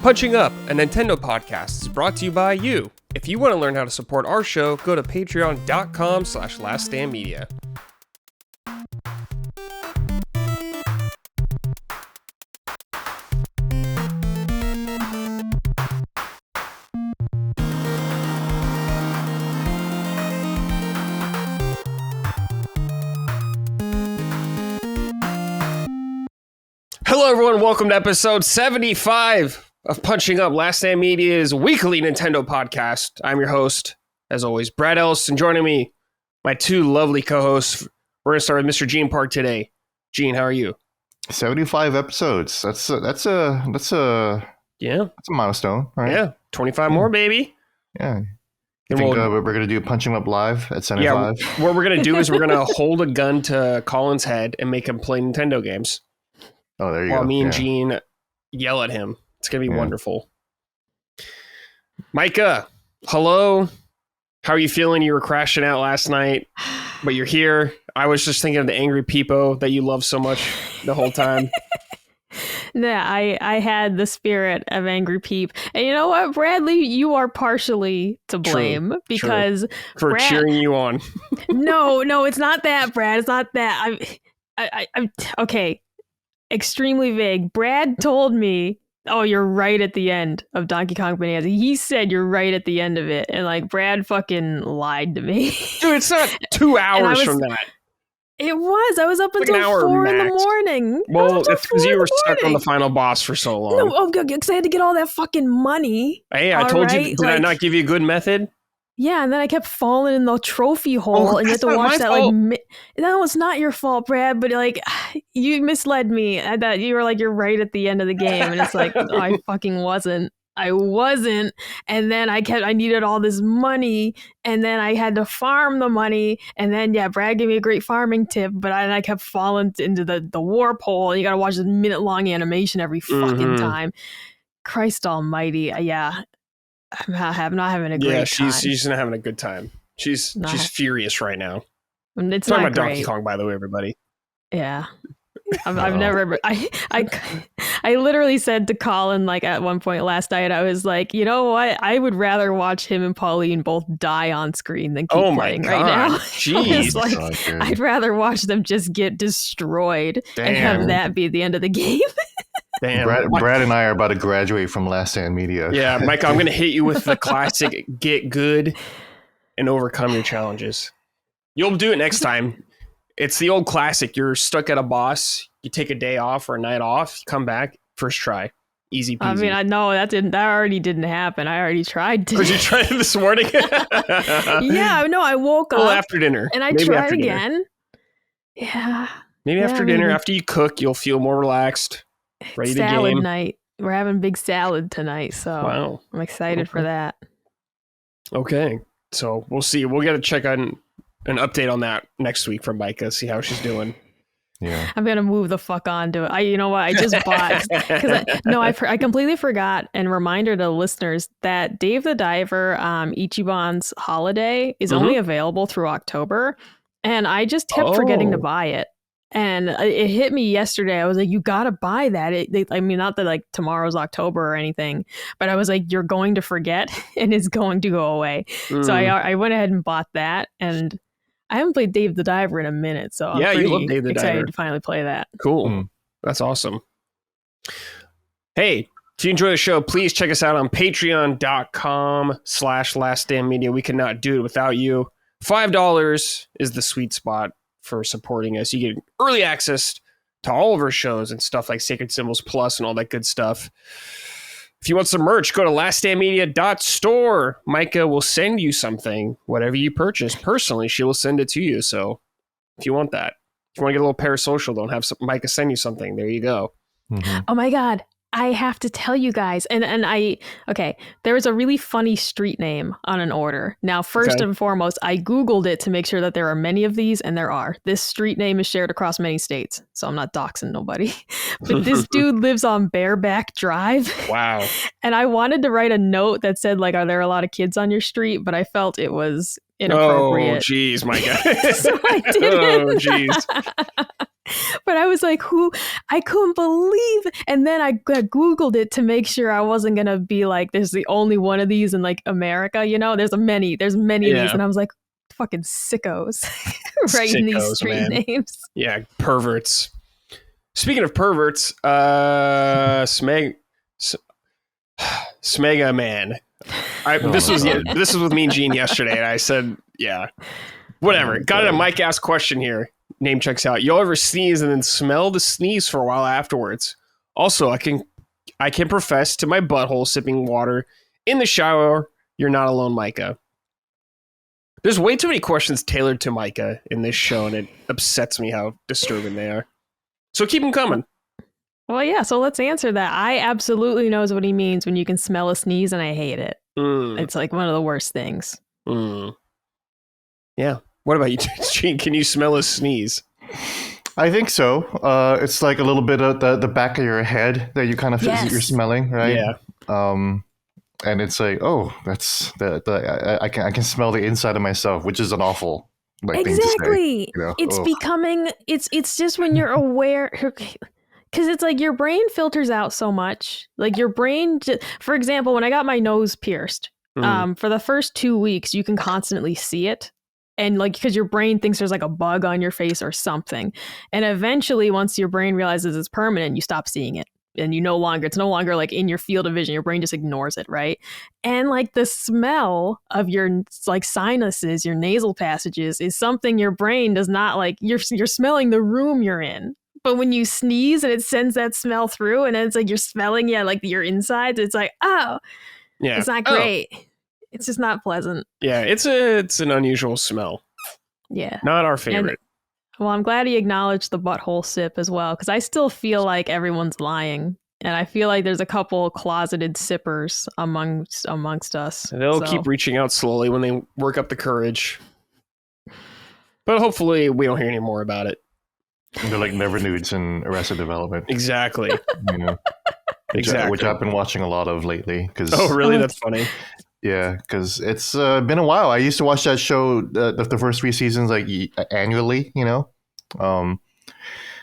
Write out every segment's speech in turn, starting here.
Punching Up, a Nintendo podcast, is brought to you by you. If you want to learn how to support our show, go to patreon.com/laststandmedia. Hello everyone, welcome to episode 75 of Punching Up, Last Stand Media's weekly Nintendo podcast. I'm your host, as always, Brad Ellis, and joining me, my two lovely co-hosts. We're going to start with Mr. Gene Park today. Gene, how are you? 75 episodes. That's a milestone, right? Yeah, 25 more, baby. Yeah. You think we're going to do Punching Up live at 75? Yeah, what we're going to do is we're going to hold a gun to Colin's head and make him play Nintendo games. Oh, there you go. While me and Gene yell at him. It's going to be wonderful. Micah, hello. How are you feeling? You were crashing out last night, but you're here. I was just thinking of the angry peepo that you love so much the whole time. Yeah, I had the spirit of Angry Peep. And you know what, Bradley? You are partially to blame because for cheering you on. No, it's not that, Brad. It's not that. I'm okay. Extremely vague. Brad told me, oh, you're right at the end of Donkey Kong Bonanza. He said you're right at the end of it. And like, Brad fucking lied to me. Dude, it's not 2 hours from that. It was. I was up until 4 in the morning. Well, it's because you were stuck on the final boss for so long. No, because I had to get all that fucking money. Hey, I told you, did I not give you a good method? Yeah, and then I kept falling in the trophy hole, and you had to watch that. Fault. That was not your fault, Brad. But like, you misled me. I thought you were like, you're right at the end of the game, and it's like, oh, I fucking wasn't. I wasn't. And then I needed all this money, and then I had to farm the money, and then Brad gave me a great farming tip, but I kept falling into the warp hole, and you got to watch this minute-long animation every fucking time. Christ Almighty, I'm not having a great time. Yeah, she's not having a good time. She's furious right now. It's talking not about great. Donkey Kong, by the way, everybody. Yeah. I've never I literally said to Colin, like, at one point last night, I was like, you know what? I would rather watch him and Pauline both die on screen than keep playing right now. Jeez. Like, I'd rather watch them just get destroyed and have that be the end of the game. Damn. Brad and I are about to graduate from Last Stand Media. Yeah, Mike, I'm going to hit you with the classic get good and overcome your challenges. You'll do it next time. It's the old classic. You're stuck at a boss. You take a day off or a night off. You come back. First try. Easy peasy. I mean, I know that already didn't happen. I already tried to. Did you try it this morning? Yeah, no, I woke up. Well, after dinner. And I tried again. Yeah. Maybe after dinner. After you cook, you'll feel more relaxed. Ready to game. Salad night. We're having big salad tonight, so I'm excited for that. Okay, so we'll see. We'll get to check on an update on that next week from Micah, see how she's doing. Yeah, I'm gonna move the fuck on to it. You know what? I just bought because I completely forgot. And reminder to listeners that Dave the Diver Ichiban's Holiday is only available through October, and I just kept forgetting to buy it. And it hit me yesterday. I was like, you got to buy that. Not that like tomorrow's October or anything, but I was like, you're going to forget and it's going to go away. So I went ahead and bought that. And I haven't played Dave the Diver in a minute. So I'm pretty excited to finally play that. Cool. That's awesome. Hey, if you enjoy the show, please check us out on patreon.com/laststandmedia. We cannot do it without you. $5 is the sweet spot for supporting us. You get early access to all of our shows and stuff like Sacred Symbols Plus and all that good stuff. If you want some merch, go to laststandmedia.store. Micah will send you something, whatever you purchase. Personally, she will send it to you. So if you want that, if you want to get a little parasocial, don't have Micah send you something. There you go. Oh my God. I have to tell you guys, there was a really funny street name on an order. Now, first and foremost, I Googled it to make sure that there are many of these, and there are. This street name is shared across many states, so I'm not doxing nobody. But this dude lives on Bareback Drive. Wow. And I wanted to write a note that said, like, are there a lot of kids on your street? But I felt it inappropriate. Oh, jeez, Micah. So I didn't. Oh, jeez. But I was like, I couldn't believe. And then I Googled it to make sure I wasn't going to be like, there's the only one of these in like America, you know, there's many of these. And I was like, fucking sickos writing these street names. Yeah, perverts. Speaking of perverts, Smega Man. This was with me and Gene yesterday, and I said, yeah, whatever. Got a Mike ass question here. Name checks out. You'll ever sneeze and then smell the sneeze for a while afterwards? Also, I can profess to my butthole sipping water in the shower. You're not alone, Micah. There's way too many questions tailored to Micah in this show, and it upsets me how disturbing they are. So keep them coming. Well, yeah, so let's answer that. I absolutely knows what he means when you can smell a sneeze, and I hate it. It's like one of the worst things. Yeah. What about you, Gene? Can you smell a sneeze? I think so. It's like a little bit of the back of your head that you kind of you're smelling, right? Yeah. And it's like, oh, that's I can smell the inside of myself, which is an awful thing to say, you know? It's becoming it's just when you're aware, because it's like your brain filters out so much. Like your brain, for example, when I got my nose pierced, for the first 2 weeks, you can constantly see it. And like, because your brain thinks there's like a bug on your face or something. And eventually, once your brain realizes it's permanent, you stop seeing it. And it's no longer like in your field of vision. Your brain just ignores it, right? And like the smell of your like sinuses, your nasal passages is something your brain does not like. You're smelling the room you're in. But when you sneeze and it sends that smell through, and then it's like you're smelling, like your insides, it's like, oh, yeah, it's not great. It's just not pleasant. Yeah, it's an unusual smell. Yeah. Not our favorite. Well, I'm glad he acknowledged the butthole sip as well, because I still feel like everyone's lying. And I feel like there's a couple closeted sippers amongst us. They'll keep reaching out slowly when they work up the courage. But hopefully we don't hear any more about it. They're like never nudes in Arrested Development. Exactly. You know? Which I've been watching a lot of lately. Oh, really? That's funny. Yeah, because it's been a while. I used to watch that show, the first 3 seasons, like annually, you know?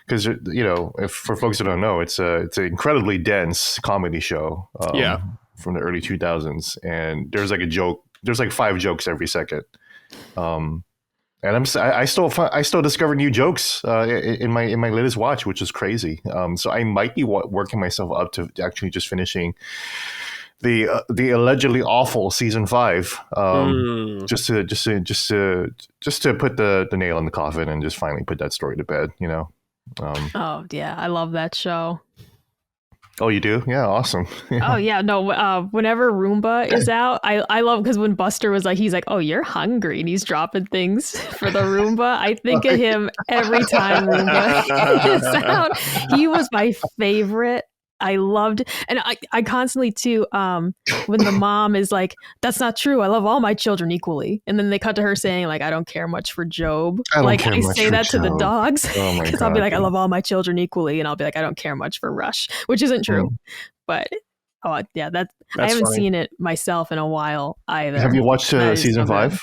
Because, you know, if for folks who don't know, it's an incredibly dense comedy show from the early 2000s. And there's like a joke. There's like 5 jokes every second. And I still discover new jokes in my latest watch, which is crazy. So I might be working myself up to actually just finishing the allegedly awful season 5, just to put the nail in the coffin and just finally put that story to bed, you know. Oh yeah, I love that show. Oh, you do? Yeah, awesome. Oh yeah, no. Whenever Roomba is out, I love, because when Buster was like, he's like, "Oh, you're hungry," and he's dropping things for the Roomba. I think of him every time Roomba is out. He was my favorite. I loved, and I constantly too, when the mom is like, "That's not true. I love all my children equally," and then they cut to her saying like, "I don't care much for Job." I say that to the dogs, because I'll be like, "I love all my children equally," and I'll be like, "I don't care much for Rush," which isn't true, but yeah, that's I haven't seen it myself in a while either. Have you watched season 5?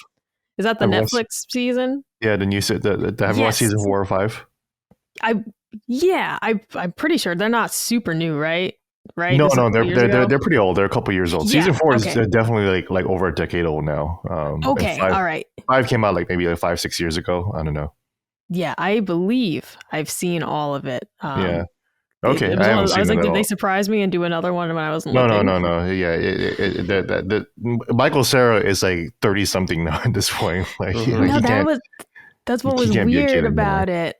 Is that the Netflix season? Yeah, the new have you watched season 4 or 5? Yeah, I'm pretty sure they're not super new, right? Right? No, they're pretty old. They're a couple years old. Yeah, season 4 is definitely like over a decade old now. Okay, all right. 5 came out like maybe like 5-6 years ago. I don't know. Yeah, I believe I've seen all of it. Yeah. Okay. I was like, did they surprise me and do another one when I wasn't looking? No. Yeah, Michael Cera is like 30 something now at this point. Like, that's what was weird about it.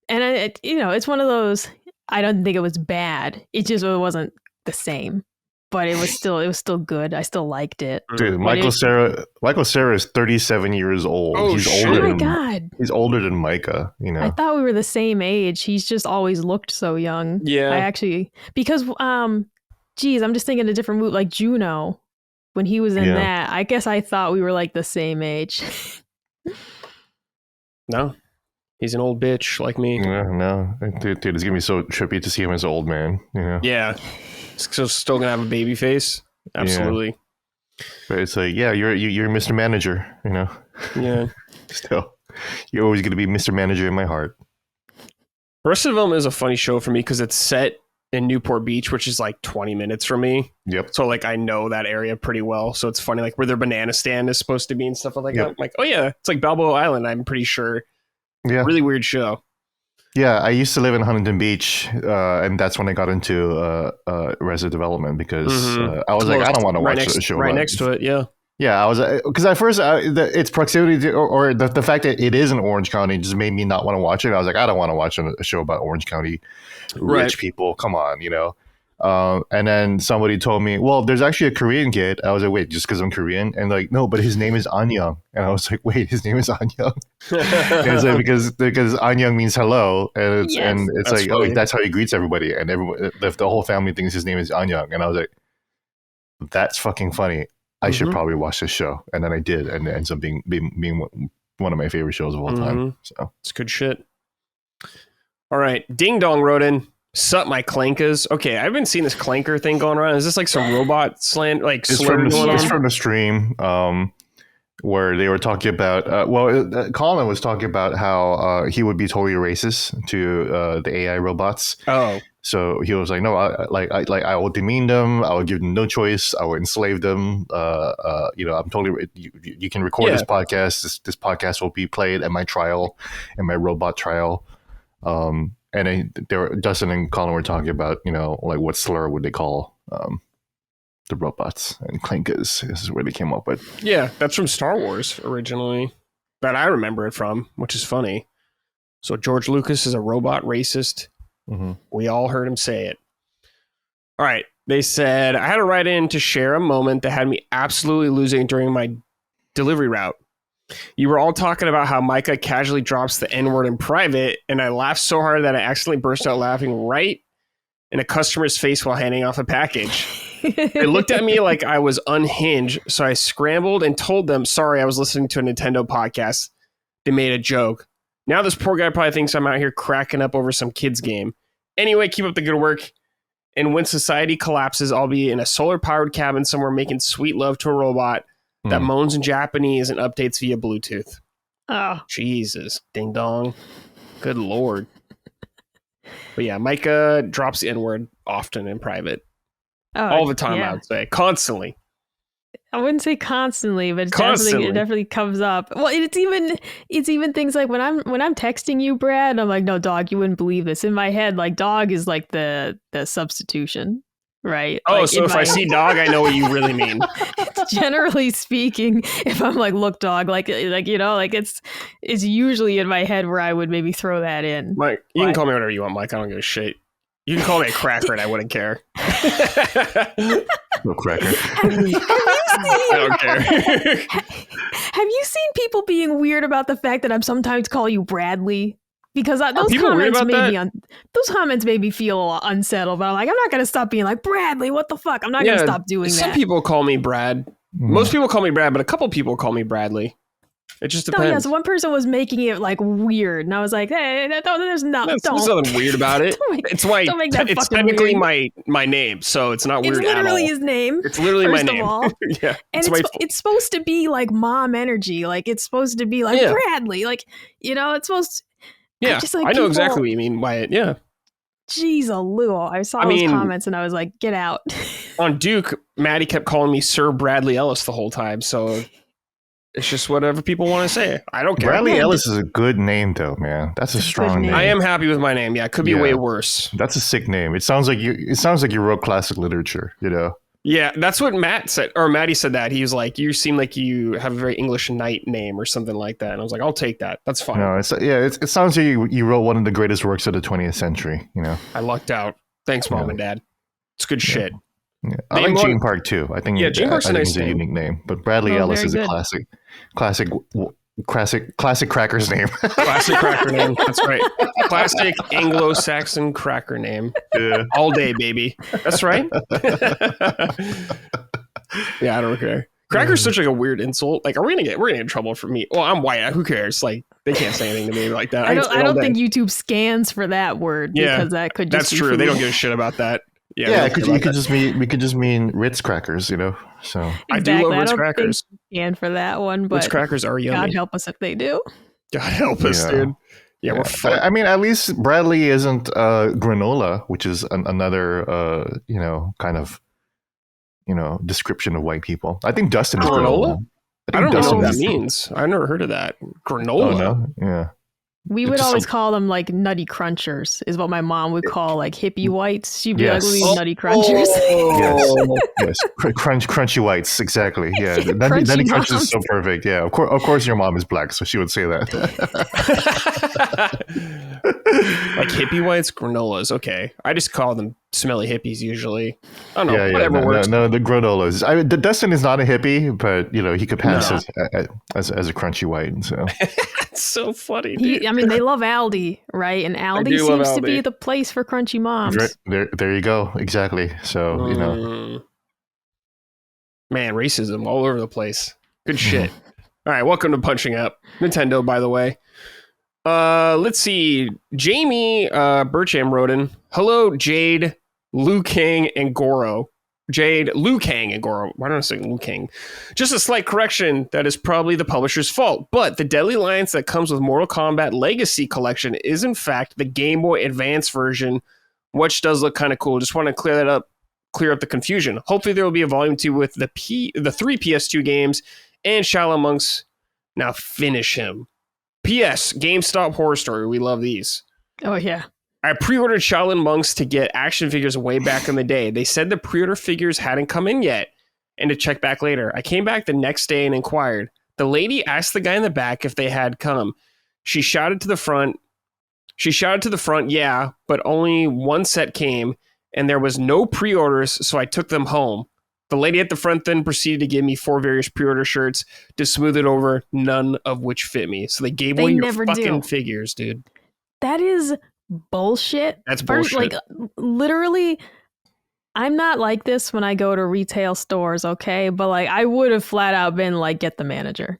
And it's one of those. I don't think it was bad. It wasn't the same, but it was still good. I still liked it. Dude, Michael Cera is 37 years old. Oh, my God. He's older than Micah. You know, I thought we were the same age. He's just always looked so young. Yeah, I actually, because I'm just thinking a different movie, like Juno, when he was in that. I guess I thought we were like the same age. No. He's an old bitch like me. No. Dude, it's gonna be so trippy to see him as an old man, you know? Yeah. So still gonna have a baby face? Absolutely. But it's like, yeah, you're Mr. Manager, you know. Yeah. Still, you're always going to be Mr. Manager in my heart. Arrested Development is a funny show for me because it's set in Newport Beach, which is like 20 minutes from me. Yep. So like I know that area pretty well. So it's funny, like where their banana stand is supposed to be and stuff like Yep. that. I'm like, oh yeah, it's like Balboa Island, I'm pretty sure. Yeah. Really weird show. Yeah, I used to live in Huntington Beach, and that's when I got into Resident Development because I was like, I don't want to watch a show right next to it. Yeah. Yeah, I was because at first its proximity to, or the fact that it is in Orange County just made me not want to watch it. I was like, I don't want to watch a show about Orange County rich people. Come on, you know. And then somebody told me, well, there's actually a Korean kid. I was like, wait, just because I'm Korean? And like, no, but his name is Anyoung. And I was like, wait, his name is Anyoung? And it's like, because Anyoung means hello, and it's like, funny. Oh, that's how he greets everybody, and everyone, the whole family thinks his name is Anyoung. And I was like, that's fucking funny. I should probably watch this show. And then I did, and it ends up being one of my favorite shows of all time. So it's good shit. All right, Ding Dong wrote in. Sup, my clankers. Okay, I've been seeing this clanker thing going around. Is this like some robot slant, like it's from the stream where they were talking about, Colin was talking about how he would be totally racist to the AI robots. Oh. So he was like, no, I will demean them. I will give them no choice. I will enslave them. I'm totally, you can record this podcast. This podcast will be played at my trial, in my robot trial. And Dustin and Colin were talking about, like what slur would they call the robots, and clankers. This is where they came up with. Yeah, that's from Star Wars originally, that I remember it from, which is funny. So George Lucas is a robot racist. Mm-hmm. We all heard him say it. All right. They said, I had to write in to share a moment that had me absolutely losing during my delivery route. You were all talking about how Micah casually drops the N-word in private, and I laughed so hard that I accidentally burst out laughing right in a customer's face while handing off a package. They looked at me like I was unhinged, so I scrambled and told them, sorry, I was listening to a Nintendo podcast. They made a joke. Now this poor guy probably thinks I'm out here cracking up over some kid's game. Anyway, keep up the good work. And when society collapses, I'll be in a solar-powered cabin somewhere making sweet love to a robot that moans in Japanese and updates via Bluetooth. Oh, Jesus. Ding dong. Good Lord. But yeah, Micah drops the N-word often in private. All the time, I would say. Constantly. I wouldn't say constantly, but it definitely comes up. Well, it's even things like when I'm texting you, Brad, I'm like, no, dog, you wouldn't believe this. In my head, like dog is like the substitution, right? Oh, like, so if I see dog, I know what you really mean. Generally speaking, if I'm like, look, dog, like it's usually in my head where I would maybe throw that in. Mike, you can call me whatever you want, Mike. I don't give a shit. You can call me a cracker and I wouldn't care. No cracker. I don't care. Have you seen people being weird about the fact that I'm sometimes call you Bradley? Because those comments made me feel unsettled. But I'm like, I'm not going to stop being like, Bradley, what the fuck? I'm not going to stop doing that. Some people call me Brad. Most people call me Brad, but a couple people call me Bradley. It just depends. No, yeah, so one person was making it like weird, and I was like, "Hey, there's nothing weird about it. It's technically weird. my name, so it's not weird at all. It's literally his name. It's literally my name. Yeah, and it's supposed to be like mom energy, like it's supposed to be like Bradley, like it's supposed. Yeah, I know exactly what you mean by it. Yeah. Jeez, I saw those comments and I was like, "Get out." On Duke, Maddie kept calling me Sir Bradley Ellis the whole time, so. It's just whatever people want to say. I don't care. Bradley Ellis is a good name, though, man. That's a strong name. I am happy with my name. Yeah, it could be way worse. That's a sick name. It sounds like you wrote classic literature. Yeah, that's what Matt said, or Maddie said that. He was like, "You seem like you have a very English knight name or something like that." And I was like, "I'll take that. That's fine." No, it sounds like you wrote one of the greatest works of the 20th century. I lucked out. Thanks, Mom and Dad. It's good shit. Yeah. I like Gene Park too. I think Gene Park's a nice name. Unique name, but Bradley Ellis is a classic cracker's name. Classic cracker name. That's right. Classic Anglo-Saxon cracker name. Yeah. All day, baby. That's right. Yeah, I don't care. Cracker's such like a weird insult. Like, we're gonna get in trouble for me. Well, I'm white. Who cares? Like, they can't say anything to me like that. I don't think YouTube scans for that word. Yeah, because that could. That's true. They don't give a shit about that. Yeah, Yeah, we don't care about that. we could just mean Ritz crackers, you know. So I do love I Ritz don't crackers. think and for that one, Ritz but crackers are yummy. God help us if they do. God help us, yeah, dude. Yeah, we're fucked. I mean, at least Bradley isn't granola, which is another kind of description of white people. I think Dustin is Granola? granola. I don't even know Dustin what that is- means. I've never heard of that. Granola. Oh no, yeah. We It's would just always like- call them like nutty crunchers, is what my mom would call like hippie whites. She'd be Yes. like, "We nutty crunchers." Oh. Yes, crunchy whites, exactly. Yeah, Crunchy Nutty Crunch moms. is so perfect. Yeah, of course, your mom is black, so she would say that. Like hippie whites, granolas. Okay, I just call them smelly hippies usually. I don't know. Yeah, Whatever works. no, the granolas. Dustin is not a hippie, but he could pass No. as a crunchy white. So It's so funny, dude. I mean, they love Aldi, right? And Aldi do love seems to be Aldi. the place for crunchy moms. there you go. Exactly. So Man, racism all over the place. Good shit. All right, welcome to Punching Up. Nintendo, by the way. Let's see. Jamie Burcham wrote in, hello, Jade, Liu Kang, and Goro. Jade, Liu Kang, and Goro. Why don't I say Liu Kang? Just a slight correction. That is probably the publisher's fault. But the Deadly Alliance that comes with Mortal Kombat Legacy Collection is, in fact, the Game Boy Advance version, which does look kind of cool. Just want to clear up the confusion. Hopefully there will be a volume 2 with the 3 PS2 games and Shaolin Monks. Now finish him. P.S. GameStop Horror Story. We love these. Oh yeah. I pre-ordered Shaolin Monks to get action figures way back in the day. They said the pre-order figures hadn't come in yet and to check back later. I came back the next day and inquired. The lady asked the guy in the back if they had come. She shouted to the front, yeah, but only one set came and there was no pre-orders, so I took them home. The lady at the front then proceeded to give me 4 various pre-order shirts to smooth it over, none of which fit me. So they gave away your never fucking do. figures, dude. That is bullshit. That's bullshit. Like, literally, I'm not like this when I go to retail stores, okay? But like, I would have flat out been like, get the manager.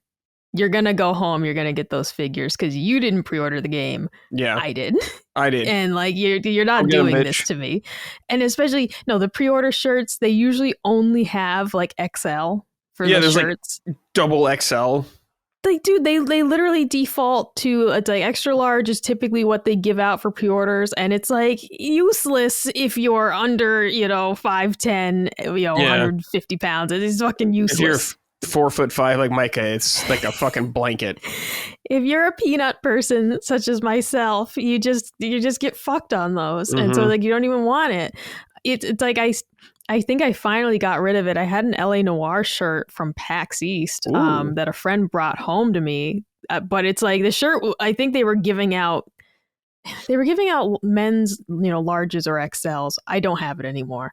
You're gonna go home. You're gonna get those figures because you didn't pre-order the game. Yeah, I did. And like, you're not doing this to me. And especially, no, the pre-order shirts, they usually only have like XL for the shirts. Like double XL. They do. They literally default to it's like extra large is typically what they give out for pre-orders, and it's like useless if you're under 5'10", 150 pounds. It's fucking useless. If you're 4'5" like Micah, it's like a fucking blanket. If you're a peanut person such as myself, you just get fucked on those, and so like you don't even want it. It's like I think I finally got rid of it. I had an LA Noire shirt from PAX East that a friend brought home to me. But it's like the shirt, I think they were giving out men's, larges or XLs. I don't have it anymore.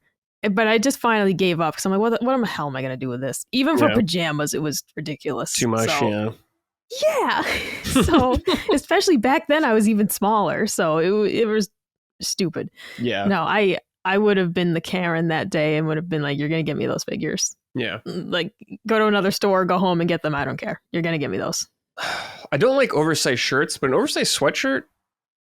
But I just finally gave up because I'm like, what the hell am I going to do with this? Even for pajamas, it was ridiculous. Too much, Yeah. So, especially back then, I was even smaller. So it was stupid. Yeah. No, I would have been the Karen that day and would have been like, you're going to get me those figures. Yeah. Like, go to another store, go home and get them. I don't care. You're going to get me those. I don't like oversized shirts, but an oversized sweatshirt,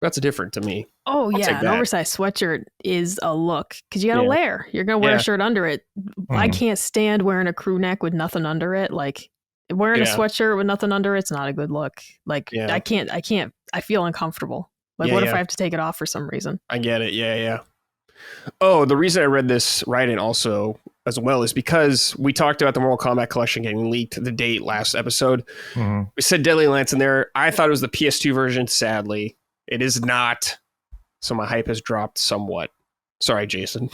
that's different to me. Oh, yeah. An oversized sweatshirt is a look because you got to layer. You're going to wear a shirt under it. I can't stand wearing a crew neck with nothing under it. Like, wearing a sweatshirt with nothing under it's not a good look. Like, I can't. I feel uncomfortable. Like, what if I have to take it off for some reason? I get it. Yeah. Oh, the reason I read this write-in also as well is because we talked about the Mortal Kombat collection getting leaked the date last episode. We said Deadly Alliance in there. I thought it was the PS2 version. Sadly, it is not. So my hype has dropped somewhat. Sorry, Jason.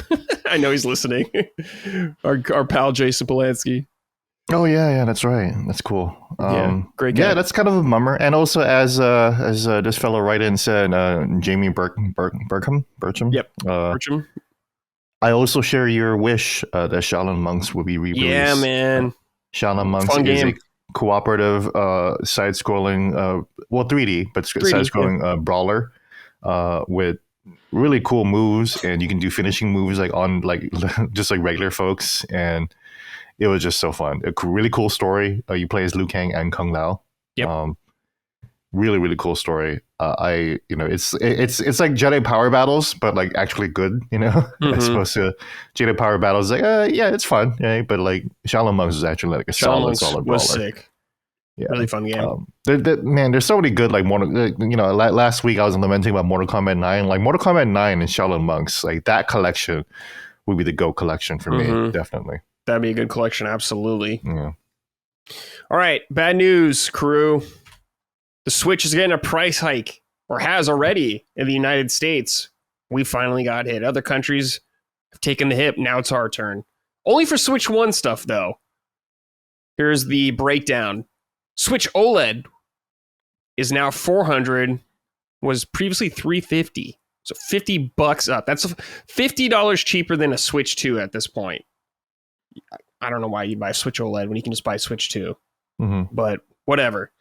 I know he's listening. Our pal Jason Polanski. Oh yeah, that's right. That's cool. Great guy. Yeah, that's kind of a bummer. And also, as this fellow write-in said, Jamie Burcham. Yep. Burcham. I also share your wish that Shaolin Monks will be re-released. Yeah, man. Shaolin Monks is a cooperative, side-scrolling, 3D, but side-scrolling brawler with really cool moves, and you can do finishing moves like on just like regular folks, and it was just so fun. A really cool story. You play as Liu Kang and Kung Lao. Yep. Really, really cool story. It's like Jedi power battles, but like actually good, as opposed to Jedi power battles. Like, yeah, it's fun, right? But like Shaolin Monks is actually like a solid was brawler. Sick. Yeah, really fun game. Man, there's so many good like last week I was lamenting about Mortal Kombat 9. Like Mortal Kombat 9 and Shaolin Monks, like that collection would be the GO collection for me, definitely. That'd be a good collection, absolutely. Yeah. All right, bad news, crew. The Switch is getting a price hike, or has already in the United States. We finally got hit. Other countries have taken the hit. Now it's our turn. Only for Switch 1 stuff, though. Here's the breakdown. Switch OLED is now $400, was previously $350. So $50 up. That's $50 cheaper than a Switch 2 at this point. I don't know why you buy Switch OLED when you can just buy Switch 2. But whatever.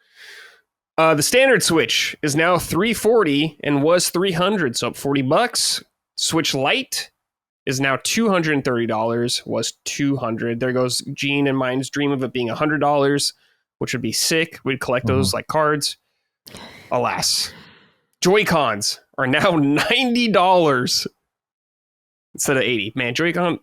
The standard Switch is now $340 and was $300, so up $40. Switch Lite is now $230, was $200. There goes Gene and mine's dream of it being $100, which would be sick. We'd collect those like cards. Alas, Joy-Cons are now $90 instead of $80. Man, Joy-Con,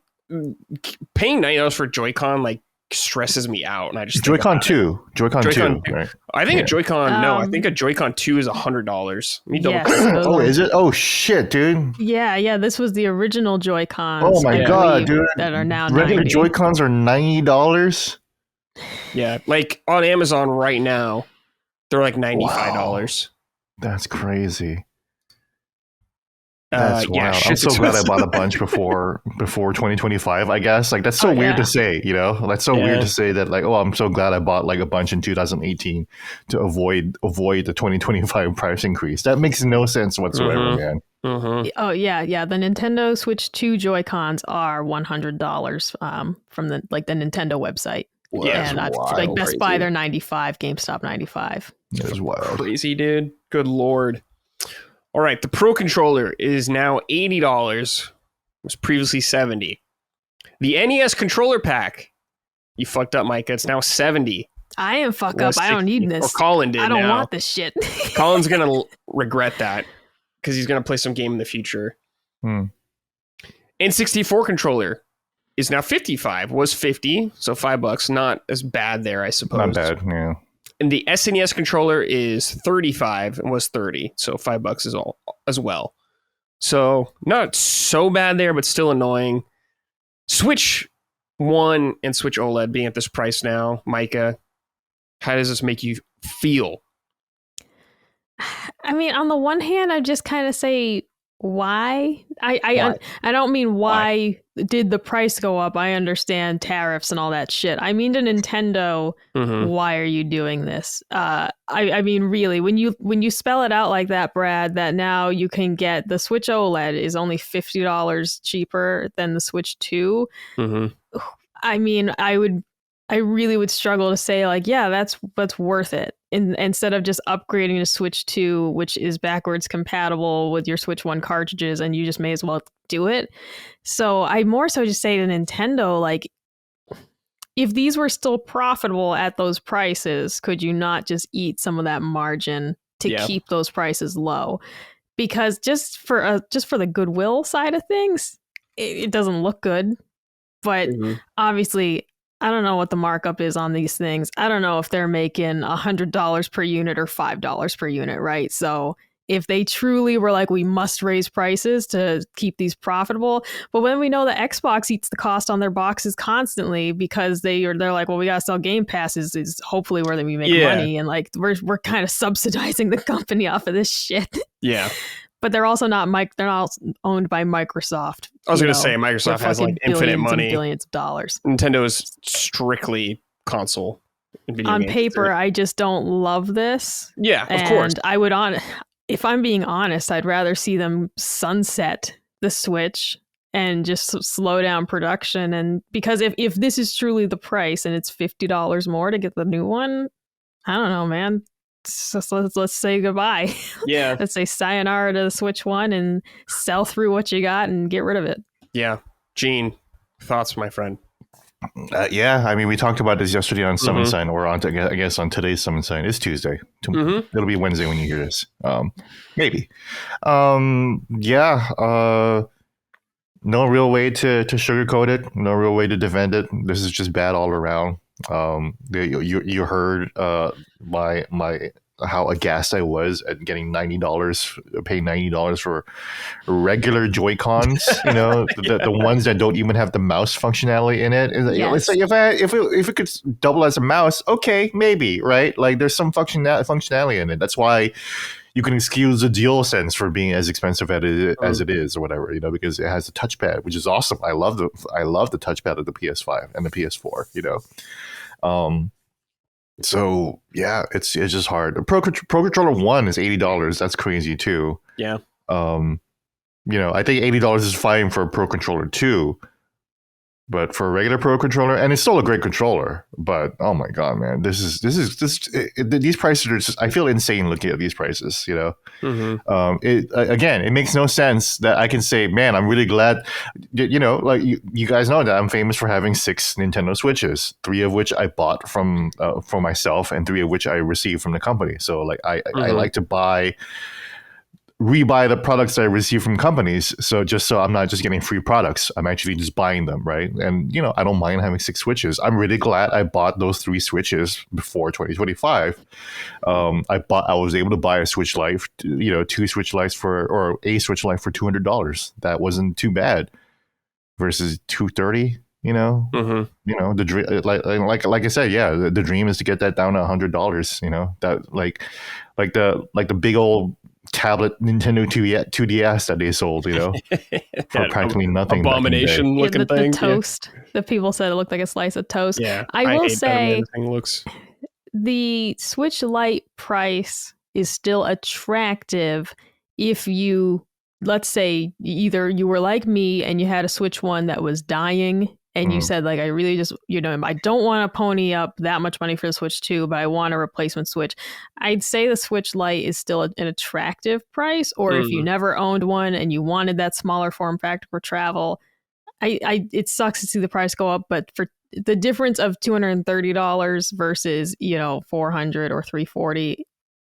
paying $90 for Joy-Con like stresses me out, and I just Joy-Con 2. Joy-Con 2, right? I think a Joy-Con, no, I think a Joy-Con 2 is $100. Let me double Yes, Oh, is it? Oh shit, dude. Yeah, this was the original Joy-Cons. Oh my god, dude. That are now regular 90. Joy-Cons are $90. Yeah, like on Amazon right now, they're like $95. That's crazy. That's wild. I'm so expensive. glad I bought a bunch before 2025, I guess. Like, that's so weird to say, That's so weird to say that, like, oh, I'm so glad I bought like a bunch in 2018 to avoid the 2025 price increase. That makes no sense whatsoever, man. Oh yeah. The Nintendo Switch 2 Joy-Cons are $100 from the Nintendo website. Yeah, and like Best Buy, they're $95, GameStop $95. That is wild. Crazy, dude. Good lord. All right, the Pro Controller is now $80. It was previously $70. The NES Controller Pack, you fucked up, Micah. It's now $70. I am fuck up. I don't need this. Or Colin did. I don't now. want this shit. Colin's gonna regret that because he's gonna play some game in the future. N64 controller is now $55. Was $50, so $5. Not as bad there, I suppose. Not bad, yeah. And the SNES controller is $35 and was $30, so $5 is all as well. So not so bad there, but still annoying. Switch 1 and Switch OLED being at this price now, Micah, how does this make you feel? I mean, on the one hand, I just kind of say, why? I don't mean why did the price go up? I understand tariffs and all that shit. I mean to Nintendo, why are you doing this? I mean, really, when you spell it out like that, Brad, that now you can get the Switch OLED is only $50 cheaper than the Switch 2. I mean, I really would struggle to say like, yeah, that's worth it. Instead of just upgrading to Switch 2, which is backwards compatible with your Switch 1 cartridges, and you just may as well do it. So I more so just say to Nintendo, like, if these were still profitable at those prices, could you not just eat some of that margin to keep those prices low? Because just for the goodwill side of things, it doesn't look good. But obviously, I don't know what the markup is on these things. I don't know if they're making $100 per unit or $5 per unit, right? So if they truly were like, we must raise prices to keep these profitable, but when we know that Xbox eats the cost on their boxes constantly because they're like, well, we gotta sell Game Passes is hopefully where we make money, and like we're kind of subsidizing the company off of this shit. Yeah. But they're also not they're not owned by Microsoft. I was going to say Microsoft has like infinite money, billions of dollars. Nintendo is strictly console. On paper, I just don't love this. Yeah, of course. I would if I'm being honest, I'd rather see them sunset the Switch and just slow down production. And because if this is truly the price and it's $50 more to get the new one, I don't know, man. So let's say goodbye. Yeah. Let's say sayonara to the Switch 1 and sell through what you got and get rid of it. Yeah. Gene, thoughts, my friend? Yeah, I mean, we talked about this yesterday on Summon Mhm. Sign, or I guess on today's Summon Sign. It's Tuesday. Mhm. It'll be Wednesday when you hear this. Maybe. Yeah. No real way to sugarcoat it. No real way to defend it. This is just bad all around. You heard my how aghast I was at getting paying $90 for regular Joy Cons. You know, the ones that don't even have the mouse functionality in it. Let's say if it could double as a mouse, okay, maybe, right? Like there's some functionality in it. That's why you can excuse the DualSense for being as expensive as it is, or whatever, you know, because it has a touchpad, which is awesome. I love the touchpad of the PS5 and the PS4, you know. So yeah, it's just hard. Pro Controller 1 is $80. That's crazy too. Yeah. You know, I think $80 is fine for a Pro Controller 2. But for a regular Pro Controller, and it's still a great controller, but oh my god, man, these prices are just, I feel insane looking at these prices, you know. Again, it makes no sense that I can say, man, I'm really glad, you know, like you guys know that I'm famous for having 6 Nintendo Switches, 3 of which I bought for myself, and 3 of which I received from the company. So like I like to rebuy the products that I receive from companies. So just so I'm not just getting free products, I'm actually just buying them, right? And, you know, I don't mind having 6 Switches. I'm really glad I bought those 3 Switches before 2025. I was able to buy a Switch Lite, you know, 2 Switch Lites or a Switch Lite for $200. That wasn't too bad versus $230. You know, you know, the dream, like I said, yeah, the dream is to get that down to $100. You know, that like the big old tablet Nintendo 2DS that they sold, you know, for practically nothing. Abomination looking thing. The toast. The people said it looked like a slice of toast. Yeah, I will say the thing looks. The Switch Lite price is still attractive if you, let's say, either you were like me and you had a Switch 1 that was dying and you said, like, I really just, you know, I don't want to pony up that much money for the Switch 2, but I want a replacement Switch. I'd say the Switch Lite is still an attractive price, or if you never owned one and you wanted that smaller form factor for travel, it sucks to see the price go up, but for the difference of $230 versus, you know, $400 or $340,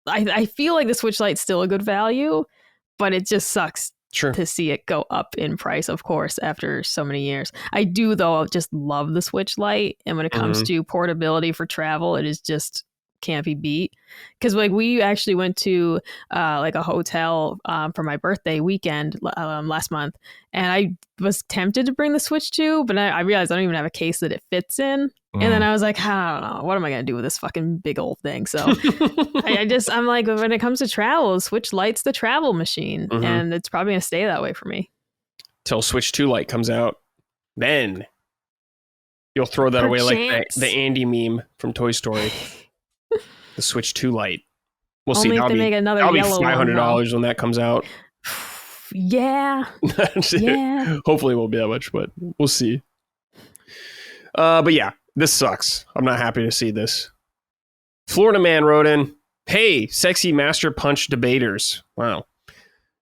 I feel like the Switch Lite's still a good value, but it just sucks to see it go up in price, of course, after so many years. I do, though, just love the Switch Lite, and when it comes to portability for travel, it is just can't be beat. Because like we actually went to like a hotel for my birthday weekend last month, and I was tempted to bring the Switch 2, but I realized I don't even have a case that it fits in. And then I was like, I don't know, what am I going to do with this fucking big old thing? So I'm like, when it comes to travel, Switch Lite's the travel machine, and it's probably going to stay that way for me. Till Switch 2 Lite comes out, then you'll throw that away like the Andy meme from Toy Story. The Switch 2 Lite. We'll Only see. If they make another yellow $500 when that comes out. Yeah. Hopefully it won't be that much, but we'll see. But yeah, this sucks. I'm not happy to see this. Florida Man wrote in, hey, sexy Master Punch debaters. Wow.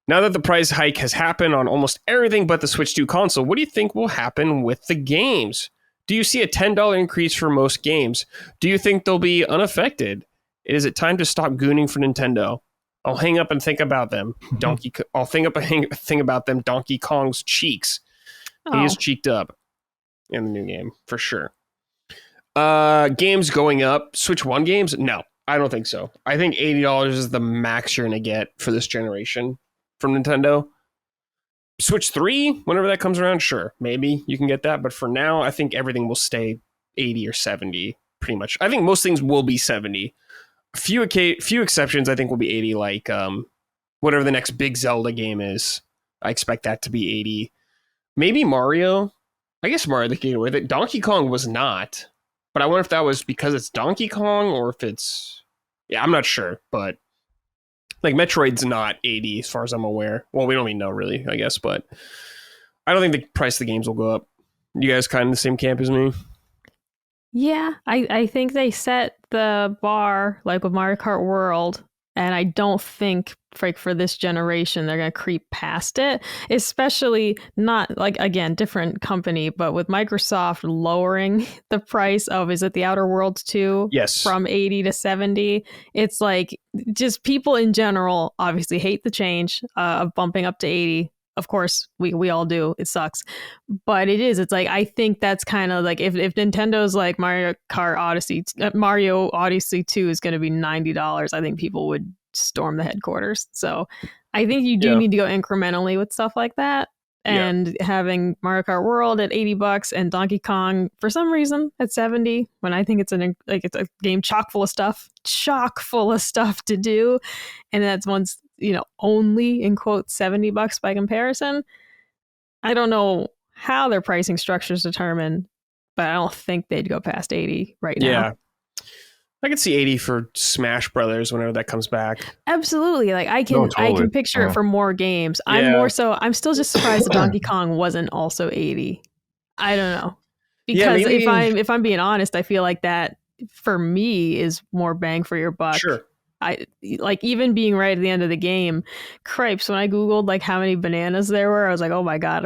Now that the price hike has happened on almost everything but the Switch 2 console, what do you think will happen with the games? Do you see a $10 increase for most games? Do you think they'll be unaffected? Is it time to stop gooning for Nintendo? I'll hang up and think about them. I'll think up and think about them. Donkey Kong's cheeks. He is cheeked up in the new game for sure. Games going up. Switch 1 games? No, I don't think so. I think $80 is the max you're going to get for this generation from Nintendo. Switch 3, whenever that comes around, sure, maybe you can get that. But for now, I think everything will stay 80 or 70, pretty much. I think most things will be 70. Few exceptions, I think, will be 80, like whatever the next big Zelda game is. I expect that to be 80. Maybe Mario. I guess Mario the Game with it. Donkey Kong was not. But I wonder if that was because it's Donkey Kong or if it's... Yeah, I'm not sure, but... Like, Metroid's not 80 as far as I'm aware. Well, we don't even know, really, I guess, but... I don't think the price of the games will go up. You guys kind of in the same camp as me? Yeah, I think they set the bar, like with Mario Kart World, And I don't think for this generation they're going to creep past it, especially not like, again, different company, but with Microsoft lowering the price of, is it the Outer Worlds 2? Yes. From 80 to 70. It's like, just people in general obviously hate the change of bumping up to 80. Of course, we all do. It sucks. But it's like, I think that's kind of like, if Nintendo's like Mario Odyssey 2 is going to be $90, I think people would storm the headquarters. So I think you do need to go incrementally with stuff like that. And having Mario Kart World at $80 and Donkey Kong for some reason at 70, when I think it's it's a game chock full of stuff to do, and that's one's only in quote $70 by comparison. I don't know how their pricing structure is determined, but I don't think they'd go past 80 right now. Yeah. I could see 80 for Smash Brothers whenever that comes back. Absolutely. Like I can picture it for more games. I'm still just surprised that Donkey Kong wasn't also 80. I don't know. Because if I'm being honest, I feel like that for me is more bang for your buck. Sure. I like, even being right at the end of the game, cripes, when I Googled like how many bananas there were, I was like, oh my God,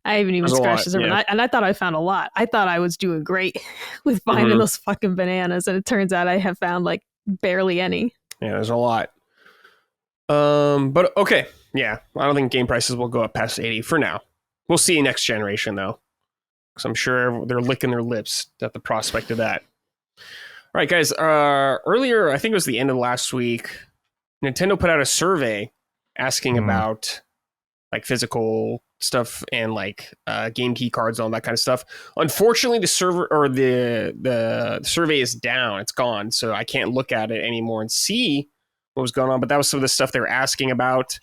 I haven't even scratched the surface. And I thought I found a lot. I thought I was doing great with finding those fucking bananas. And it turns out I have found like barely any. Yeah, there's a lot. But okay. Yeah. I don't think game prices will go up past 80 for now. We'll see next generation though. Because I'm sure they're licking their lips at the prospect of that. All right, guys. Earlier, I think it was the end of last week, Nintendo put out a survey asking about like physical stuff and like game key cards and all that kind of stuff. Unfortunately, the server or the survey is down. It's gone, so I can't look at it anymore and see what was going on. But that was some of the stuff they were asking about.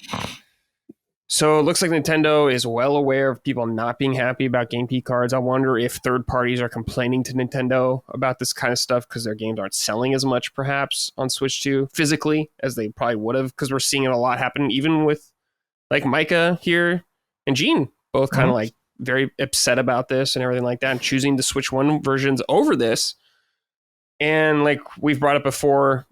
So it looks like Nintendo is well aware of people not being happy about game key cards. I wonder if third parties are complaining to Nintendo about this kind of stuff because their games aren't selling as much, perhaps, on Switch 2 physically as they probably would have, because we're seeing it a lot happen, even with like Micah here and Gene, both kind of like very upset about this and everything like that, and choosing the Switch 1 versions over this. And like we've brought up before,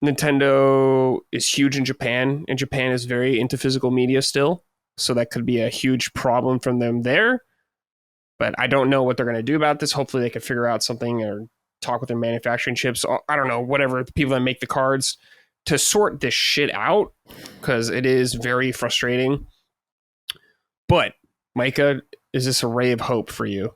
Nintendo is huge in Japan, and Japan is very into physical media still. So that could be a huge problem from them there. But I don't know what they're going to do about this. Hopefully they can figure out something or talk with their manufacturing chips. I don't know, whatever, the people that make the cards to sort this shit out, because it is very frustrating. But Micah, is this a ray of hope for you?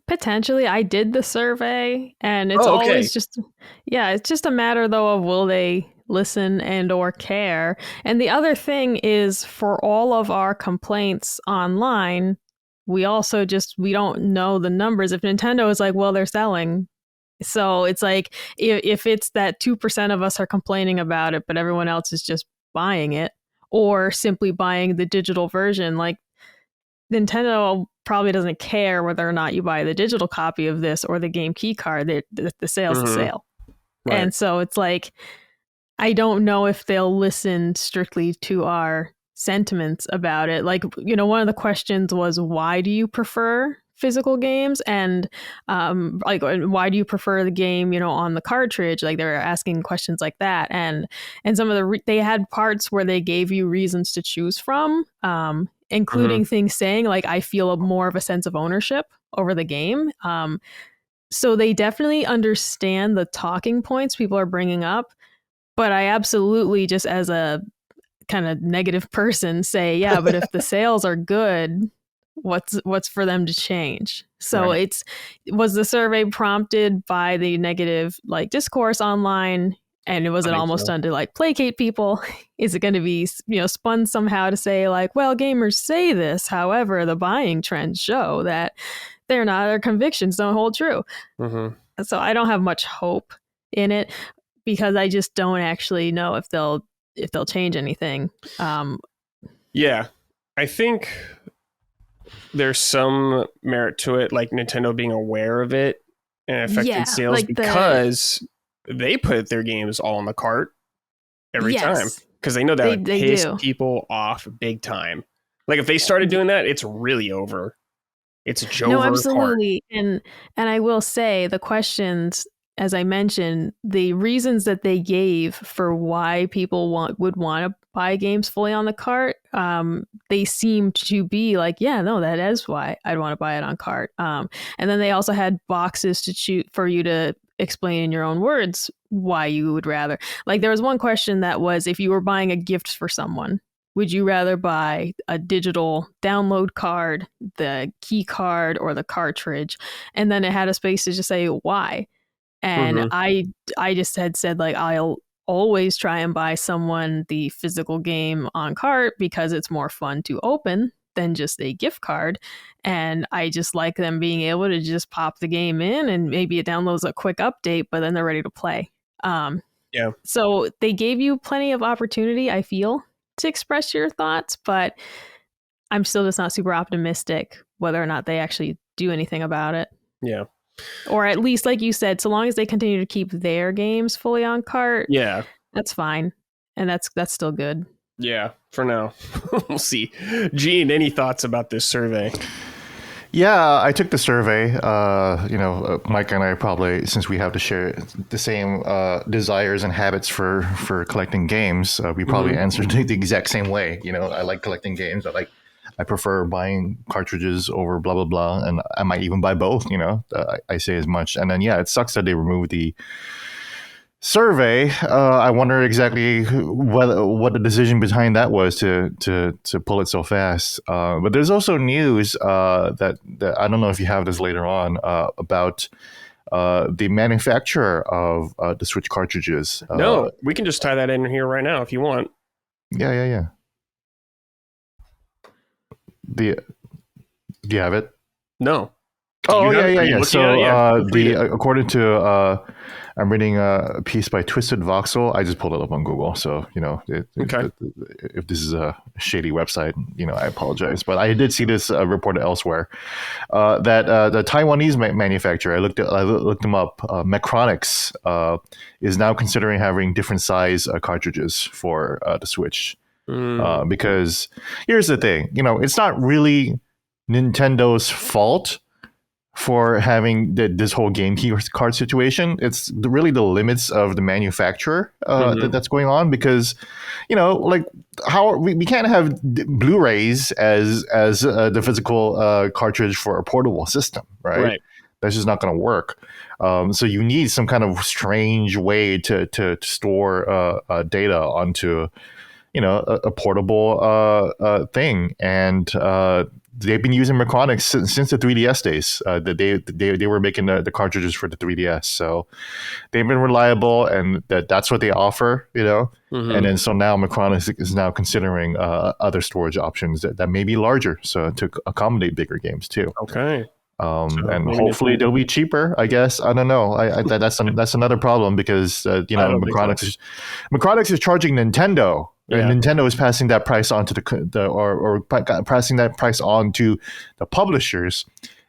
Potentially. I did the survey, and it's always it's just a matter though of will they listen and or care. And the other thing is, for all of our complaints online, we also we don't know the numbers. If Nintendo is like, well, they're selling, so it's like, if it's that 2% of us are complaining about it but everyone else is just buying it or simply buying the digital version, like Nintendo probably doesn't care whether or not you buy the digital copy of this or the game key card. The sale's the sale. Right. And so it's like, I don't know if they'll listen strictly to our sentiments about it. Like, one of the questions was, why do you prefer physical games? And why do you prefer the game, on the cartridge? Like, they were asking questions like that. And some of they had parts where they gave you reasons to choose from, including things saying like, I feel more of a sense of ownership over the game. So they definitely understand the talking points people are bringing up. But I absolutely, just as a kind of negative person, say, yeah, but if the sales are good, what's for them to change? So was the survey prompted by the negative like discourse online? And was it almost done to like placate people? Is it going to be, spun somehow to say like, well, gamers say this, however, the buying trends show that their convictions don't hold true. So I don't have much hope in it, because I just don't actually know if they'll change anything. Yeah, I think there's some merit to it, like Nintendo being aware of it and affecting sales, like because they put their games all in the cart every time, because they know that would piss people off big time. Like if they started doing that, it's really over. It's Jover. No, absolutely. And I will say the questions, as I mentioned, the reasons that they gave for why people would want to buy games fully on the cart, they seemed to be like, yeah, no, that is why I'd want to buy it on cart. And then they also had boxes to shoot for you to explain in your own words why you would rather. Like there was one question that was, if you were buying a gift for someone, would you rather buy a digital download card, the key card, or the cartridge? And then it had a space to just say why. And I just had said, like, I'll always try and buy someone the physical game on cart because it's more fun to open than just a gift card. And I just like them being able to just pop the game in and maybe it downloads a quick update, but then they're ready to play. Yeah. So they gave you plenty of opportunity, I feel, to express your thoughts, but I'm still just not super optimistic whether or not they actually do anything about it. Yeah. Or at least, like you said, so long as they continue to keep their games fully on cart, Yeah, that's fine. And that's still good. Yeah, for now. We'll see. Gene, any thoughts about this survey? Yeah, I took the survey. Mike and I probably, since we have to share the same desires and habits for collecting games, we probably answered the exact same way. You know, I like collecting games. I prefer buying cartridges over blah blah blah, and I might even buy both. You know, I say as much. And then it sucks that they removed the survey. I wonder exactly what the decision behind that was to pull it so fast. But there's also news that I don't know if you have this later on about the manufacturer of the Switch cartridges. No, we can just tie that in here right now if you want. Yeah. Do you have it? No. Oh yeah. So according to I'm reading a piece by Twisted Voxel. I just pulled it up on Google. So, you know, if this is a shady website, you know, I apologize. But I did see this reported elsewhere that the Taiwanese manufacturer, I looked them up, Macronix, is now considering having different size cartridges for the Switch. Because here's the thing, you know, it's not really Nintendo's fault for having this whole game key card situation. It's really the limits of the manufacturer that's going on, because, you know, like how we can't have Blu-rays as the physical cartridge for a portable system, right? That's just not going to work. So you need some kind of strange way to store data onto, you know, a portable thing. And they've been using Macronix since the 3DS days. They were making the cartridges for the 3DS, so they've been reliable, and that's what they offer, you know. And then so now Macronix is now considering other storage options that may be larger, so to accommodate bigger games too. Okay. And hopefully they'll be cheaper, I guess. I don't know. That's another problem, because you know, Macronix is charging Nintendo. Yeah. And Nintendo is passing that price on to passing that price on to the publishers,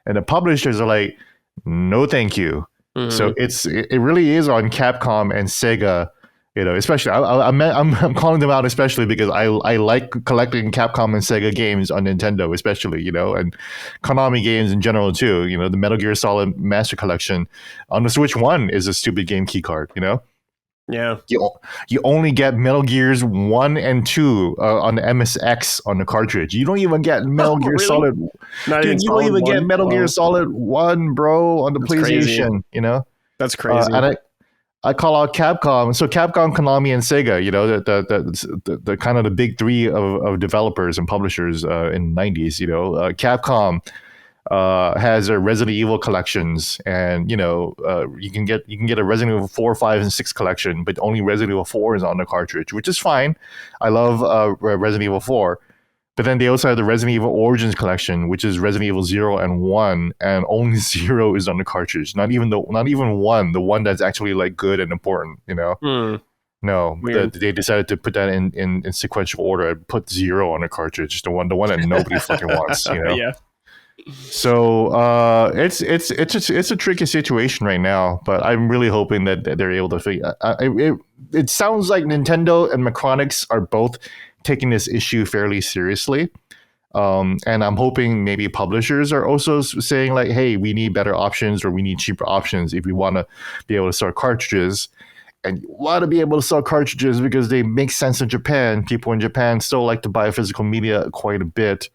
and the publishers are like, no, thank you. So it really is on Capcom and Sega, you know. Especially I'm calling them out, especially because I like collecting Capcom and Sega games on Nintendo, especially, you know, and Konami games in general too. You know, the Metal Gear Solid Master Collection on the Switch 1 is a stupid game key card, you know. Yeah, you only get Metal Gears 1 and 2 on the MSX on the cartridge. You don't even get Metal Gear Solid. You don't even get Metal Gear Solid 1, bro, on the PlayStation. Crazy. You know, that's crazy. And I call out Capcom. So Capcom, Konami, and Sega. You know, the kind of the big three of developers and publishers in the 90s. You know, Capcom has their Resident Evil collections, and you know, you can get a Resident Evil 4, 5, and 6 collection, but only Resident Evil 4 is on the cartridge, which is fine. I love Resident Evil 4, but then they also have the Resident Evil Origins collection, which is Resident Evil 0 and 1, and only 0 is on the cartridge. Not even 1, the one that's actually like good and important, you know. No, they decided to put that in sequential order and put 0 on the cartridge, the one that nobody fucking wants, you know. Yeah. So it's a tricky situation right now, but I'm really hoping that they're able to figure. It sounds like Nintendo and Macronix are both taking this issue fairly seriously, And I'm hoping maybe publishers are also saying like, hey, we need better options or we need cheaper options if we want to be able to sell cartridges. And you want to be able to sell cartridges because they make sense in Japan. People in Japan still like to buy physical media quite a bit.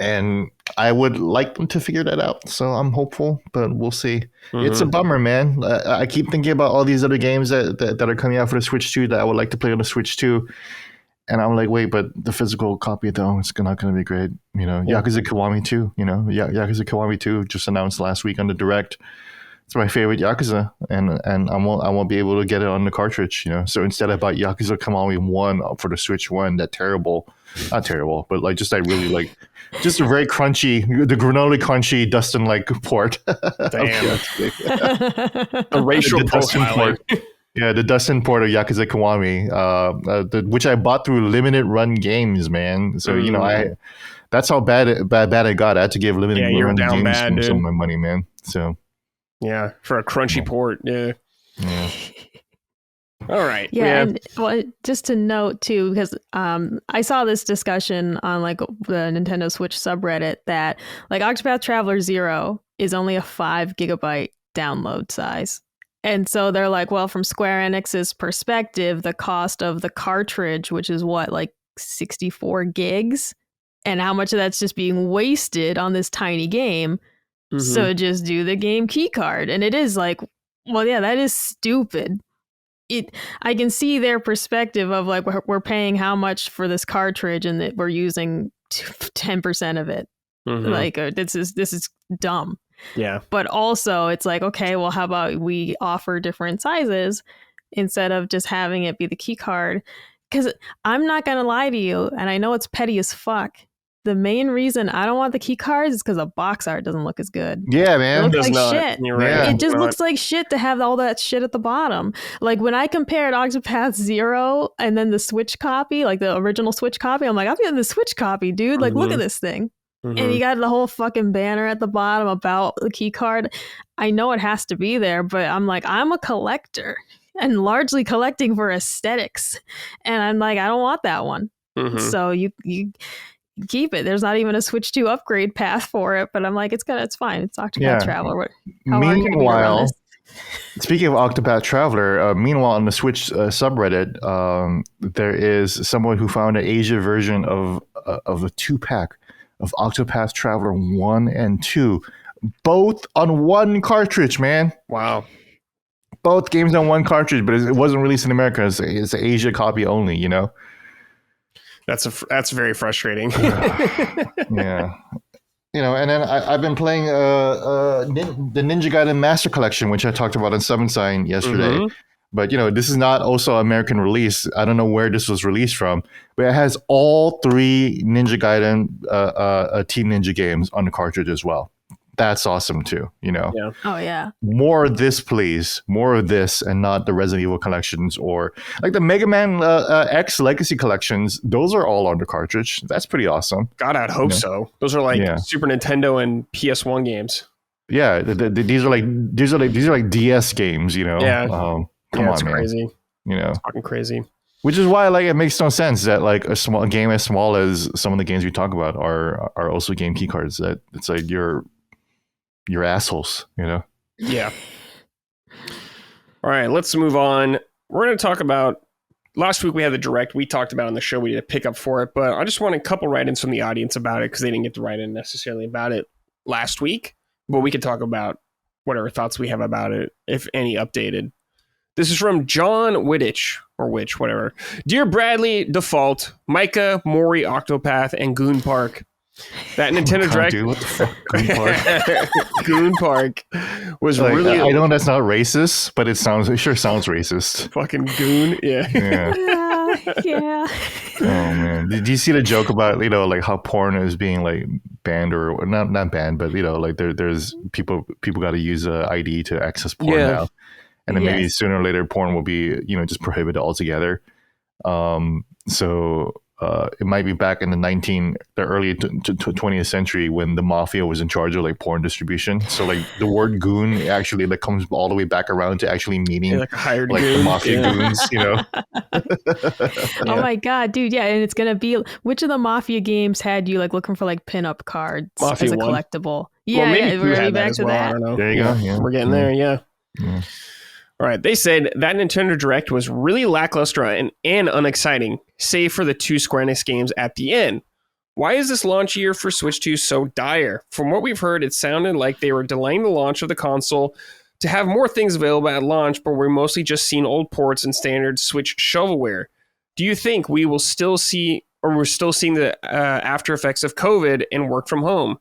And I would like them to figure that out. So I'm hopeful, but we'll see. It's a bummer, man. I keep thinking about all these other games that are coming out for the Switch 2 that I would like to play on the Switch 2. And I'm like, wait, but the physical copy, though, it's not going to be great. You know, Yakuza Kiwami 2, Yakuza Kiwami 2 just announced last week on the Direct. It's my favorite Yakuza, and I won't be able to get it on the cartridge, you know. So instead I bought Yakuza Kiwami 1 for the Switch 1, not terrible, but like just I really like, just a very crunchy, the granola crunchy Dustin-like port. Damn. The racial profiling. Yeah, the Dustin port of Yakuza Kiwami, which I bought through limited run games, man. So you know, that's how bad it got. I had to give limited run games some of my money, man. So. Yeah, for a crunchy port. Yeah. All right. Yeah, and well, just to note too, because I saw this discussion on like the Nintendo Switch subreddit that like Octopath Traveler 0 is only a 5 gigabyte download size. And so they're like, well, from Square Enix's perspective, the cost of the cartridge, which is what, like 64 gigs, and how much of that's just being wasted on this tiny game. So just do the game key card. And it is like, well, yeah, that is stupid. I can see their perspective of like, we're paying how much for this cartridge and that we're using 10% of it. Like, this is dumb. Yeah. But also it's like, okay, well, how about we offer different sizes instead of just having it be the key card? Because I'm not going to lie to you, and I know it's petty as fuck. The main reason I don't want the key cards is because the box art doesn't look as good. Yeah, man. It looks like shit. You're right. It just looks like shit to have all that shit at the bottom. Like when I compared Octopath 0 and then the Switch copy, like the original Switch copy, I'm like, I'm getting the Switch copy, dude. Like, look at this thing. And you got the whole fucking banner at the bottom about the key card. I know it has to be there, but I'm like, I'm a collector and largely collecting for aesthetics. And I'm like, I don't want that one. So you keep it. There's not even a Switch 2 upgrade path for it, but I'm like, it's fine. It's Octopath Traveler. Meanwhile, speaking of Octopath Traveler, meanwhile on the Switch subreddit, there is someone who found an Asia version of a 2-pack of Octopath Traveler 1 and 2, both on one cartridge, man. Wow. Both games on one cartridge, but it wasn't released in America. It's an Asia copy only, you know? That's very frustrating. Yeah. You know, and then I've been playing the Ninja Gaiden Master Collection, which I talked about on Seven Sign yesterday. But, you know, this is not also American release. I don't know where this was released from, but it has all 3 Ninja Gaiden Team Ninja games on the cartridge as well. That's awesome too, you know? Yeah. Oh, yeah. More of this, please. More of this and not the Resident Evil collections or like the Mega Man X Legacy collections. Those are all on the cartridge. That's pretty awesome. God, I'd hope so. Those are like Super Nintendo and PS1 games. Yeah, these are like DS games, you know? Yeah. Come on, man. Crazy. You know? It's fucking crazy. Which is why, like, it makes no sense that like a game as small as some of the games we talk about are also game key cards. That it's like you're assholes, you know? Yeah. All right, let's move on. We're going to talk about, last week we had the Direct. We talked about it on the show. We did a pickup for it, but I just want a couple write-ins from the audience about it because they didn't get to write in necessarily about it last week. But we could talk about whatever thoughts we have about it, if any updated. This is from John Wittich, or Witch, whatever. Dear Bradley, Default, Micah, Maury, Octopath, and Goon Park. That Nintendo Direct. Dude, what the fuck? Goon Park. Goon Park was like, really. I know that's not racist, but it sure sounds racist. Fucking goon, yeah. Yeah. Oh man, did you see the joke about, you know, like how porn is being like banned or not banned, but you know, like there's people got to use a ID to access porn now, and then maybe sooner or later porn will be, you know, just prohibited altogether. So it might be back in the early 20th century when the mafia was in charge of like porn distribution. So like the word goon actually like comes all the way back around to actually meaning like a hired like goon. the mafia goons, you know. Oh my god, dude! Yeah, and it's gonna be which of the mafia games had you like looking for like pinup cards Mafia as a 1. collectible? Yeah, well, maybe we're gonna be had that back as to well. I that. don't know. There you go. Yeah. We're getting there. Yeah. Yeah. All right. They said that Nintendo Direct was really lackluster and unexciting, save for the 2 Square Enix games at the end. Why is this launch year for Switch 2 so dire? From what we've heard, it sounded like they were delaying the launch of the console to have more things available at launch, but we're mostly just seeing old ports and standard Switch shovelware. Do you think we're still seeing the after effects of COVID and work from home?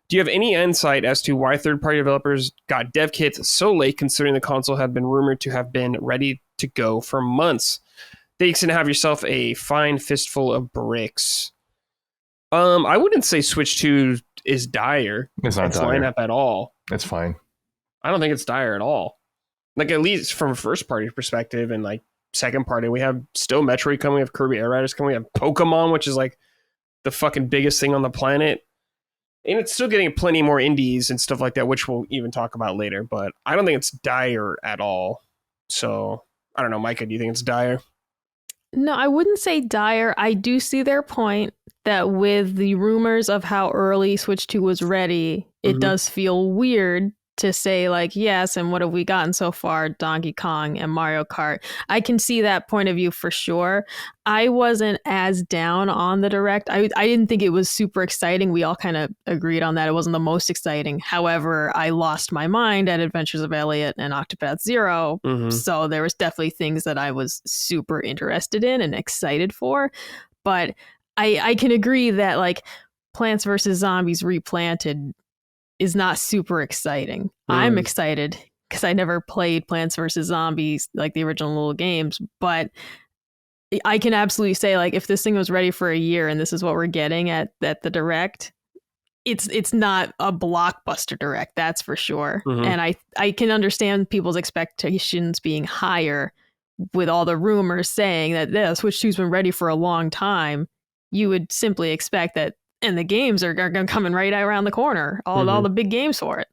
Do you have any insight as to why third-party developers got dev kits so late, considering the console had been rumored to have been ready to go for months? Thanks, and have yourself a fine fistful of bricks. I wouldn't say Switch 2 is dire. It's not dire. Lineup at all. It's fine. I don't think it's dire at all. Like, at least from a first-party perspective and, like, second-party, we have still Metroid coming, we have Kirby Air Riders coming, we have Pokemon, which is, like, the fucking biggest thing on the planet. And it's still getting plenty more indies and stuff like that, which we'll even talk about later. But I don't think it's dire at all. So, I don't know, Micah, do you think it's dire? No, I wouldn't say dire. I do see their point that with the rumors of how early Switch 2 was ready, it does feel weird to say like, yes, and what have we gotten so far? Donkey Kong and Mario Kart. I can see that point of view for sure. I wasn't as down on the Direct. I didn't think it was super exciting. We all kind of agreed on that. It wasn't the most exciting. However, I lost my mind at Adventures of Elliot and Octopath Zero. So there was definitely things that I was super interested in and excited for. But I can agree that like Plants vs. Zombies Replanted is not super exciting. I'm excited because I never played Plants vs. Zombies, like the original little games, but I can absolutely say like if this thing was ready for a year and this is what we're getting at the Direct, it's not a blockbuster Direct, that's for sure. And I can understand people's expectations being higher with all the rumors saying that the Switch 2's been ready for a long time. You would simply expect that. And the games are coming right around the corner. All the big games for it.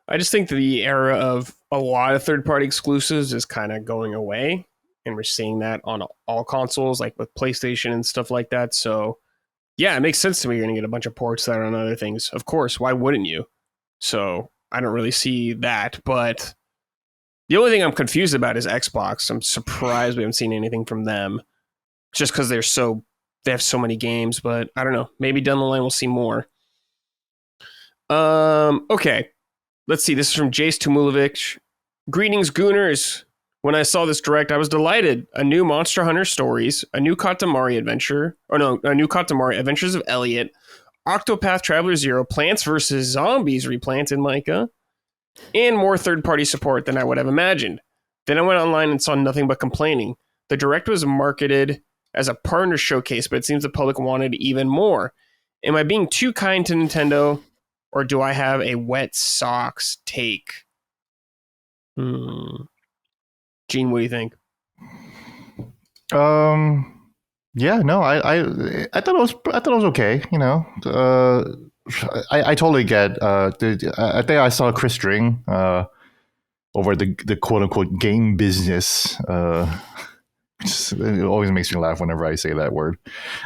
I just think the era of a lot of third-party exclusives is kind of going away. And we're seeing that on all consoles, like with PlayStation and stuff like that. So, yeah, it makes sense to me. You're going to get a bunch of ports that are on other things. Of course, why wouldn't you? So, I don't really see that. But the only thing I'm confused about is Xbox. I'm surprised we haven't seen anything from them. Just because they have so many games, but I don't know. Maybe down the line we'll see more. Okay. Let's see. This is from Jace Tumulovic. Greetings, Gooners. When I saw this Direct, I was delighted. A new Monster Hunter Stories, a new Katamari Adventure, a new Katamari Adventures of Elliot, Octopath Traveler 0, Plants vs. Zombies Replanted, Micah, and more third-party support than I would have imagined. Then I went online and saw nothing but complaining. The Direct was marketed as a partner showcase, but it seems the public wanted even more. Am I being too kind to Nintendo, or do I have a wet socks take? Gene, what do you think? Yeah, no, I thought it was okay. You know, I totally get. I think I saw Chris String over the quote unquote game business. It always makes me laugh whenever I say that word,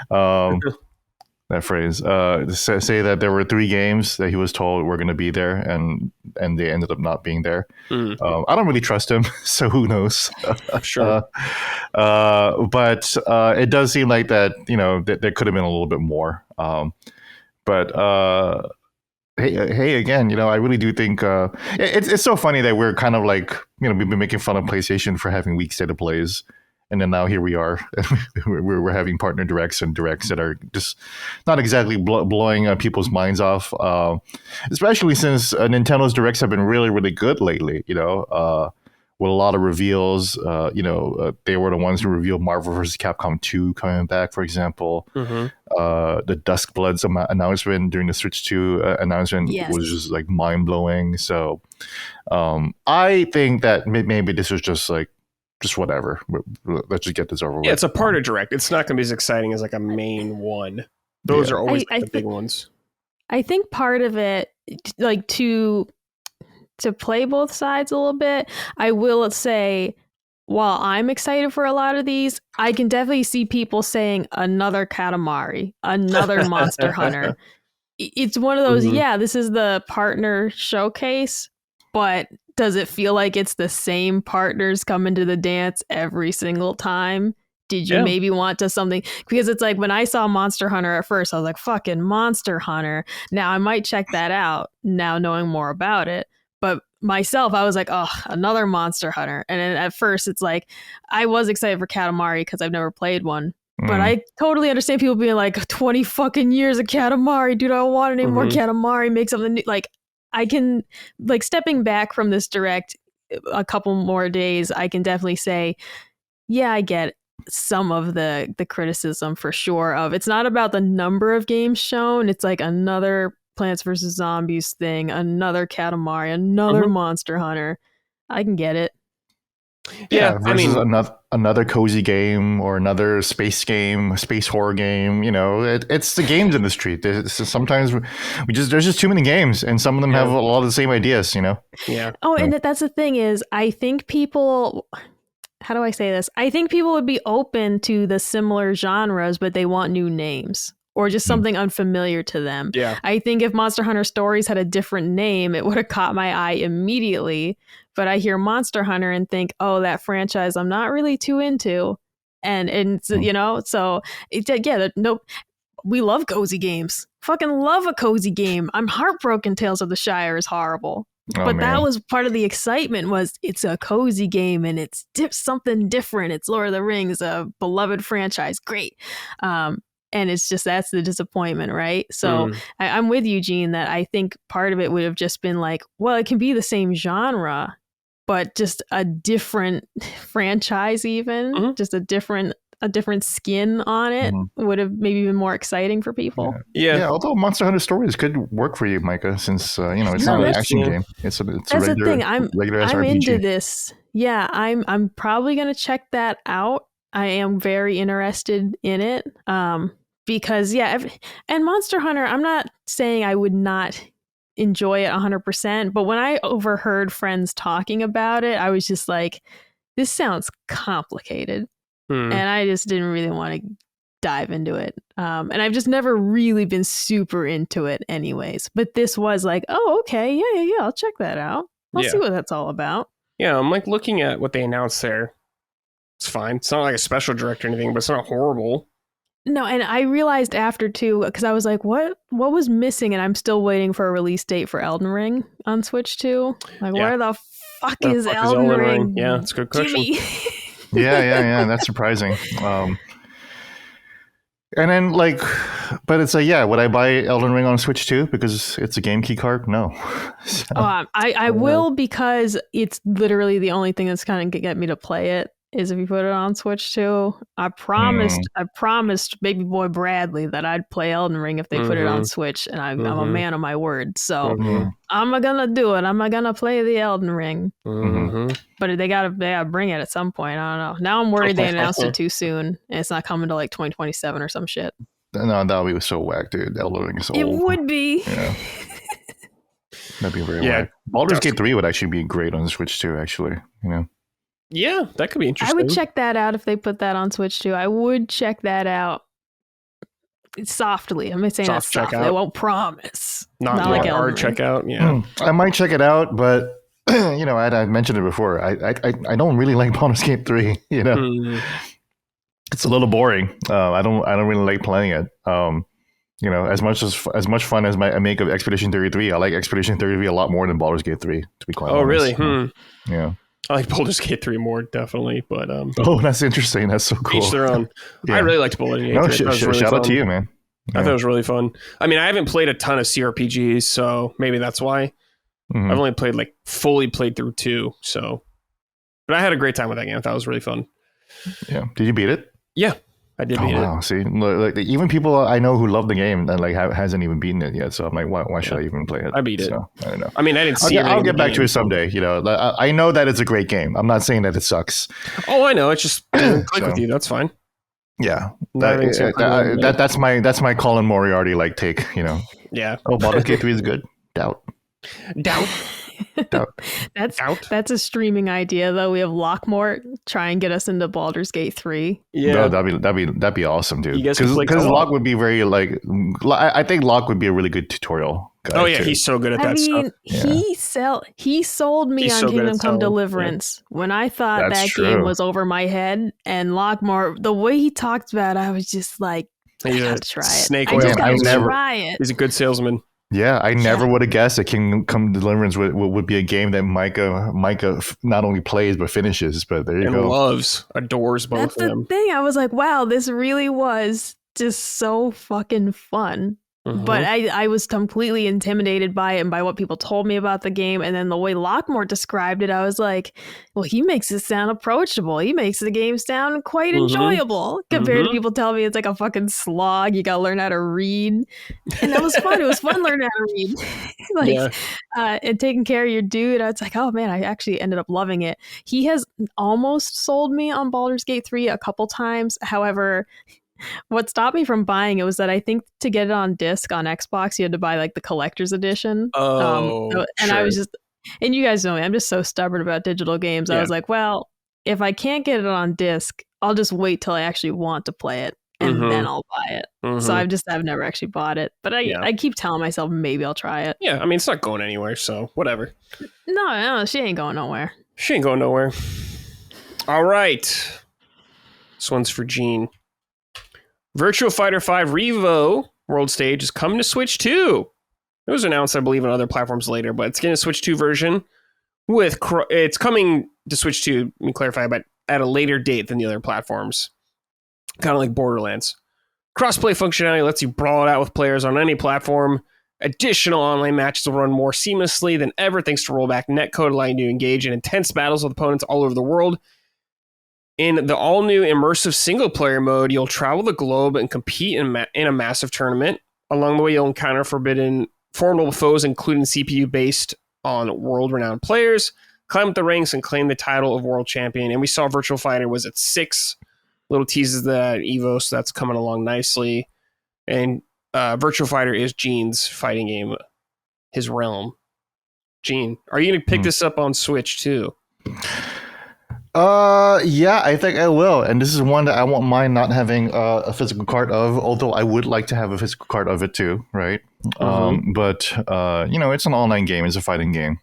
that phrase. Say that there were 3 games that he was told were going to be there, and they ended up not being there. I don't really trust him, so who knows? Sure. But it does seem like that. You know, there could have been a little bit more. But hey, again, you know, I really do think it's so funny that we're kind of like, you know, we've been making fun of PlayStation for having weak state of plays. And then now here we are, we're having partner directs and directs that are just not exactly blowing people's minds off, especially since Nintendo's directs have been really, really good lately, you know, with a lot of reveals. They were the ones who revealed Marvel vs. Capcom 2 coming back, for example. The Dusk Bloods announcement during the Switch 2 announcement was just like mind-blowing. So I think that maybe this was just like just whatever. Let's just get this over with. Yeah, it's a part of Direct. It's not going to be as exciting as like a main one. Those are always the big ones. I think part of it, like to play both sides a little bit, I will say, while I'm excited for a lot of these, I can definitely see people saying another Katamari, another Monster Hunter. It's one of those, this is the partner showcase, but does it feel like it's the same partners coming to the dance every single time? Did you maybe want to something? Because it's like when I saw Monster Hunter at first, I was like, fucking Monster Hunter. Now I might check that out now knowing more about it. But myself, I was like, oh, another Monster Hunter. And then at first it's like, I was excited for Katamari because I've never played one. But I totally understand people being like, 20 fucking years of Katamari, dude, I don't want any more Katamari, make something new. Like, I can, like, stepping back from this Direct a couple more days, I can definitely say, yeah, I get some of the criticism for sure of it's not about the number of games shown. It's like another Plants vs. Zombies thing, another Katamari, another Monster Hunter. I can get it. Yeah, I mean, another cozy game or another space game, space horror game. You know, it's the games industry. Sometimes there's just too many games, and some of them have a lot of the same ideas. You know. Yeah. Oh, and that's the thing is, I think people. How do I say this? I think people would be open to the similar genres, but they want new names or just something unfamiliar to them. Yeah. I think if Monster Hunter Stories had a different name, it would have caught my eye immediately. But I hear Monster Hunter and think, oh, that franchise I'm not really too into. And you know, so we love cozy games. Fucking love a cozy game. I'm heartbroken Tales of the Shire is horrible. But that was part of the excitement was it's a cozy game and it's something different. It's Lord of the Rings, a beloved franchise. Great. And it's just, that's the disappointment, right? So I'm with you, Gene, that I think part of it would have just been like, well, it can be the same genre, but just a different franchise even, just a different skin on it would have maybe been more exciting for people. Yeah. Although Monster Hunter Stories could work for you, Micah, since it's not an action game. It's a that's regular, the thing. I'm RPG. into this. Yeah, I'm probably gonna check that out. I am very interested in it. Because and Monster Hunter, I'm not saying I would not enjoy it 100%, but when I overheard friends talking about it, I was just like, this sounds complicated. And I just didn't really want to dive into it. And I've just never really been super into it anyways. But this was like, oh, okay, yeah, I'll check that out. I'll see what that's all about. Yeah, I'm like looking at what they announced there. It's fine. It's not like a special direct or anything, but it's not horrible. No, and I realized after too, because I was like, what was missing? And I'm still waiting for a release date for Elden Ring on Switch 2. Like, where the fuck is Elden Ring? Yeah, it's a good question. Yeah, that's surprising. And then but it's like, would I buy Elden Ring on Switch 2 because it's a game key card? No. So, I will, because it's literally the only thing that's kind of get me to play it is if you put it on Switch 2. I promised baby boy Bradley that I'd play Elden Ring if they put it on Switch, and I'm a man of my word. So I'm gonna do it. I'm gonna play the Elden Ring. But they gotta bring it at some point. I don't know. Now I'm worried they announced it too soon and it's not coming to like 2027 or some shit. No, that would be so whack, dude. Elden Ring is so old. It would be. Yeah. That'd be very whack. Baldur's Gate 3 would actually be great on the Switch too, actually. You know. Yeah, that could be interesting. I would check that out if they put that on Switch 2. I would check that out softly. I'm saying that softly. I won't promise. Not like hard checkout. Yeah, I might check it out, but I mentioned it before. I don't really like Baldur's Gate 3. You know, it's a little boring. I don't really like playing it. As much fun as I make of Expedition 33, I like Expedition 33 a lot more than Baldur's Gate 3. To be quite honest. Oh, really? Yeah. I like Baldur's Gate 3 more, definitely, but oh, that's interesting. That's so cool. Each their own. I really liked Baldur's Gate 3. Shout out to you, man. I thought it was really fun. I mean, I haven't played a ton of CRPGs, so maybe that's why. I've only fully played through 2, so. But I had a great time with that game. I thought it was really fun. Yeah. Did you beat it? Yeah. I did Oh beat wow! See, look, like even people I know who love the game and like hasn't even beaten it yet. So I'm like, why should I even play it? I beat it. So, I don't know. I mean, I didn't see I'll everything get in the back to game. it someday. You know, I know that it's a great game. I'm not saying that it sucks. Oh, I know. It's just doesn't click So, with you. That's fine. Yeah, Not having some click with that's my Colin Moriarty like take. You know, yeah. oh, Baldur's Gate 3 is good. Doubt. Doubt. That's a streaming idea though. We have Lockmort try and get us into Baldur's Gate 3. Yeah. No, that'd be awesome, dude. You guys can play Because co-op. Locke would be very like. I think Locke would be a really good tutorial guy. Oh yeah, too. he's so good at that stuff. He sold me He's on so good at Kingdom Come selling, Deliverance when I thought That's that true. game was over my head. And Lockmore, the way he talked about it, I was just like, He's I a gotta try it. snake I oil just gotta salesman. try it. He's a good salesman. Yeah, I never would have guessed that Kingdom Come Deliverance would be a game that Micah not only plays but finishes. But there you And go. adores both That's of the them. thing. I was like, wow, this really was just so fucking fun. Mhm. But I was completely intimidated by it and by what people told me about the game. And then the way Lockmore described it, I was like, well, he makes it sound approachable. He makes the game sound quite Mhm. enjoyable compared to Mhm. people telling me it's like a fucking slog. You got to learn how to read. And that was fun. It was fun learning how to read. Yeah. And taking care of your dude. I was like, oh man, I actually ended up loving it. He has almost sold me on Baldur's Gate 3 a couple times. However, what stopped me from buying it was that I think to get it on disc on Xbox, you had to buy like the collector's edition. And I was just, and you guys know me, I'm just so stubborn about digital games. I was like, well, if I can't get it on disc, I'll just wait till I actually want to play it and then I'll buy it. So I've never actually bought it, but I keep telling myself maybe I'll try it. Yeah, I mean, it's not going anywhere, so whatever. No, she ain't going nowhere. She ain't going nowhere. All right. This one's for Gene. Virtua Fighter 5 R.E.V.O. World Stage is coming to Switch 2. It was announced, I believe, on other platforms later, but it's getting a Switch 2 version. It's coming to Switch 2, let me clarify, but at a later date than the other platforms. Kind of like Borderlands. Crossplay functionality lets you brawl it out with players on any platform. Additional online matches will run more seamlessly than ever thanks to rollback netcode, allowing you to engage in intense battles with opponents all over the world. In the all-new immersive single-player mode, you'll travel the globe and compete in a massive tournament. Along the way, you'll encounter formidable foes, including CPU based on world-renowned players, climb up the ranks, and claim the title of world champion. And we saw Virtua Fighter was at 6. Little teases that Evo, so that's coming along nicely. And Virtua Fighter is Gene's fighting game, his realm. Gene, are you going to pick this up on Switch too? Yeah, I think I will. And this is one that I won't mind not having a physical card of, although I would like to have a physical card of it too, right? But you know, it's an online game, it's a fighting game.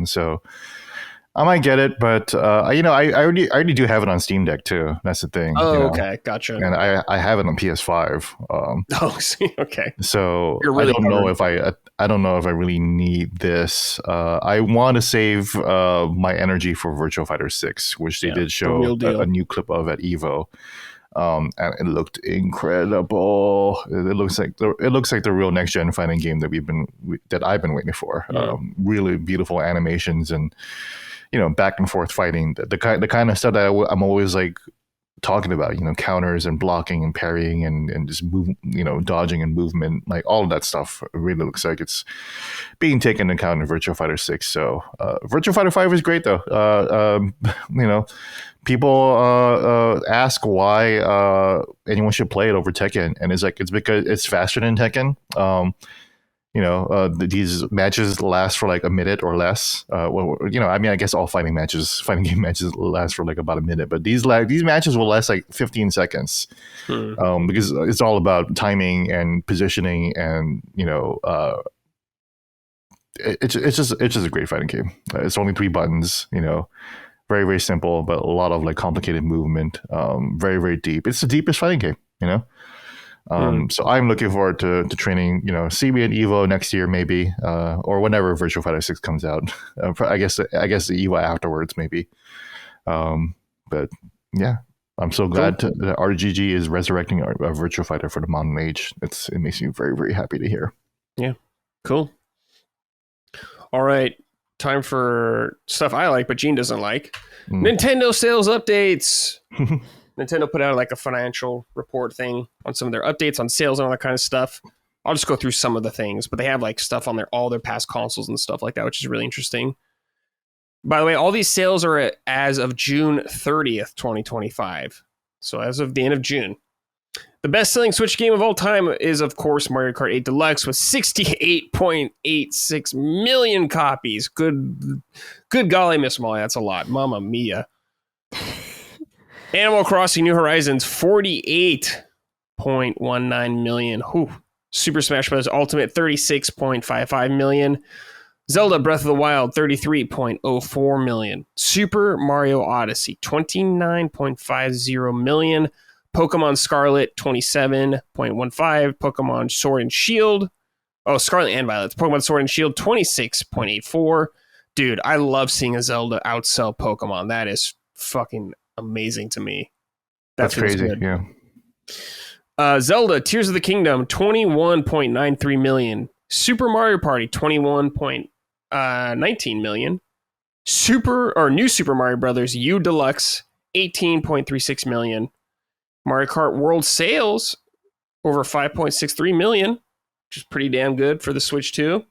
So I might get it, but you know, I already do have it on Steam Deck too. That's the thing. Oh, you know? okay, gotcha. And I have it on PS5. Oh, see, okay. So Really I don't know if I don't know if I really need this. I want to save my energy for Virtua Fighter 6, which they did show a new clip of at EVO. And it looked incredible. It looks like the real next gen fighting game that I've been waiting for. Really beautiful animations and, you know, back and forth fighting. The kind of stuff that I'm always like talking about, you know, counters and blocking and parrying and just move, you know, dodging and movement, like all of that stuff really looks like it's being taken into account in Virtua Fighter 6. So Virtua Fighter 5 is great though. You know, people ask why anyone should play it over Tekken, and it's because it's faster than Tekken. You know, these matches last for like a minute or less. Well, you know, I mean, I guess all fighting game matches last for like about a minute, but these matches will last like 15 seconds because it's all about timing and positioning, and you know, it's just a great fighting game. It's only 3 buttons, you know, very very simple, but a lot of like complicated movement. Very very deep. It's the deepest fighting game, you know. So I'm looking forward to training, you know, see me at EVO next year, maybe, or whenever Virtua Fighter 6 comes out. I guess the EVO afterwards, maybe. But yeah, I'm so glad that RGG is resurrecting a Virtua Fighter for the modern age. It makes me very, very happy to hear. Yeah, cool. All right, time for stuff I like, but Gene doesn't like. Nintendo sales updates. Nintendo put out like a financial report thing on some of their updates on sales and all that kind of stuff. I'll just go through some of the things, but they have like stuff on all their past consoles and stuff like that, which is really interesting. By the way, all these sales are as of June 30th, 2025. So as of the end of June. The best-selling Switch game of all time is, of course, Mario Kart 8 Deluxe with 68.86 million copies. Good golly, Miss Molly, that's a lot. Mamma mia. Animal Crossing New Horizons, 48.19 million. Whew. Super Smash Bros. Ultimate, 36.55 million. Zelda Breath of the Wild, 33.04 million. Super Mario Odyssey, 29.50 million. Pokemon Scarlet, 27.15. Pokemon Sword and Shield. Oh, Scarlet and Violet. Pokemon Sword and Shield, 26.84. Dude, I love seeing a Zelda outsell Pokemon. That is fucking amazing to me. That's crazy, good. Yeah. Zelda Tears of the Kingdom, 21.93 million. Super Mario Party, 21.19 million. New Super Mario Brothers U Deluxe, 18.36 million. Mario Kart World sales over 5.63 million, which is pretty damn good for the Switch 2.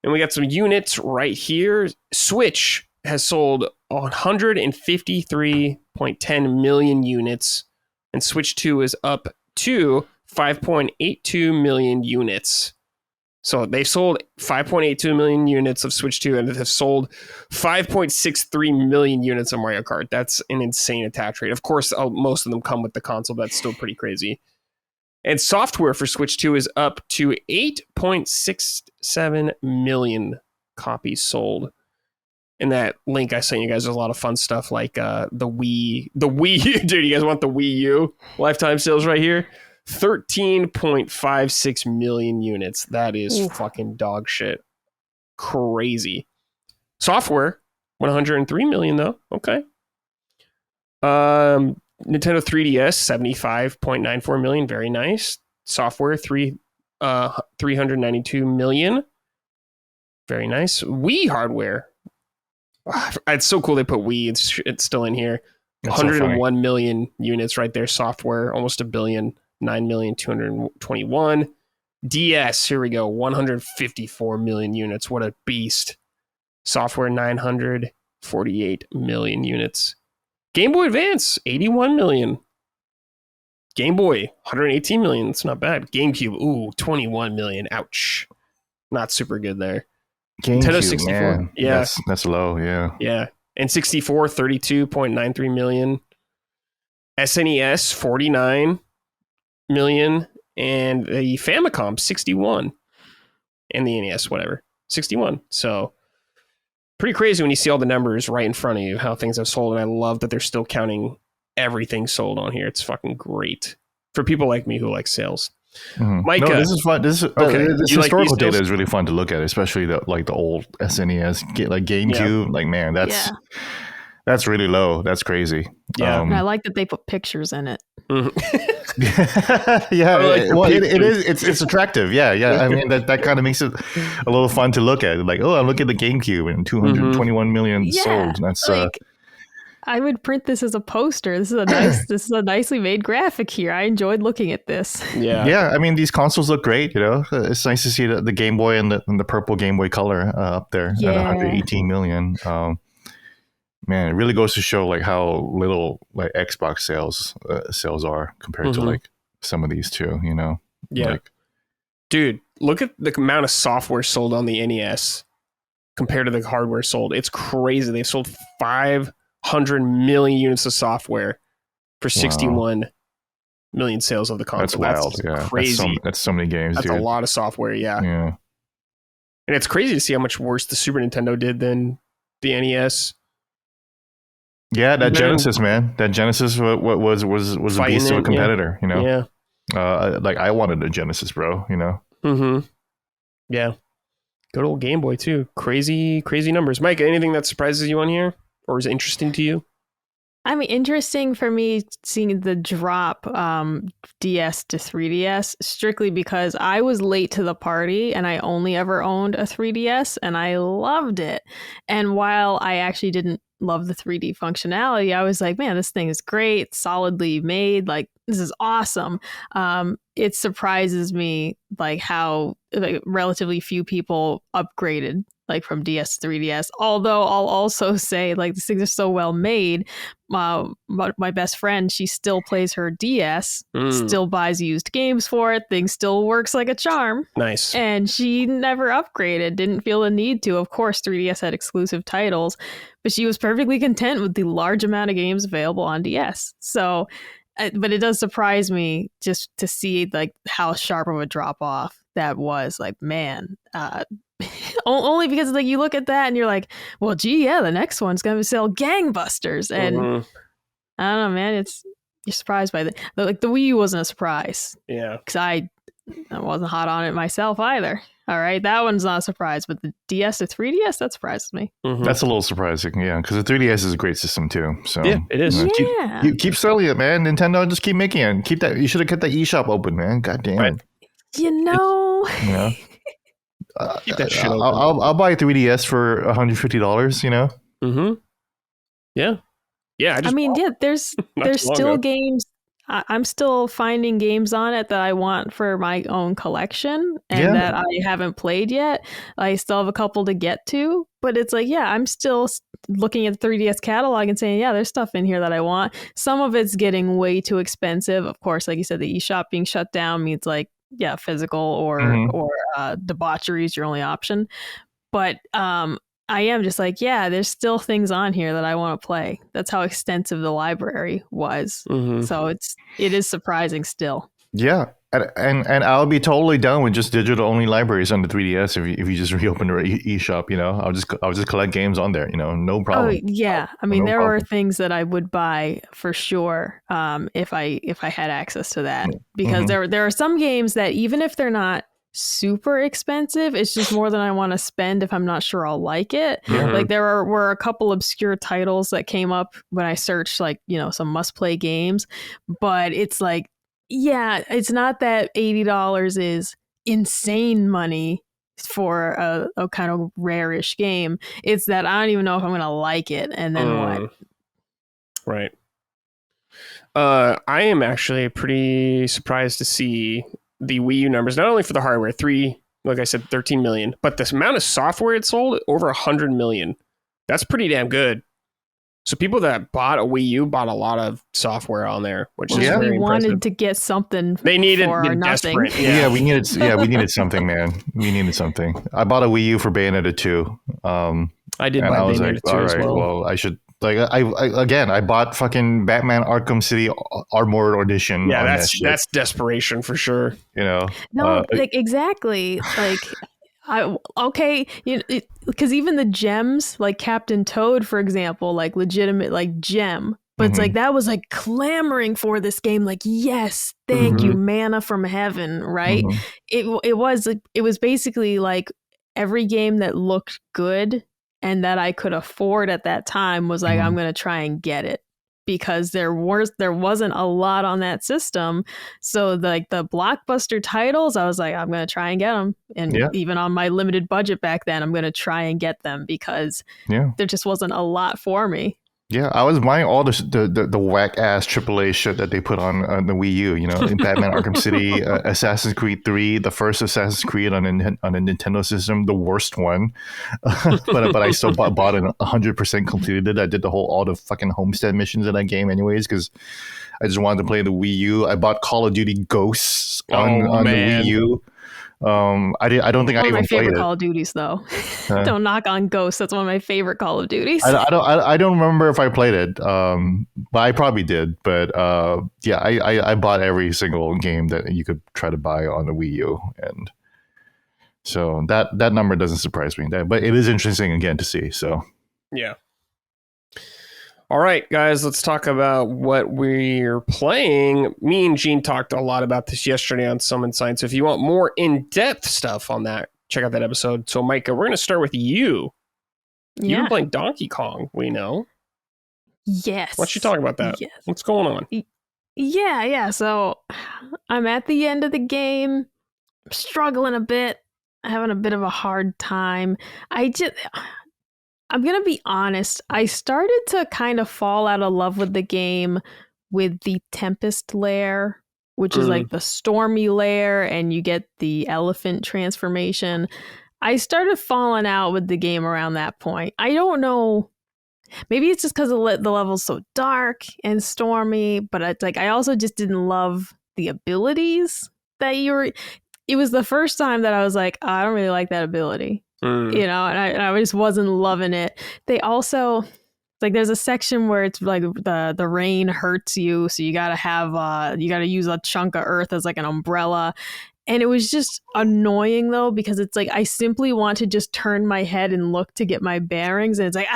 And we got some units right here. Switch has sold 153.10 million units, and Switch 2 is up to 5.82 million units. So they sold 5.82 million units of Switch 2 and have sold 5.63 million units of Mario Kart. That's an insane attach rate. Of course, most of them come with the console. That's still pretty crazy. And software for Switch 2 is up to 8.67 million copies sold. In that link I sent you guys, there's a lot of fun stuff like the Wii U. Dude, you guys want the Wii U lifetime sales right here? 13.56 million units. That is fucking dog shit. Crazy. Software, 103 million though. Okay. Nintendo 3DS, 75.94 million. Very nice. Software, 392 million. Very nice. Wii hardware. It's so cool they put Wii. It's still in here. That's 101 million units right there. Software, almost a billion. 9,221. DS, here we go. 154 million units. What a beast. Software, 948 million units. Game Boy Advance, 81 million. Game Boy, 118 million. That's not bad. GameCube, 21 million. Ouch. Not super good there. Nintendo 64. Man. Yeah. That's low, yeah. Yeah. And 64, 32.93 million. SNES, 49 million. And the Famicom, 61. And the NES, whatever, 61. So pretty crazy when you see all the numbers right in front of you, how things have sold. And I love that they're still counting everything sold on here. It's fucking great for people like me who like sales. Mm-hmm. Mike, no, this is fun. This historical like data is really fun to look at, especially the old SNES, like GameCube. Yeah. Like, man, that's really low. That's crazy. Yeah, and I like that they put pictures in it. Mm-hmm. It is. It's attractive. Yeah. I mean, that kind of makes it a little fun to look at. Like, I'm looking at the GameCube and 221 million sold. That's I would print this as a poster. This is a nicely made graphic here. I enjoyed looking at this. Yeah. I mean, these consoles look great. You know, it's nice to see the Game Boy and the purple Game Boy Color up there at 118 million. Man, it really goes to show like how little like Xbox sales are compared to like some of these two. You know, dude, look at the amount of software sold on the NES compared to the hardware sold. It's crazy. They've sold 500 million units of software for 61 million sales of the console. That's wild. That's crazy. That's so many games. That's dude. A lot of software. Yeah. And it's crazy to see how much worse the Super Nintendo did than the NES. Yeah, that Genesis, man. That Genesis was a beast of a competitor. You know. Yeah. Like I wanted a Genesis, bro. You know. Mm-hmm. Yeah. Good old Game Boy too. Crazy numbers. Mike, anything that surprises you on here? Or is it interesting to you? I mean, interesting for me seeing the drop DS to 3DS strictly because I was late to the party and I only ever owned a 3DS and I loved it. And while I actually didn't love the 3D functionality. I was like, man, this thing is great, solidly made. Like, this is awesome. It surprises me like how relatively few people upgraded like from DS to 3DS. Although I'll also say like these things are so well made. My best friend, she still plays her DS, still buys used games for it. Thing still works like a charm. Nice. And she never upgraded, didn't feel the need to. Of course, 3DS had exclusive titles, but she was perfectly content with the large amount of games available on DS. So, but it does surprise me just to see like how sharp of a drop off that was. Like, man, only because like you look at that and you're like, well, gee, yeah, the next one's gonna sell gangbusters, and I don't know, man, you're surprised by like the Wii U wasn't a surprise, because I wasn't hot on it myself either. All right, that one's not a surprise, but the DS to 3DS, that surprises me. That's a little surprising, yeah, because the 3DS is a great system too. So yeah, it is. Keep selling it, man. Nintendo, just keep making it. Keep that. You should have kept that eShop open, man. God damn it. You know. Yeah. Keep that shit open. I'll buy a 3DS for $150. You know. Yeah. Yeah. There's still games. I'm still finding games on it that I want for my own collection and that I haven't played yet. I still have a couple to get to, but it's like, yeah, I'm still looking at the 3DS catalog and saying, yeah, there's stuff in here that I want. Some of it's getting way too expensive. Of course, like you said, the eShop being shut down means like, yeah, physical or debauchery is your only option. But I am just like, yeah, there's still things on here that I want to play. That's how extensive the library was. So it is surprising still. Yeah. And I'll be totally down with just digital only libraries on the 3DS if you just reopen the eShop, you know. I'll just collect games on there, you know, no problem. Oh yeah, I mean there are things that I would buy for sure if I had access to that, because there are some games that even if they're not super expensive, it's just more than I want to spend if I'm not sure I'll like it. Like there were a couple obscure titles that came up when I searched like, you know, some must play games, but it's like, yeah, it's not that $80 is insane money for a kind of rare-ish game. It's that I don't even know if I'm going to like it, and then what? Right. I am actually pretty surprised to see the Wii U numbers, not only for the hardware, like I said, 13 million, but the amount of software it sold, over 100 million. That's pretty damn good. So people that bought a Wii U bought a lot of software on there, which is very impressive. We wanted to get something. They needed for nothing. desperate. We needed something, man. We needed something. I bought a Wii U for Bayonetta 2. I did buy Bayonetta 2 as well. Well, I should. Like I bought fucking Batman Arkham City Armored Edition. Yeah, that's desperation for sure. You know, no, like exactly. Like, because even the gems, like Captain Toad, for example, like legitimate like gem, but it's like that was like clamoring for this game. Like, yes, thank you, manna from heaven, right? It was basically like every game that looked good and that I could afford at that time was like, I'm going to try and get it, because there wasn't a lot on that system. So the blockbuster titles, I was like, I'm going to try and get them. And even on my limited budget back then, I'm going to try and get them, because there just wasn't a lot for me. Yeah, I was buying all the whack ass AAA shit that they put on the Wii U. You know, Batman Arkham City, Assassin's Creed 3, the first Assassin's Creed on a Nintendo system, the worst one. but I still bought it 100% completed it. I did all the fucking homestead missions in that game, anyways, because I just wanted to play the Wii U. I bought Call of Duty Ghosts on the Wii U. I don't think I even played it. One of my favorite Call of Duties, though. Don't knock on Ghosts. That's one of my favorite Call of Duties. I don't remember if I played it, but I probably did. But I bought every single game that you could try to buy on the Wii U, and so that number doesn't surprise me. But it is interesting again to see. So yeah. All right, guys, let's talk about what we're playing. Me and Gene talked a lot about this yesterday on Summon Science. So if you want more in-depth stuff on that, check out that episode. So, Micah, we're going to start with you. Yeah. You're playing Donkey Kong, we know. Yes. Why don't you talk about that? Yes. What's going on? Yeah. So I'm at the end of the game. I'm struggling a bit. Having a bit of a hard time. I'm going to be honest. I started to kind of fall out of love with the game with the Tempest lair, which is like the stormy lair, and you get the elephant transformation. I started falling out with the game around that point. I don't know. Maybe it's just because the level's so dark and stormy, but it's like I also just didn't love the abilities that you were. It was the first time that I was like, oh, I don't really like that ability, you know, and I just wasn't loving it. They also like there's a section where it's like the rain hurts you, so you gotta use a chunk of earth as like an umbrella. And it was just annoying though, because it's like I simply want to just turn my head and look to get my bearings, and it's like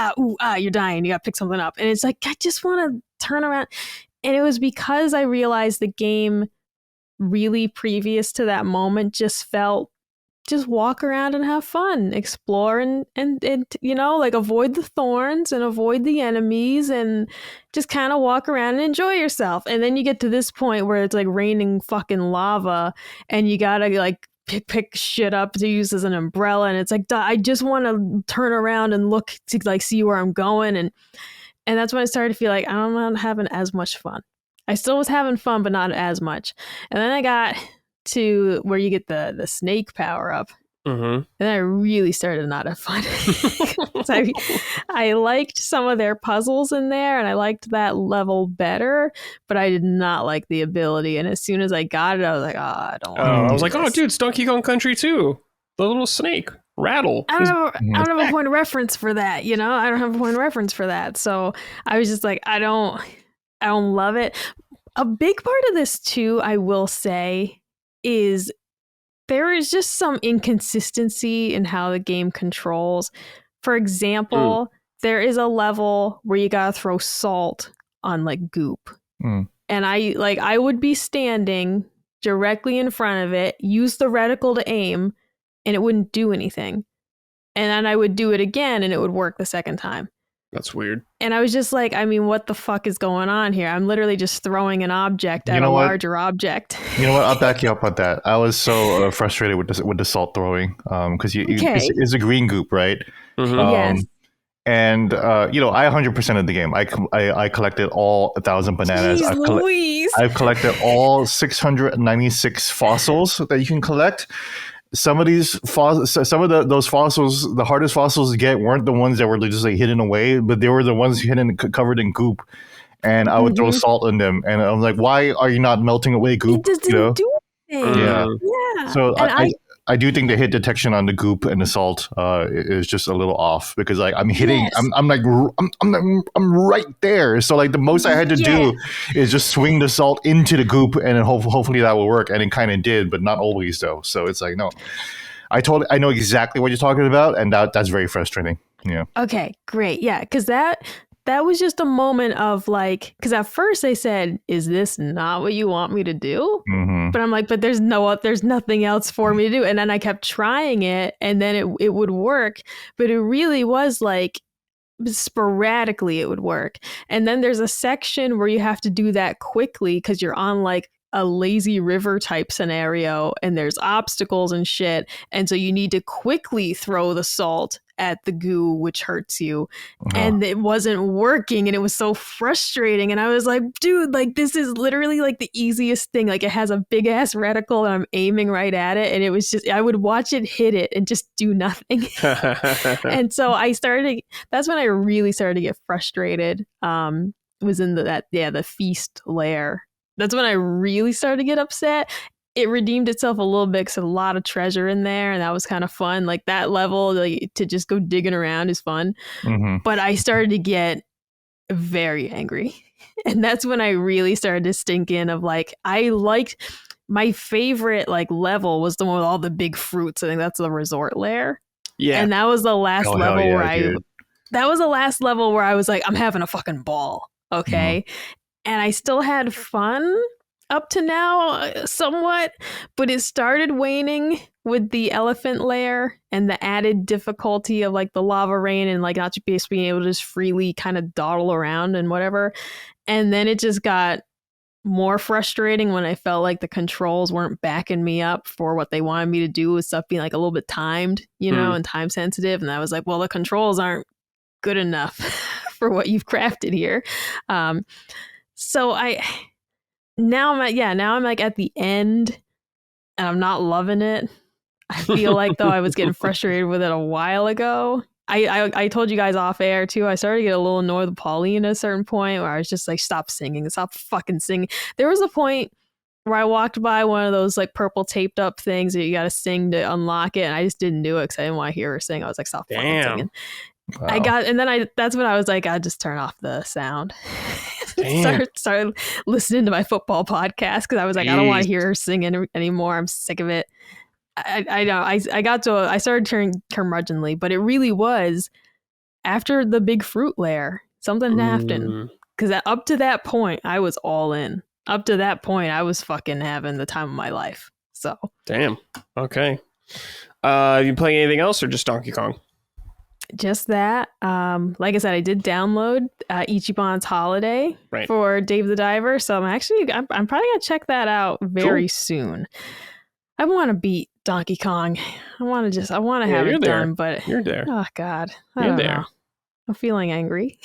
you're dying, you gotta pick something up, and it's like I just want to turn around. And it was because I realized the game really previous to that moment just felt just walk around and have fun, explore and you know, like avoid the thorns and avoid the enemies and just kind of walk around and enjoy yourself. And then you get to this point where it's like raining fucking lava and you gotta like pick shit up to use as an umbrella, and it's like I just want to turn around and look to like see where I'm going, and that's when I started to feel like I'm not having as much fun. I still was having fun, but not as much. And then I got to where you get the snake power up, and I really started to not have fun. So I liked some of their puzzles in there, and I liked that level better, but I did not like the ability. And as soon as I got it, I was like, I don't want to. I was like, oh, dude, it's Donkey Kong Country 2. The little snake rattle. I don't have a point of reference for that. You know, I don't have a point of reference for that. So I was just like, I don't love it. A big part of this too, I will say, is there is just some inconsistency in how the game controls. For example, there is a level where you gotta throw salt on like goop. And I would be standing directly in front of it, use the reticle to aim, and it wouldn't do anything. And then I would do it again and it would work the second time. That's weird. And I was just like, I mean, what the fuck is going on here? I'm literally just throwing an object at a larger object. You know what? I'll back you up on that. I was so frustrated with the salt throwing because it's a green goop, right? Yes. And you know, I 100% of the game. I collected all 1,000 bananas. I've collected all 696 fossils that you can collect. Some of these those fossils, the hardest fossils to get weren't the ones that were just like hidden away, but they were the ones covered in goop. And I would throw salt in them, and I was like, "Why are you not melting away goop?" It doesn't do anything. Yeah. So I do think the hit detection on the goop and the salt is just a little off, because like I'm hitting, yes. I'm right there. So like the most I had to do is just swing the salt into the goop, and then hopefully that will work. And it kind of did, but not always though. So it's like, no, I know exactly what you're talking about, and that's very frustrating. Yeah. Okay, great. Yeah, because that was just a moment of like, because at first they said, is this not what you want me to do? But I'm like, but there's nothing else for me to do. And then I kept trying it, and then it would work. But it really was like sporadically it would work. And then there's a section where you have to do that quickly because you're on like a lazy river type scenario, and there's obstacles and shit. And so you need to quickly throw the salt at the goo, which hurts you. And it wasn't working, and it was so frustrating. And I was like, dude, like this is literally like the easiest thing. Like it has a big ass reticle and I'm aiming right at it, and it was just, I would watch it hit it and just do nothing. And so that's when I really started to get frustrated. Was in the feast lair. That's when I really started to get upset. It redeemed itself a little bit because a lot of treasure in there, and that was kind of fun. Like that level, like, to just go digging around is fun. But I started to get very angry, and that's when I really started to stink in of like, I liked my favorite like level was the one with all the big fruits. I think that's the resort lair. Yeah, and that was the last level where I was like, I'm having a fucking ball. Okay, and I still had fun up to now, somewhat, but it started waning with the elephant lair and the added difficulty of like the lava rain and like not just being able to just freely kind of dawdle around and whatever. And then it just got more frustrating when I felt like the controls weren't backing me up for what they wanted me to do, with stuff being like a little bit timed, you know, and time sensitive. And I was like, well, the controls aren't good enough for what you've crafted here. So now I'm like at the end, and I'm not loving it. I feel like though I was getting frustrated with it a while ago. I told you guys off air too. I started to get a little annoyed with Pauline at a certain point where I was just like, stop singing, stop fucking singing. There was a point where I walked by one of those like purple taped up things that you got to sing to unlock it, and I just didn't do it because I didn't want to hear her sing. I was like, stop fucking singing. Wow. That's when I was like, I'd just turn off the sound. Started listening to my football podcast because I was like, I don't want to hear her singing anymore. I'm sick of it. I started turning curmudgeonly, but it really was after the big fruit lair, something happened. Because up to that point, I was all in. Up to that point, I was fucking having the time of my life. So damn. Okay. You playing anything else or just Donkey Kong? Just that. Like I said, I did download Ichiban's Holiday for Dave the Diver, so I'm probably gonna check that out very soon. I want to beat Donkey Kong. I want to have it done, but you're there. Oh God, I don't know. I'm feeling angry.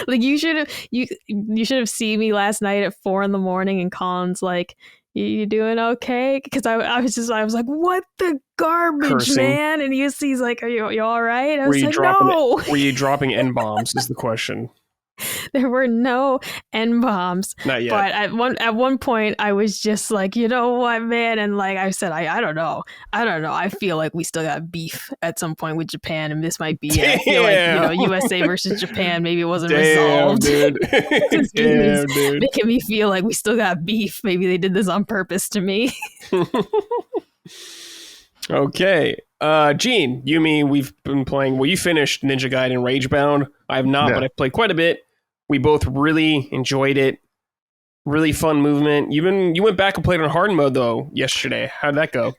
Like you should have seen me last night at 4 a.m. and Colin's like, "You doing okay?" Because I was like, "What the garbage, cursing, man?" And he's like, "Are you all right?" I was like, "No." Were you dropping N-bombs? Is the question. There were no N-bombs. Not yet. But at one point, I was just like, you know what, man? And like I said, I don't know. I feel like we still got beef at some point with Japan, and this might be it. I feel like, USA versus Japan, maybe it wasn't resolved. Dude. Dude. Making me feel like we still got beef. Maybe they did this on purpose to me. Okay. Gene, we've been playing, you finished Ninja Gaiden Ragebound. I have not, but I've played quite a bit. We both really enjoyed it. Really fun movement. You went back and played on hard mode though yesterday. How'd that go?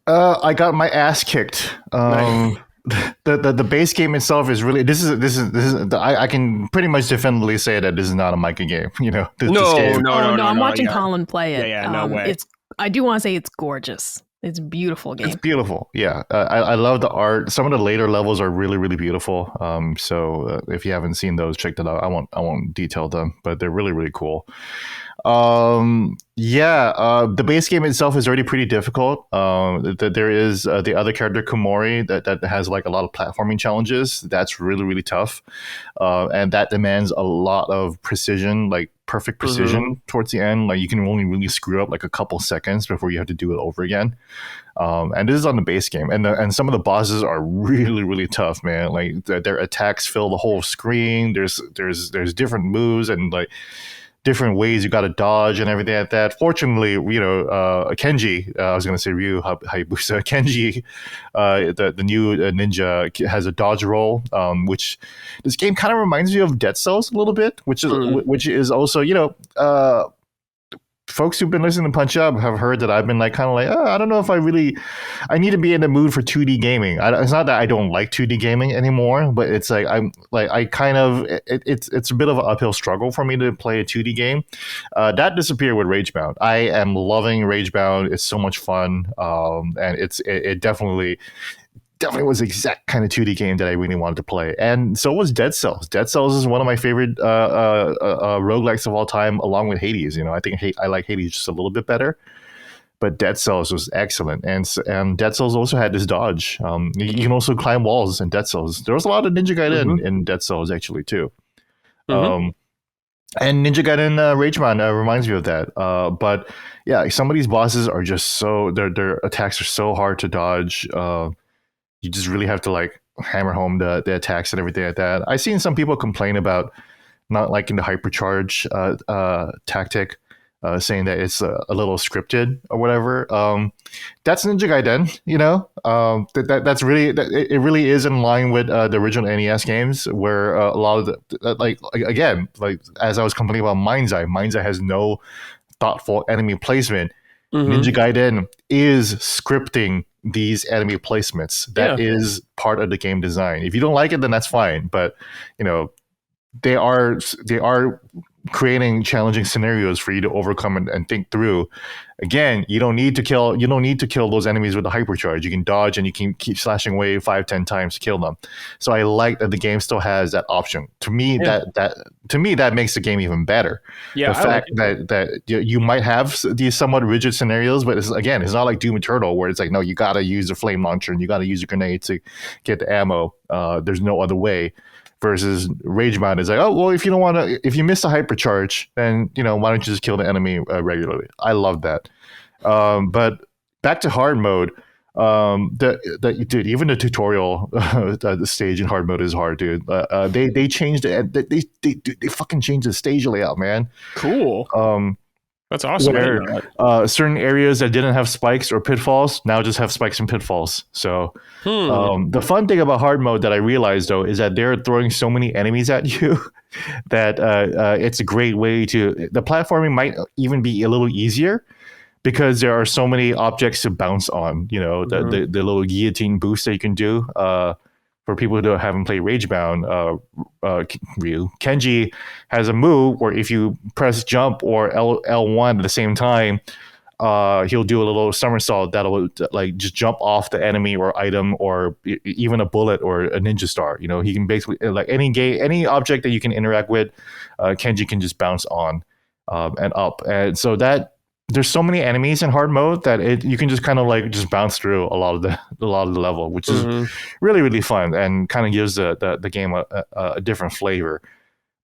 I got my ass kicked. The base game itself is really I can pretty much definitively say that this is not a Micah game. No, I'm watching Colin play it. Yeah, no way. I do want to say it's gorgeous. It's a beautiful game. It's beautiful. Yeah. I love the art. Some of the later levels are really, really beautiful. So if you haven't seen those, check that out. I won't detail them, but they're really, really cool. The base game itself is already pretty difficult. There is the other character Komori that has like a lot of platforming challenges. That's really, really tough. And that demands a lot of precision, like perfect precision towards the end. Like you can only really screw up like a couple seconds before you have to do it over again. And this is on the base game, and some of the bosses are really, really tough, man. Like their attacks fill the whole screen. There's different moves and like different ways you got to dodge and everything like that. Fortunately, Kenji, I was going to say Ryu Hayabusa, Kenji, the new ninja has a dodge roll, which this game kind of reminds me of Dead Cells a little bit, which is also, folks who've been listening to Punch Up have heard that I've been like I don't know if I need to be in the mood for 2D gaming. It's not that I don't like 2D gaming anymore, but it's like it's a bit of an uphill struggle for me to play a 2D game. That disappeared with Ragebound. I am loving Ragebound. It's so much fun, and it definitely was the exact kind of 2D game that I really wanted to play. And so was Dead Cells. Dead Cells is one of my favorite roguelikes of all time, along with Hades. I think I like Hades just a little bit better. But Dead Cells was excellent. And Dead Cells also had this dodge. You can also climb walls in Dead Cells. There was a lot of Ninja Gaiden in Dead Cells, actually, too. And Ninja Gaiden Ragebound reminds me of that. But yeah, some of these bosses are just their attacks are so hard to dodge. You just really have to like hammer home the attacks and everything like that. I've seen some people complain about not liking the hypercharge tactic, saying that it's a little scripted or whatever. That's Ninja Gaiden, that's really it really is in line with the original NES games, where a lot of again, as I was complaining about Mind's Eye has no thoughtful enemy placement. Ninja Gaiden is scripting these enemy placements. That is part of the game design. If you don't like it, then that's fine. But they are creating challenging scenarios for you to overcome and think through. Again, you don't need to kill those enemies with the hypercharge. You can dodge and you can keep slashing away 5-10 times to kill them. So I like that the game still has that option. To me, that makes the game even better. Yeah, the fact that you might have these somewhat rigid scenarios, but it's not like Doom Eternal where it's like, no, you got to use a flame launcher and you got to use a grenade to get the ammo. There's no other way. Versus Ragebound is like, oh well, if you miss a hypercharge, then why don't you just kill the enemy regularly? I love that. But back to hard mode, dude, even the tutorial the stage in hard mode is hard, dude. They changed it. They fucking changed the stage layout, man. Cool. That's awesome. Where, certain areas that didn't have spikes or pitfalls now just have spikes and pitfalls. So the fun thing about hard mode that I realized, though, is that they're throwing so many enemies at you that it's a great way to... The platforming might even be a little easier because there are so many objects to bounce on. The little guillotine boost that you can do. For people who haven't played Ragebound, Kenji has a move where if you press jump or L1 at the same time, he'll do a little somersault that'll like just jump off the enemy or item or even a bullet or a ninja star. He can basically like any object that you can interact with, Kenji can just bounce on and up. And so that there's so many enemies in hard mode that you can just kind of like just bounce through a lot of the level, which is really, really fun and kind of gives the game a different flavor.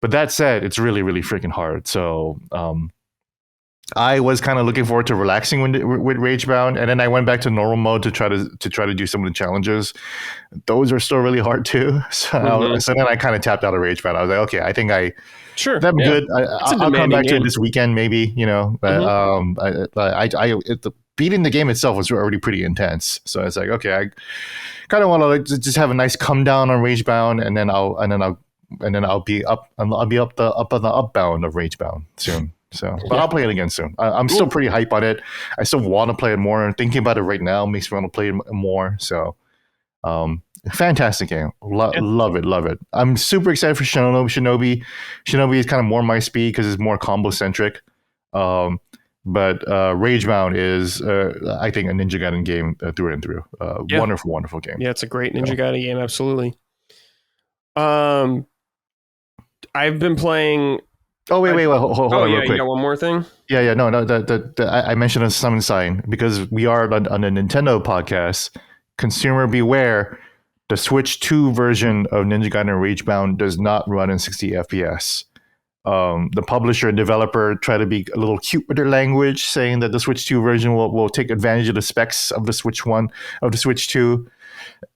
But that said, it's really, really freaking hard. So I was kind of looking forward to relaxing with Ragebound, and then I went back to normal mode to try to do some of the challenges. Those are still really hard too. So then I kind of tapped out of Ragebound. I was like, okay, I think I'm good. I'll come back to it this weekend, maybe. But beating the game itself was already pretty intense. So it's like, okay, I kind of want to just have a nice come down on Ragebound, and then I'll be up on the upbound of Ragebound soon. So, but I'll play it again soon. I'm still pretty hype on it. I still want to play it more. Thinking about it right now makes me want to play it more. So, fantastic game. Love it. I'm super excited for Shinobi. Shinobi is kind of more my speed because it's more combo centric. But Ragebound is, I think, a Ninja Gaiden game through and through. Wonderful game. Yeah, it's a great Ninja Gaiden game. Absolutely. I've been playing. Oh wait! Hold on, real quick. You got one more thing? Yeah. No. I mentioned a summon sign because we are on a Nintendo podcast. Consumer beware: the Switch 2 version of Ninja Gaiden Ragebound does not run in 60 FPS. The publisher and developer try to be a little cute with their language, saying that the Switch 2 version will take advantage of the specs of the Switch 2.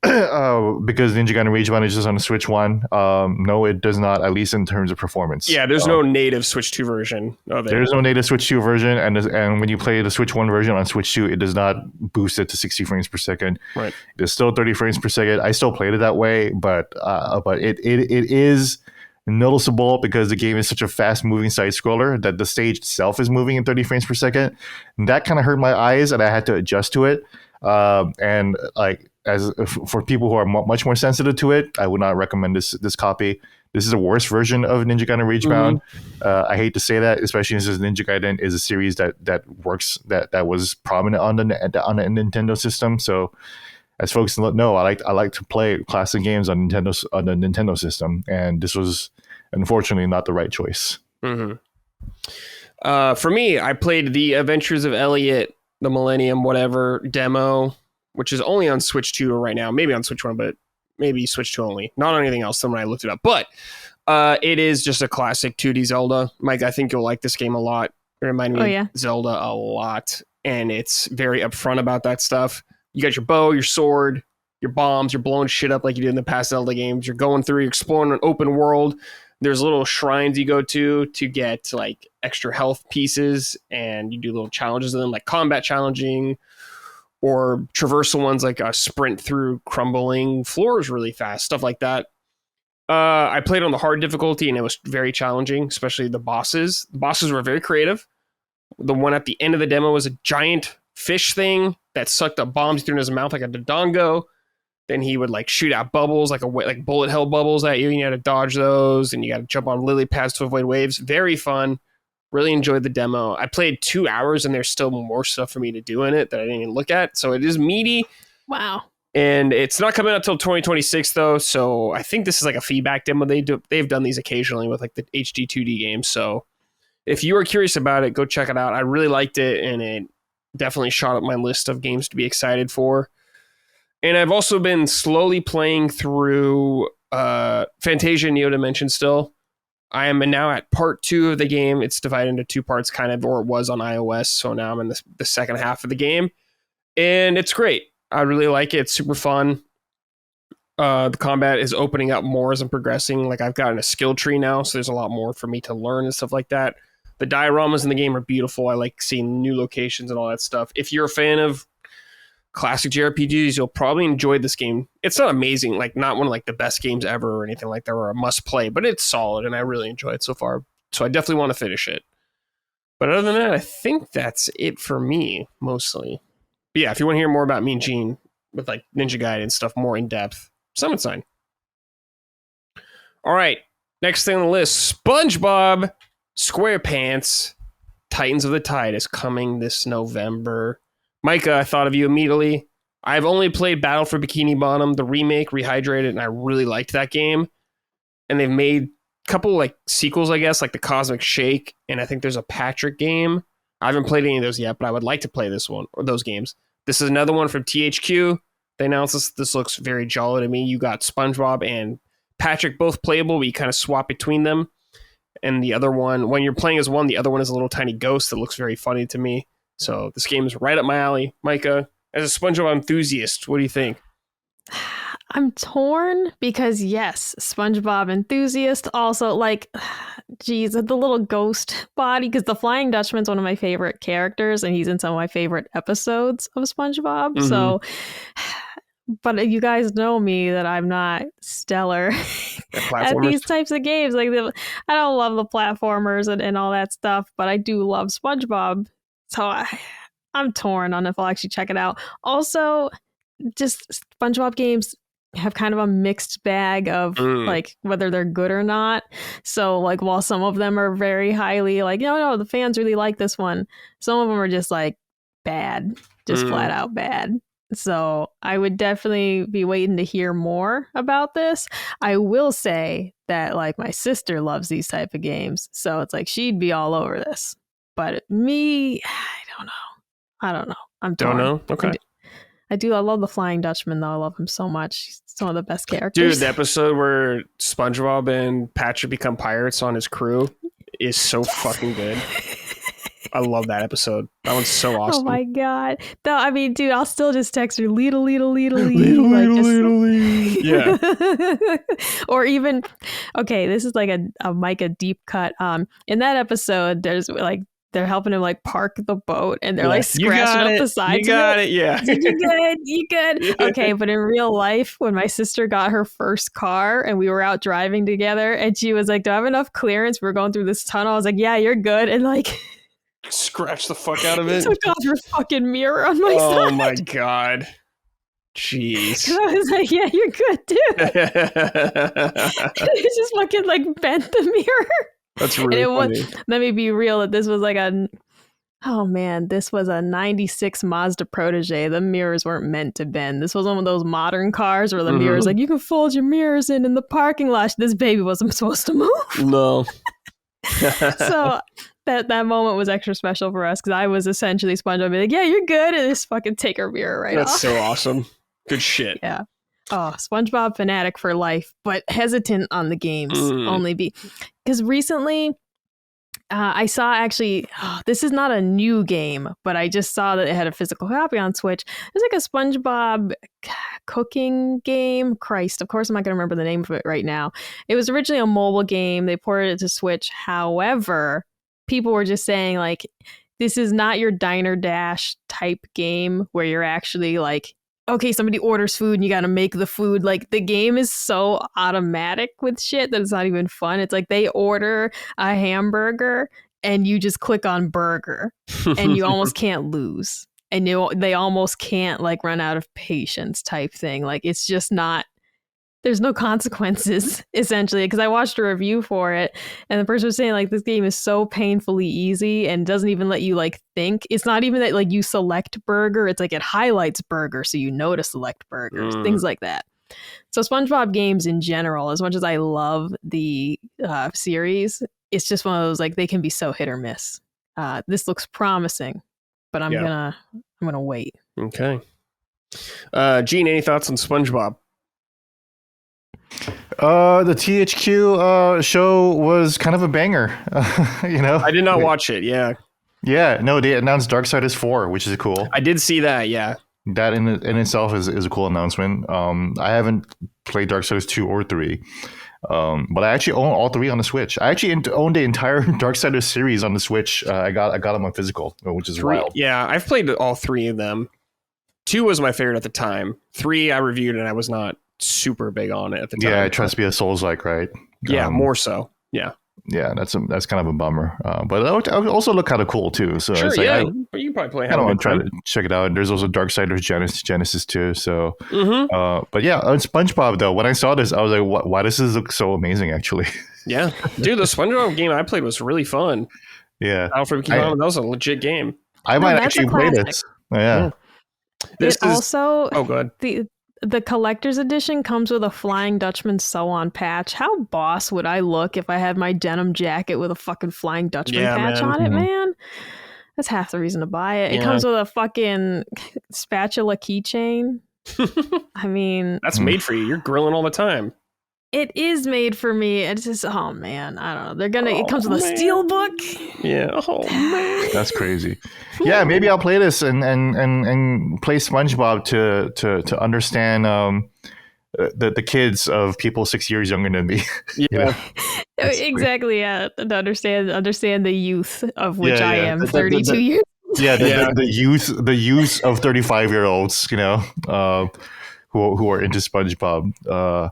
Because Ninja Gaiden Ragebound is just on the Switch 1. No, it does not, at least in terms of performance. Yeah, there's no native Switch 2 version of it. There's no native Switch 2 version, and when you play the Switch 1 version on Switch 2, it does not boost it to 60 frames per second. Right. It's still 30 frames per second. I still played it that way, but it is noticeable because the game is such a fast-moving side scroller that the stage itself is moving in 30 frames per second. And that kind of hurt my eyes, and I had to adjust to it. And like, for people who are much more sensitive to it, I would not recommend this copy. This is a worse version of Ninja Gaiden Ragebound. I hate to say that, especially since Ninja Gaiden is a series that works that was prominent on the Nintendo system. So, as folks know, I like to play classic games on the Nintendo system, and this was unfortunately not the right choice. For me, I played the Adventures of Elliot, the Millennium whatever demo, which is only on Switch 2 right now, maybe on Switch 1, but maybe Switch 2 only, not on anything else than when I looked it up. But it is just a classic 2D Zelda. Mike, I think you'll like this game a lot. It reminded me of Zelda a lot, and it's very upfront about that stuff. You got your bow, your sword, your bombs, you're blowing shit up like you did in the past Zelda games. You're going through, you're exploring an open world. There's little shrines you go to get like extra health pieces, and you do little challenges in them, like combat challenging, or traversal ones like a sprint through crumbling floors really fast, stuff like that. I played on the hard difficulty, and it was very challenging, especially the bosses. The bosses were very creative. The one at the end of the demo was a giant fish thing that sucked up bombs through his mouth like a Dodongo. Then he would like shoot out bubbles, like bullet hell bubbles at you, and you had to dodge those, and you got to jump on lily pads to avoid waves. Very fun. Really enjoyed the demo. I played 2 hours and there's still more stuff for me to do in it that I didn't even look at. So it is meaty. Wow. And it's not coming out until 2026 though. So I think this is like a feedback demo. They've done these occasionally with like the HD2D games. So if you are curious about it, go check it out. I really liked it, and it definitely shot up my list of games to be excited for. And I've also been slowly playing through Fantasia Neo Dimension still. I am now at part 2 of the game. It's divided into 2 parts, kind of, or it was on iOS. So now I'm in the second half of the game. And it's great. I really like it. It's super fun. The combat is opening up more as I'm progressing. Like, I've gotten a skill tree now, so there's a lot more for me to learn and stuff like that. The dioramas in the game are beautiful. I like seeing new locations and all that stuff. If you're a fan of classic JRPGs, you'll probably enjoy this game. It's not amazing, like not one of like the best games ever or anything like that, or a must play, but it's solid and I really enjoy it so far. So I definitely want to finish it. But other than that, I think that's it for me mostly. But yeah, if you want to hear more about me and Gene with like Ninja Gaiden and stuff more in depth, Summon Sign. All right, next thing on the list, SpongeBob SquarePants Titans of the Tide is coming this November. Micah, I thought of you immediately. I've only played Battle for Bikini Bottom, the remake, rehydrated, and I really liked that game. And they've made a couple like sequels, I guess, like the Cosmic Shake, and I think there's a Patrick game. I haven't played any of those yet, but I would like to play this one, or those games. This is another one from THQ. They announced this. This looks very jolly to me. You got SpongeBob and Patrick both playable, but you kind of swap between them. And the other one, when you're playing as one, the other one is a little tiny ghost that looks very funny to me. So this game is right up my alley. Micah, as a SpongeBob enthusiast, what do you think? I'm torn because, yes, SpongeBob enthusiast. Also, like, geez, the little ghost body, because the Flying Dutchman's one of my favorite characters, and he's in some of my favorite episodes of SpongeBob. Mm-hmm. So, but you guys know me that I'm not stellar at these types of games. Like, I don't love the platformers and all that stuff, but I do love SpongeBob. So I'm torn on if I'll actually check it out. Also, just SpongeBob games have kind of a mixed bag of like whether they're good or not. So like while some of them are very highly like, no, the fans really like this one, some of them are just like bad, just flat out bad. So I would definitely be waiting to hear more about this. I will say that like my sister loves these type of games, so it's like she'd be all over this. But me, I don't know. I'm torn. Don't know? Okay. I love the Flying Dutchman, though. I love him so much. He's one of the best characters. Dude, the episode where SpongeBob and Patrick become pirates on his crew is so fucking good. I love that episode. That one's so awesome. Oh my god. No, I mean, dude, I'll still just text her Leedle. Yeah. Or even, okay, this is like a Micah deep cut. In that episode, there's like, they're helping him like park the boat and they're like scratching up the sides. You got it. Yeah. You good. Okay. But in real life, when my sister got her first car and we were out driving together and she was like, do I have enough clearance? We were going through this tunnel. I was like, yeah, you're good. And like, scratch the fuck out of it. Took off her fucking mirror on my side. Oh my god. Jeez. I was like, yeah, you're good, dude. It just fucking like bent the mirror. That's really funny. Let me be real that this was like this was a 96 Mazda Protege. The mirrors weren't meant to bend. This was one of those modern cars where the mirrors, like, you can fold your mirrors in the parking lot. This baby wasn't supposed to move. No. So that moment was extra special for us because I was essentially SpongeBob being like, yeah, you're good. And just fucking take her mirror right off. That's so awesome. Good shit. Yeah. Oh, SpongeBob fanatic for life, but hesitant on the games only because recently I saw actually, this is not a new game, but I just saw that it had a physical copy on Switch. There's like a SpongeBob cooking game. Christ, of course I'm not going to remember the name of it right now. It was originally a mobile game. They ported it to Switch. However, people were just saying like, this is not your Diner Dash type game where you're actually like, okay, somebody orders food and you got to make the food. Like the game is so automatic with shit that it's not even fun. It's like they order a hamburger and you just click on burger and you almost can't lose. And they almost can't like run out of patience type thing. Like it's just not there's no consequences essentially, because I watched a review for it and the person was saying like this game is so painfully easy and doesn't even let you like think. It's not even that like you select burger, it's like it highlights burger so you know to select burgers, things like that. So SpongeBob games in general, as much as I love the series, it's just one of those like they can be so hit or miss. This looks promising, but I'm gonna wait. Okay. Gene, any thoughts on SpongeBob? The THQ show was kind of a banger. I did not watch it. Yeah, no, they announced Darksiders 4, which is cool. I did see that. Yeah, that in itself is a cool announcement. I haven't played Darksiders 2 or 3, but I actually own all 3 on the Switch. I actually owned the entire Darksiders series on the Switch. I got them on physical, which is wild. Yeah, I've played all 3 of them. 2 was my favorite at the time. 3 I reviewed and I was not super big on it at the time. Yeah, it tries to be a Souls-like, right? Yeah, more so. Yeah. Yeah, that's kind of a bummer. But it also look kind of cool too. So sure, it's like, but you probably play. I don't want to try to check it out. There's also Darksiders Genesis too. So, but yeah, on SpongeBob though, when I saw this, I was like, why does this look so amazing? Actually, yeah, dude, the SpongeBob game I played was really fun. Yeah, that was a legit game. I might actually play this. Yeah. This is also good. The collector's edition comes with a Flying Dutchman sew-on patch. How boss would I look if I had my denim jacket with a fucking Flying Dutchman patch on it, man? That's half the reason to buy it. It comes with a fucking spatula keychain. I mean... That's made for you. You're grilling all the time. It is made for me. It's just, oh man, I don't know. They're gonna. It comes with a steel book. Yeah. Oh man, that's crazy. Yeah, maybe I'll play this and play SpongeBob to understand the kids of people 6 years younger than me. Yeah, exactly. Yeah, to understand the youth of which I am, 32 years. Yeah, the youth of 35-year-olds. Who are into SpongeBob.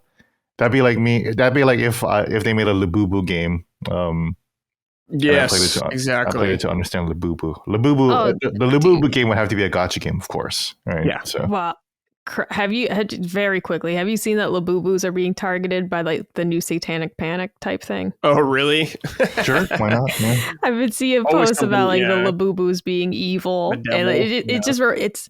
That'd be like me. That'd be like if they made a Labubu game. Yes, exactly. I played it to understand Labubu. The Labubu game would have to be a gacha game, of course. Right? Yeah. So. Well, have you very quickly? Have you seen that Labubus are being targeted by like the new Satanic Panic type thing? Oh, really? Sure. Why not? Yeah. I've been seeing posts about like the Labubus being evil, and it's.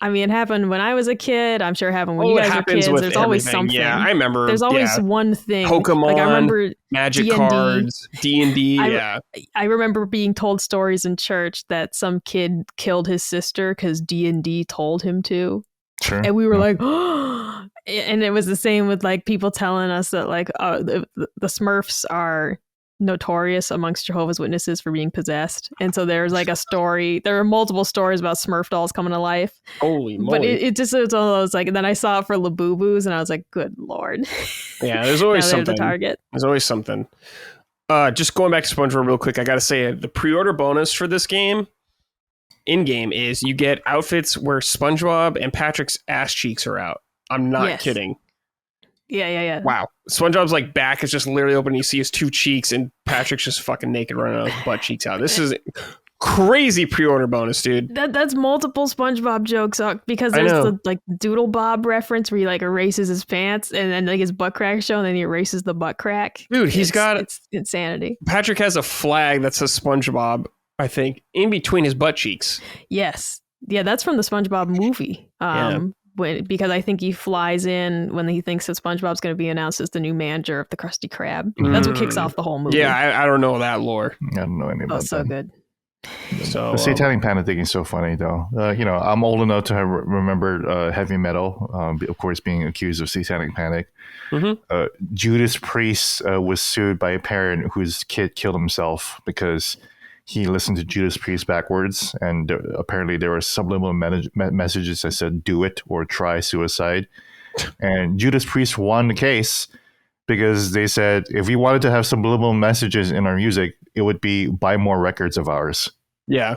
I mean, it happened when I was a kid. I'm sure it happened when you guys were kids. There's always something. Yeah, I remember. There's always one thing. Pokemon, like I remember Magic cards, D&D. Yeah. I remember being told stories in church that some kid killed his sister because D&D told him to. Sure. And we were like, oh. And it was the same with like people telling us that like the Smurfs are notorious amongst Jehovah's Witnesses for being possessed, and so there's like a story. There are multiple stories about Smurf dolls coming to life. Holy moly! But it's one of those like. And then I saw it for Labubus, and I was like, "Good lord!" Yeah, there's always something. The target. There's always something. Just going back to SpongeBob real quick, I gotta say the pre-order bonus for this game, in game, is you get outfits where SpongeBob and Patrick's ass cheeks are out. I'm not kidding. Yeah. Wow. SpongeBob's like back is just literally open. And you see his 2 cheeks, and Patrick's just fucking naked running out with butt cheeks out. This is crazy pre-order bonus, dude. That's multiple SpongeBob jokes because there's the like Doodle Bob reference where he like erases his pants and then like his butt crack show, and then he erases the butt crack. Dude, it's insanity. Patrick has a flag that says SpongeBob, I think, in between his butt cheeks. Yes. Yeah, that's from the SpongeBob movie. Because I think he flies in when he thinks that SpongeBob's going to be announced as the new manager of the Krusty Krab. That's what kicks off the whole movie. Yeah, I don't know that lore. I don't know anything about that. So good. So the Satanic Panic thing is so funny, though. I'm old enough to have remember heavy metal, of course, being accused of Satanic Panic. Judas Priest was sued by a parent whose kid killed himself because he listened to Judas Priest backwards, and apparently there were subliminal messages that said "do it" or "try suicide." And Judas Priest won the case because they said if we wanted to have subliminal messages in our music, it would be buy more records of ours. Yeah.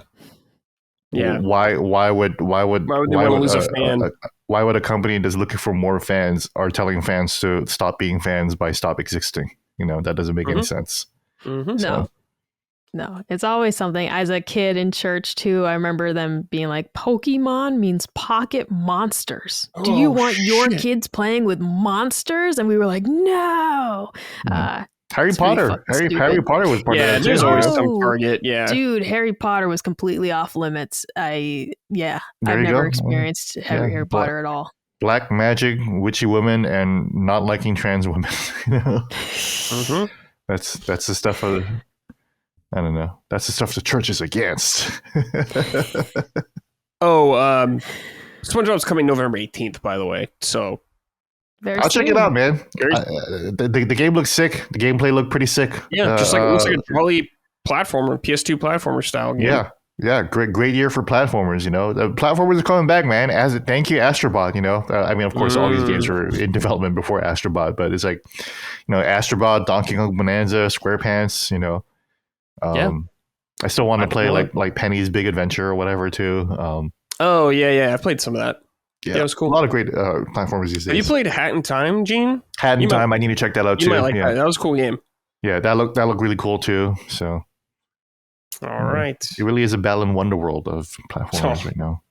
Why would lose a fan? Why would a company that's looking for more fans are telling fans to stop being fans by stop existing? That doesn't make any sense. No. No, it's always something. As a kid in church too, I remember them being like, Pokemon means pocket monsters. Do you want your kids playing with monsters? And we were like, no. Harry It's really Potter. fucking Harry stupid. Potter was part of that there's too. always you know? some target. Yeah. Dude, Harry Potter was completely off limits. I've There never you go. experienced Harry Potter at all. Black magic, witchy women, and not liking trans women. You know? Mhm. That's the stuff of. I don't know. That's the stuff the church is against. SpongeBob's coming November 18th, by the way. So Very I'll check it soon. out, man. The game looks sick. The gameplay looked pretty sick. yeah, just like it looks like a jolly platformer, PS2 platformer style game. Yeah, great year for platformers. You know, the platformers are coming back, man. Thank you, Astrobot. You know, I mean, of course, all these games were in development before Astrobot, but it's like, you know, Astrobot, Donkey Kong Bonanza, SquarePants. You know, I still want to play like Penny's Big Adventure or whatever too. Oh yeah, I played some of that. Yeah, it was cool. A lot of great platformers these days. Have you played Hat in Time, Gene? Hat in Time? I need to check that out too. You might like that. That was a cool game. Yeah, that looked really cool too. So, all right, it really is a Balan Wonderworld of platformers right now.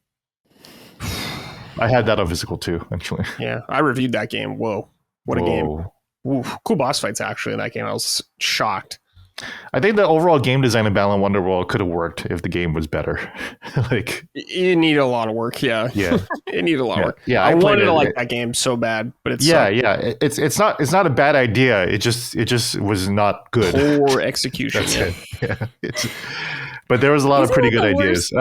I had that on physical too, actually. Yeah, I reviewed that game. Whoa, what a game! Oof, cool boss fights actually in that game. I was shocked. I think the overall game design of Balan Wonderworld could have worked if the game was better. Like, it needed a lot of work. Yeah, it needed a lot of work. Yeah, I wanted to like that game so bad, but it's it's not a bad idea. It just was not good. Poor execution. But there was a lot of pretty good ideas.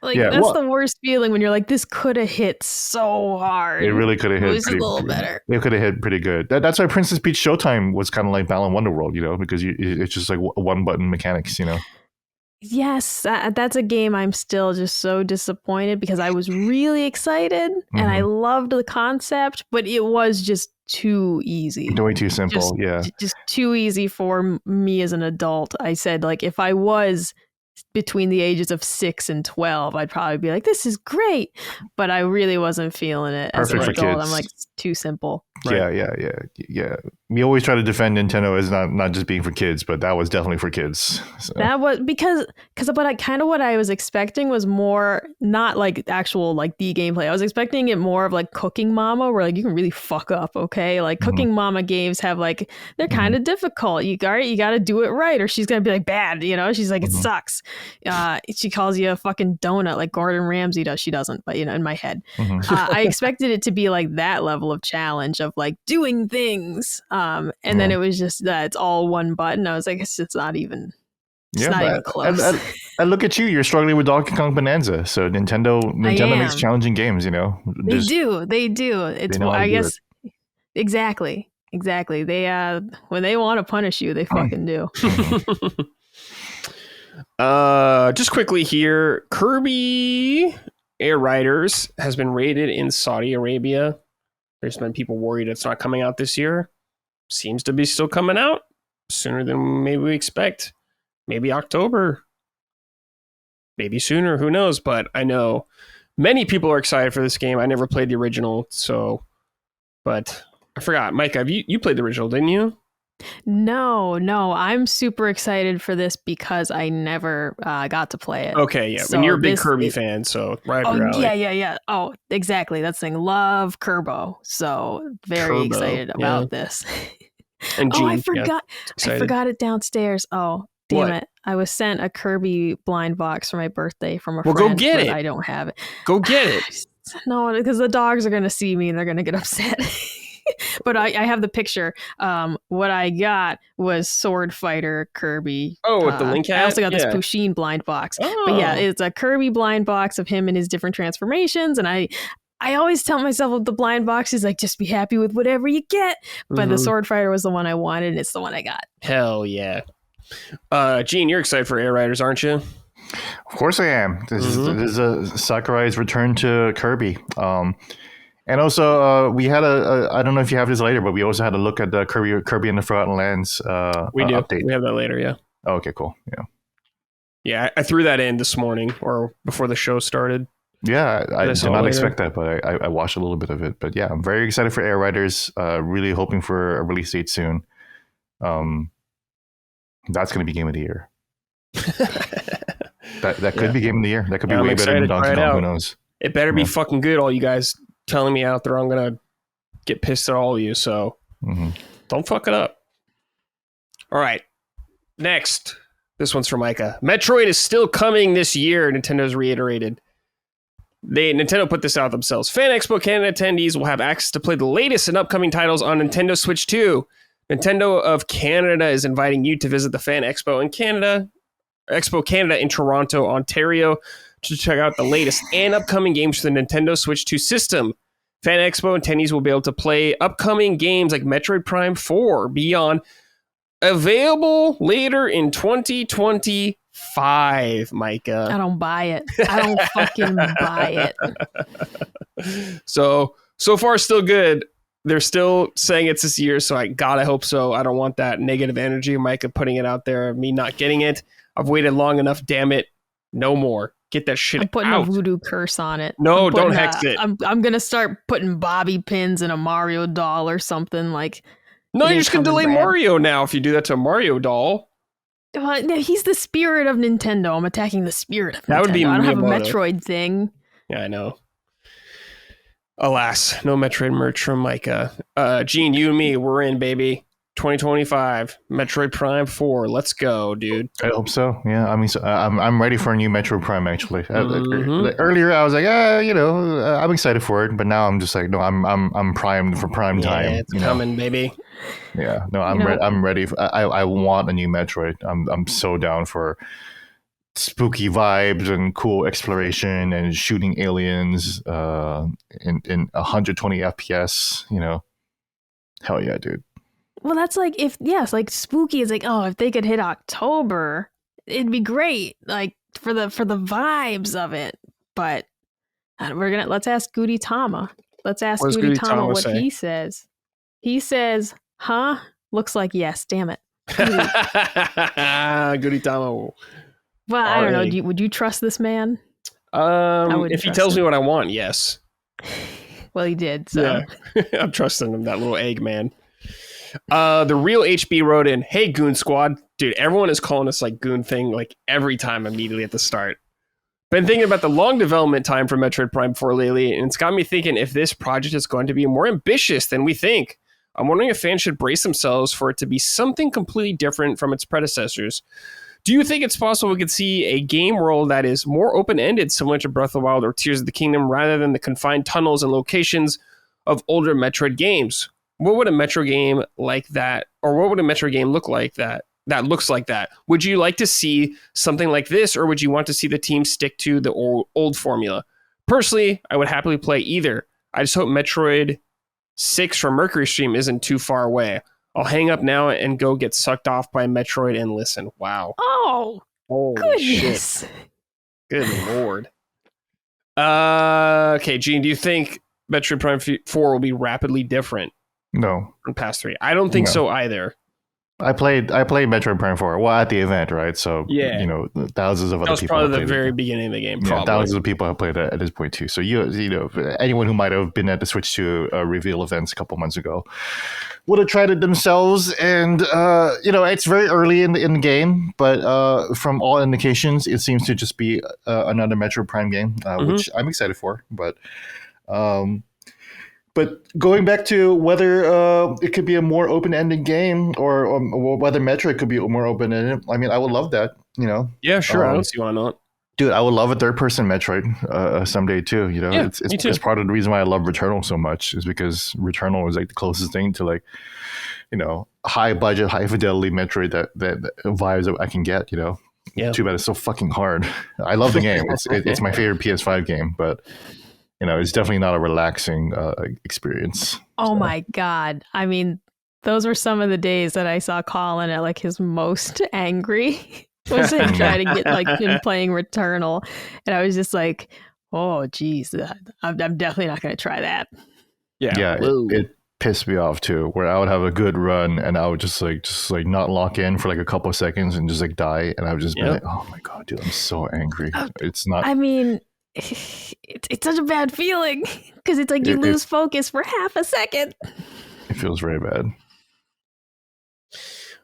That's the worst feeling when you're like, this could have hit so hard. It really could have hit. It was a little better. It could have hit pretty good. That's why Princess Peach Showtime was kind of like Balan Wonderworld, you know, because it's just like one button mechanics, you know. Yes, that's a game I'm still just so disappointed because I was really excited and I loved the concept, but it was just too easy. Way too simple, just too easy for me as an adult. I said, like, if I was between the ages of 6 and 12, I'd probably be like, this is great, but I really wasn't feeling it as an adult. I'm like, it's too simple. Right? Yeah. We always try to defend Nintendo as not just being for kids, but that was definitely for kids. So. That was because what I was expecting was more not like actual like the gameplay. I was expecting it more of like Cooking Mama, where like you can really fuck up. Okay, like Cooking Mama games have like they're kind of difficult. You got to do it right, or she's gonna be like bad. You know, she's like it sucks. She calls you a fucking donut like Gordon Ramsay does. She doesn't, but you know, in my head, I expected it to be like that level of challenge of like doing things. And then it was just that it's all one button. I was like, it's not even. It's not even close. And look at you. You're struggling with Donkey Kong Bonanza. So Nintendo makes challenging games, you know. They do. It's I guess exactly. They when they want to punish you, they fucking do. Just quickly here, Kirby Air Riders has been raided in Saudi Arabia. There's been people worried it's not coming out this year. Seems to be still coming out sooner than maybe we expect. Maybe October. Maybe sooner. Who knows? But I know many people are excited for this game. I never played the original, but I forgot. Mike, you played the original, didn't you? No. I'm super excited for this because I never got to play it. Okay, yeah. So you're a big Kirby fan, so right up your alley. Yeah. Oh, exactly. That's the thing. Love Kirby. So very excited about this. And Gene, I forgot. I forgot it downstairs. Oh, damn it. I was sent a Kirby blind box for my birthday from a friend. Well, go get it. I don't have it. Go get it. No, because the dogs are going to see me and they're going to get upset. But I have the picture. What I got was Sword Fighter Kirby. Oh, with the link hat? I also got this Pusheen blind box. Oh. But yeah, it's a Kirby blind box of him and his different transformations. And I always tell myself with the blind box is like, just be happy with whatever you get. But the Sword Fighter was the one I wanted, and it's the one I got. Hell yeah. Gene, you're excited for Air Riders, aren't you? Of course I am. This is a Sakurai's return to Kirby. And also, we had I don't know if you have this later, but we also had a look at the Kirby and the Forgotten Lands we do. update. We have that later, yeah. Oh, okay, cool. Yeah, I threw that in this morning or before the show started. Yeah, I did not expect that, but I watched a little bit of it. But yeah, I'm very excited for Air Riders. Really hoping for a release date soon. That's going to be Game of the Year. That could be game of the year. That could be I'm way better than excited to Donkey try it Kong. out. Who knows? It better be Yeah. fucking good, all you guys telling me out there. I'm going to get pissed at all of you, so don't fuck it up. All right. Next. This one's from Micah. Metroid is still coming this year, Nintendo's reiterated. Nintendo put this out themselves. Fan Expo Canada attendees will have access to play the latest and upcoming titles on Nintendo Switch 2. Nintendo of Canada is inviting you to visit the Fan Expo in Canada, Expo Canada in Toronto, Ontario, to check out the latest and upcoming games for the Nintendo Switch 2 system. Fan Expo attendees will be able to play upcoming games like Metroid Prime 4 Beyond, available later in 2025, Micah. I don't buy it. I don't fucking buy it. So far, still good. They're still saying it's this year, so I hope so. I don't want that negative energy, Micah, putting it out there, me not getting it. I've waited long enough, damn it. No more. Get that shit I'm putting out. a voodoo curse on it. No, don't hex it. I'm going to start putting bobby pins in a Mario doll or something like. No, you're just going to delay Mario now if you do that to a Mario doll. Well, no, he's the spirit of Nintendo. I'm attacking the spirit of Nintendo. That would be I don't have a Miyamoto. Metroid thing. Yeah, I know. Alas, no Metroid merch from Micah. Gene, you and me, we're in, baby. 2025, Metroid Prime 4. Let's go, dude. I hope so. Yeah, I mean, I'm ready for a new Metroid Prime. Actually, earlier I was like, I'm excited for it, but now I'm just like, no, I'm primed for prime time. It's coming, baby. Yeah, no, I'm ready. I want a new Metroid. I'm so down for spooky vibes and cool exploration and shooting aliens in 120 FPS. Hell yeah, dude. Well, that's like it's like spooky. It's like, oh, if they could hit October, it'd be great. Like for the vibes of it. But let's ask Goody Tama. Let's ask Goody Tama what he says. He says, "Huh? Looks like yes. Damn it." Goody Tama. Well, I don't know. Would you trust this man? If he tells me what I want, yes. Well, he did. So yeah. I'm trusting him. That little egg man. The real HB wrote in, "Hey Goon Squad, dude, everyone is calling us like Goon thing like every time immediately at the start. Been thinking about the long development time for Metroid Prime 4 lately, and it's got me thinking if this project is going to be more ambitious than we think. I'm wondering if fans should brace themselves for it to be something completely different from its predecessors. Do you think it's possible we could see a game world that is more open-ended, similar to Breath of the Wild or Tears of the Kingdom, rather than the confined tunnels and locations of older Metroid games? What would a Metroid game like that, or what would a Metroid game look like that looks like that? Would you like to see something like this, or would you want to see the team stick to the old formula? Personally, I would happily play either. I just hope Metroid 6 from Mercury Stream isn't too far away. I'll hang up now and go get sucked off by Metroid and listen." Wow. Oh, holy goodness. Shit. Good lord. Okay, Gene, do you think Metroid Prime 4 will be rapidly different? No. From past 3. I don't think so either. I played Metroid Prime 4 at the event, right? So yeah, thousands of other people. That was probably the very beginning of the game. Probably. Yeah, thousands of people have played it at this point too. So anyone who might have been at the Switch 2 reveal events a couple months ago would have tried it themselves. And it's very early in the game, but from all indications, it seems to just be another Metroid Prime game, which I'm excited for. But going back to whether it could be a more open-ended game or whether Metroid could be more open-ended, I mean, I would love that, Yeah, sure. I don't see why not. Dude, I would love a third-person Metroid someday too. Yeah, it's part of the reason why I love Returnal so much is because Returnal is like the closest thing to like, high-budget, high-fidelity Metroid that vibes that I can get. Yeah. Too bad it's so fucking hard. I love the game. It's my favorite PS5 game, but. It's definitely not a relaxing experience. Oh my God. I mean, those were some of the days that I saw Colin at like his most angry. Was him trying to get like him playing Returnal. And I was just like, oh geez, I'm definitely not going to try that. Yeah. It pissed me off too, where I would have a good run and I would just not lock in for like a couple of seconds and just like die. And I would just be like, oh my God, dude, I'm so angry. It's not. I mean, it's such a bad feeling because it's like you lose focus for half a second. It feels very bad.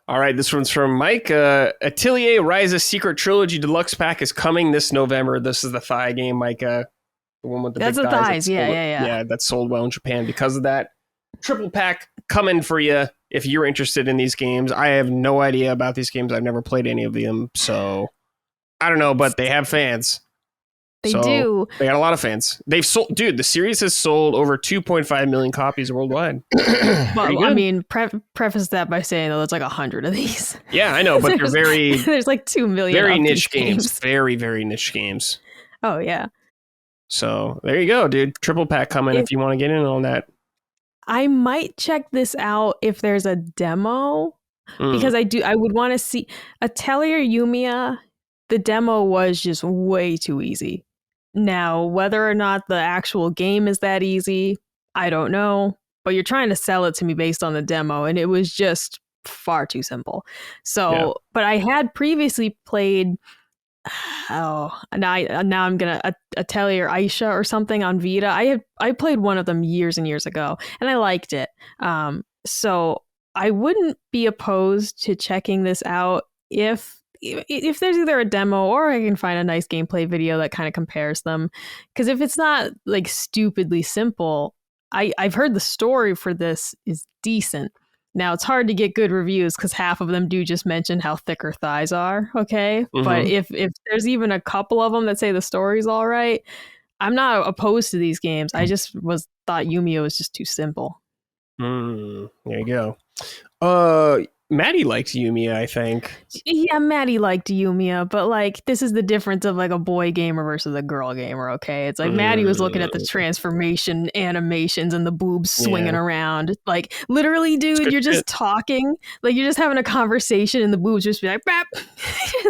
All right, this one's from Mike. Atelier Ryza Secret Trilogy Deluxe Pack is coming this November. This is the thigh game, Mike. The one with the That's big the thighs. Yeah. Yeah, that sold well in Japan because of that. Triple pack coming for you if you're interested in these games. I have no idea about these games. I've never played any of them, so I don't know, but they have fans. They do. They got a lot of fans. They've sold, dude, the series has sold over 2.5 million copies worldwide. Well, I mean, preface that by saying, though, there's like 100 of these. Yeah, I know, but they're very... There's like 2 million very of niche these games. Very, very niche games. Oh, yeah. So there you go, dude. Triple pack coming if you want to get in on that. I might check this out if there's a demo, because I would want to see Atelier Yumiya. The demo was just way too easy. Now, whether or not the actual game is that easy, I don't know. But you're trying to sell it to me based on the demo, and it was just far too simple. So, but I had previously played. Now I'm gonna Atelier Aisha or something on Vita. I played one of them years and years ago, and I liked it. So I wouldn't be opposed to checking this out if there's either a demo or I can find a nice gameplay video that kind of compares them. Because if it's not like stupidly simple, I've heard the story for this is decent. Now, it's hard to get good reviews because half of them do just mention how thick her thighs are, okay? Mm-hmm. But if there's even a couple of them that say the story's all right, I'm not opposed to these games. I just thought Yumiya was just too simple. There you go. Maddie likes Yumiya, I think. Yeah, Maddie liked Yumiya, but like this is the difference of like a boy gamer versus a girl gamer, okay? It's like Maddie was looking at the transformation animations and the boobs swinging around. Like literally, dude, you're just talking, like you're just having a conversation and the boobs just be like, bap.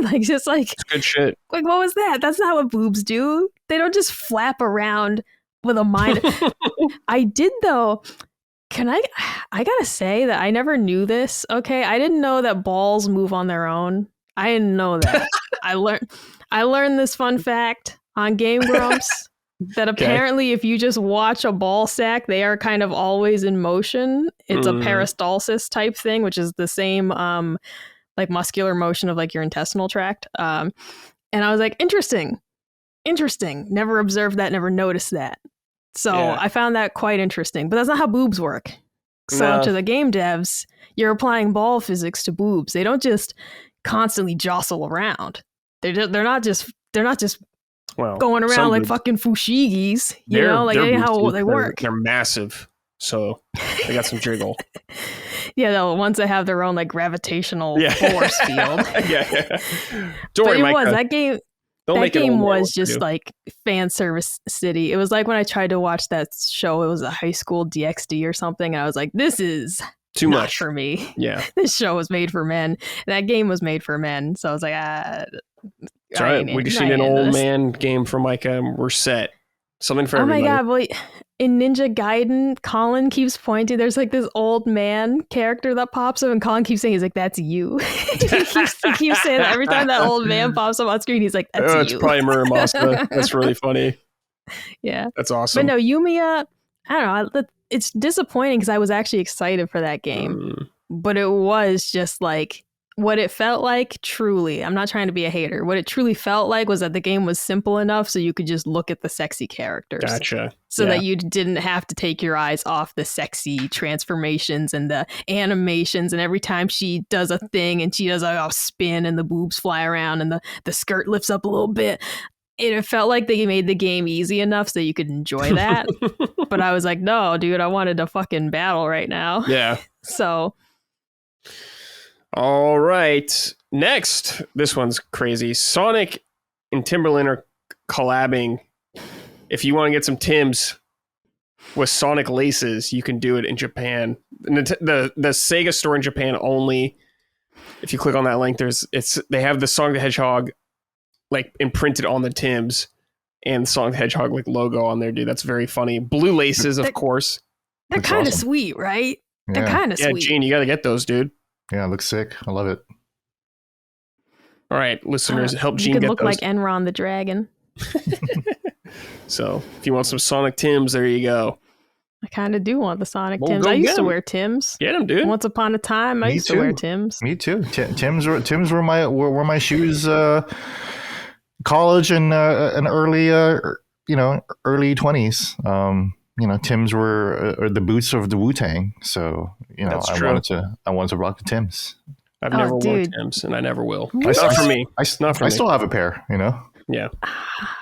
Like just like it's good shit. Like what was that? That's not what boobs do. They don't just flap around with a mind. I did though. I gotta say that I never knew this. Okay, I didn't know that balls move on their own. I didn't know that. I learned this fun fact on Game Grumps that apparently if you just watch a ball sack, they are kind of always in motion. It's a peristalsis type thing, which is the same like muscular motion of like your intestinal tract. And I was like, interesting. Never observed that. Never noticed that. So I found that quite interesting, but that's not how boobs work. So to the game devs, you're applying ball physics to boobs. They don't just constantly jostle around. They're not just going around like fucking fushigis. You know, like that ain't how they work. They're massive, so they got some jiggle. Yeah, the ones that have their own like gravitational force field. Don't worry, Micah. That game. That game was just like fan service city. It was like when I tried to watch that show, it was a high school DxD or something. And I was like, this is too much for me. Yeah. This show was made for men. That game was made for men. So I was like, it's all right. We just need an old man game for Micah and we're set. Something for everybody. Oh my God. Well, in Ninja Gaiden, Colin keeps pointing. There's like this old man character that pops up and Colin keeps saying, he's like, that's you. he keeps saying that every time that old man pops up on screen. He's like, that's you. It's probably Muramasa. That's really funny. Yeah. That's awesome. But no, Yumiya, I don't know. It's disappointing because I was actually excited for that game. But it was just like, what it felt like, truly, I'm not trying to be a hater. What it truly felt like was that the game was simple enough so you could just look at the sexy characters. Gotcha. So that you didn't have to take your eyes off the sexy transformations and the animations. And every time she does a thing and she does a spin and the boobs fly around and the skirt lifts up a little bit. It felt like they made the game easy enough so you could enjoy that. But I was like, no, dude, I wanted to fucking battle right now. Yeah. So... All right. Next, this one's crazy. Sonic and Timberland are collabing. If you want to get some Tims with Sonic laces, you can do it in Japan. The Sega store in Japan only. If you click on that link, they have the Sonic the Hedgehog like imprinted on the Tims and Sonic the Hedgehog like logo on there, dude. That's very funny. Blue laces, of course. They're kind of sweet, right? Yeah. They're kind of sweet. Yeah, Gene, you got to get those, dude. Yeah, it looks sick. I love it. All right, listeners, help Gene get those. You could look like Enron the Dragon. So, if you want some Sonic Tims, there you go. I kind of do want the Sonic Well, Tims. go I used get to 'em. wear Tims. Get him, dude. Once upon a time, I Me used to wear too. Tims. Me too. Tim's were my shoes. College and early early 20s. Tim's were the boots of the Wu-Tang. So That's I true. wanted to rock the Tim's. I've Oh, never worn dude. Tim's, and I never will. Really? Not for me. I Not for me. still have a pair. Yeah.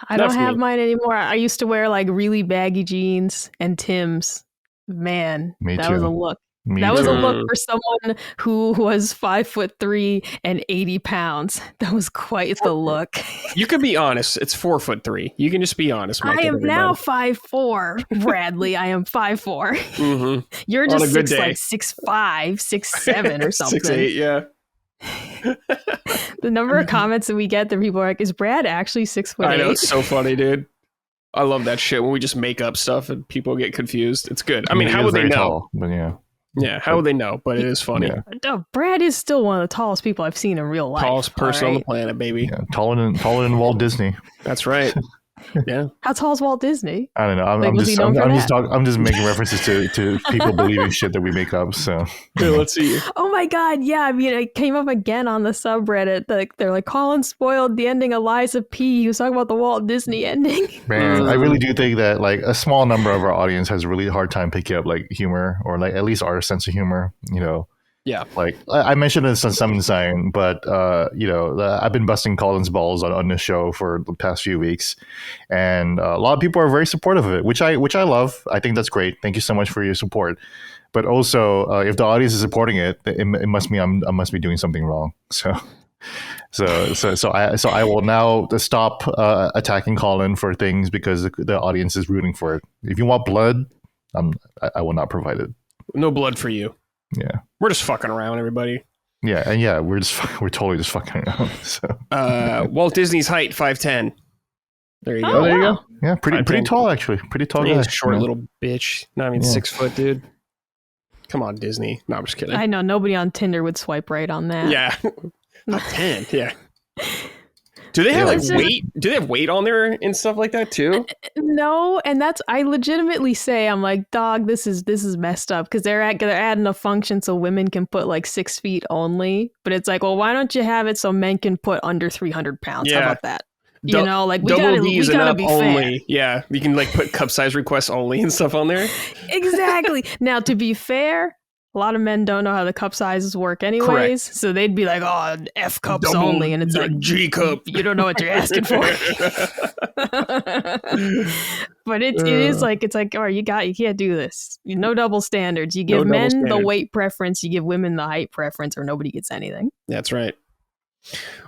I Not don't for have me. mine anymore. I used to wear like really baggy jeans and Tims. Man, Me that too. was a look. Me That was a too. look for someone who was 5'3" and 80 pounds. That was quite the look. You can be honest. It's 4'3". You can just be honest, Mike. I am now 5'4", Bradley. I am 5'4". Mm-hmm. You're On just a good day. 6'5", 6'7", or something. 6'8", yeah. The number of comments that we get that people are like, "Is Brad actually 6'8"? I know, it's so funny, dude. I love that shit when we just make up stuff and people get confused. It's good. I mean, He how is would they very know? Tall, but yeah. Yeah, how would they know? But it is funny. Yeah. No, Brad is still one of the tallest people I've seen in real life. Tallest person all on right? the planet, baby. Yeah, taller than Walt Disney. That's right. Yeah. How tall is Walt Disney? I don't know. I'm was he just known for that? I'm just making references to people believing shit that we make up. So Here, let's see. Oh my god, yeah. I mean, it came up again on the subreddit. They're like, Colin spoiled the ending of Liza P. He was talking about the Walt Disney ending. man, I really do think that like a small number of our audience has a really hard time picking up like humor or like at least our sense of humor. Yeah. Like I mentioned this on Summon Sign, but I've been busting Colin's balls on this show for the past few weeks, and a lot of people are very supportive of it, which I love. I think that's great. Thank you so much for your support. But also, if the audience is supporting it, it must mean I must be doing something wrong. So I will now stop attacking Colin for things because the audience is rooting for it. If you want blood, I will not provide it. No blood for you. Yeah. We're just fucking around, everybody. Yeah, and yeah, we're totally just fucking around. So Walt Disney's height, 5'10". There you go. Oh, there you wow. go. Yeah, pretty 5'10". tall actually. Pretty tall He's guy. a short little bitch. No, I mean, Yeah. 6 foot, dude. Come on, Disney. No, I'm just kidding. I know nobody on Tinder would swipe right on that. Yeah. Not 10. Yeah. Do they have Yeah, like it's just- weight? Do they have weight on there and stuff like that too? No, and I legitimately say, I'm like, dog, this is messed up because they're adding a function so women can put like 6 feet only, but it's like, well, why don't you have it so men can put under 300 pounds? Yeah. How about that? Du- You know, like we Double gotta D's and up be only. Yeah, you can like put cup size requests only and stuff on there. fair. Exactly. Now, to be fair, a lot of men don't know how the cup sizes work anyways, so they'd be like, oh, F cups Double only, and it's like, G cup. you don't know what you're asking for. But it is like, it's like, oh, you can't do this. No double standards. You give No double men the standards. weight preference, you give women the height preference, or nobody gets anything. That's right.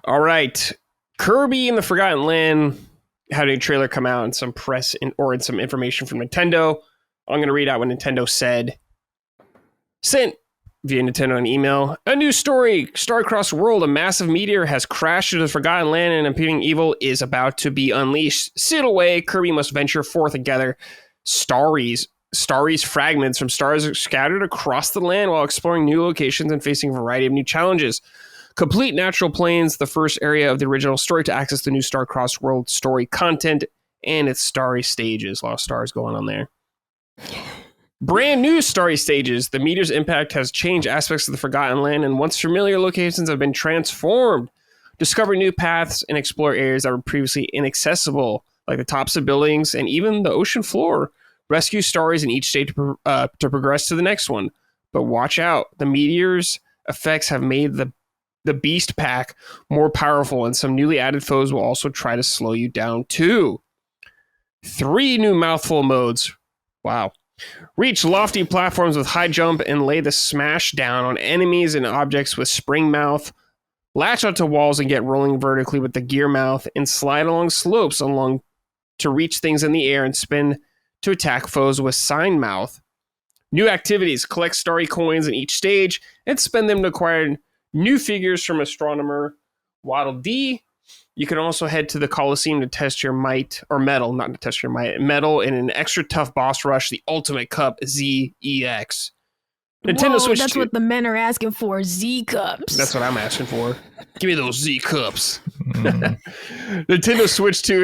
All right, Kirby and the Forgotten Land had a trailer come out and some press and some information from Nintendo. I'm going to read out what Nintendo said. Sent via Nintendo an email. A new story. Star across the world. A massive meteor has crashed into the Forgotten Land and impending evil is about to be unleashed. Sit away. Kirby must venture forth and gather starries fragments from stars scattered across the land while exploring new locations and facing a variety of new challenges. Complete Natural Plains, the first area of the original story to access the new Star Cross World story content and its starry stages. A lot of stars going on there. Brand new starry stages. The meteor's impact has changed aspects of the Forgotten Land, and once familiar locations have been transformed. Discover new paths and explore areas that were previously inaccessible, like the tops of buildings and even the ocean floor. Rescue starries in each stage to progress to the next one. But watch out. The meteor's effects have made the beast pack more powerful, and some newly added foes will also try to slow you down too. 3 new mouthful modes. Wow. Reach lofty platforms with high jump and lay the smash down on enemies and objects with spring mouth. Latch onto walls and get rolling vertically with the gear mouth, and slide along slopes to reach things in the air and spin to attack foes with sign mouth. New activities. Collect starry coins in each stage and spend them to acquire new figures from astronomer Waddle Dee. You can also head to the Coliseum to test your might, or metal, not to test your might, metal in an extra tough boss rush, the Ultimate Cup ZEX. Nintendo Whoa, Switch that's 2. what the men are asking for, Z cups. That's what I'm asking for. Give me those Z cups. Nintendo Switch 2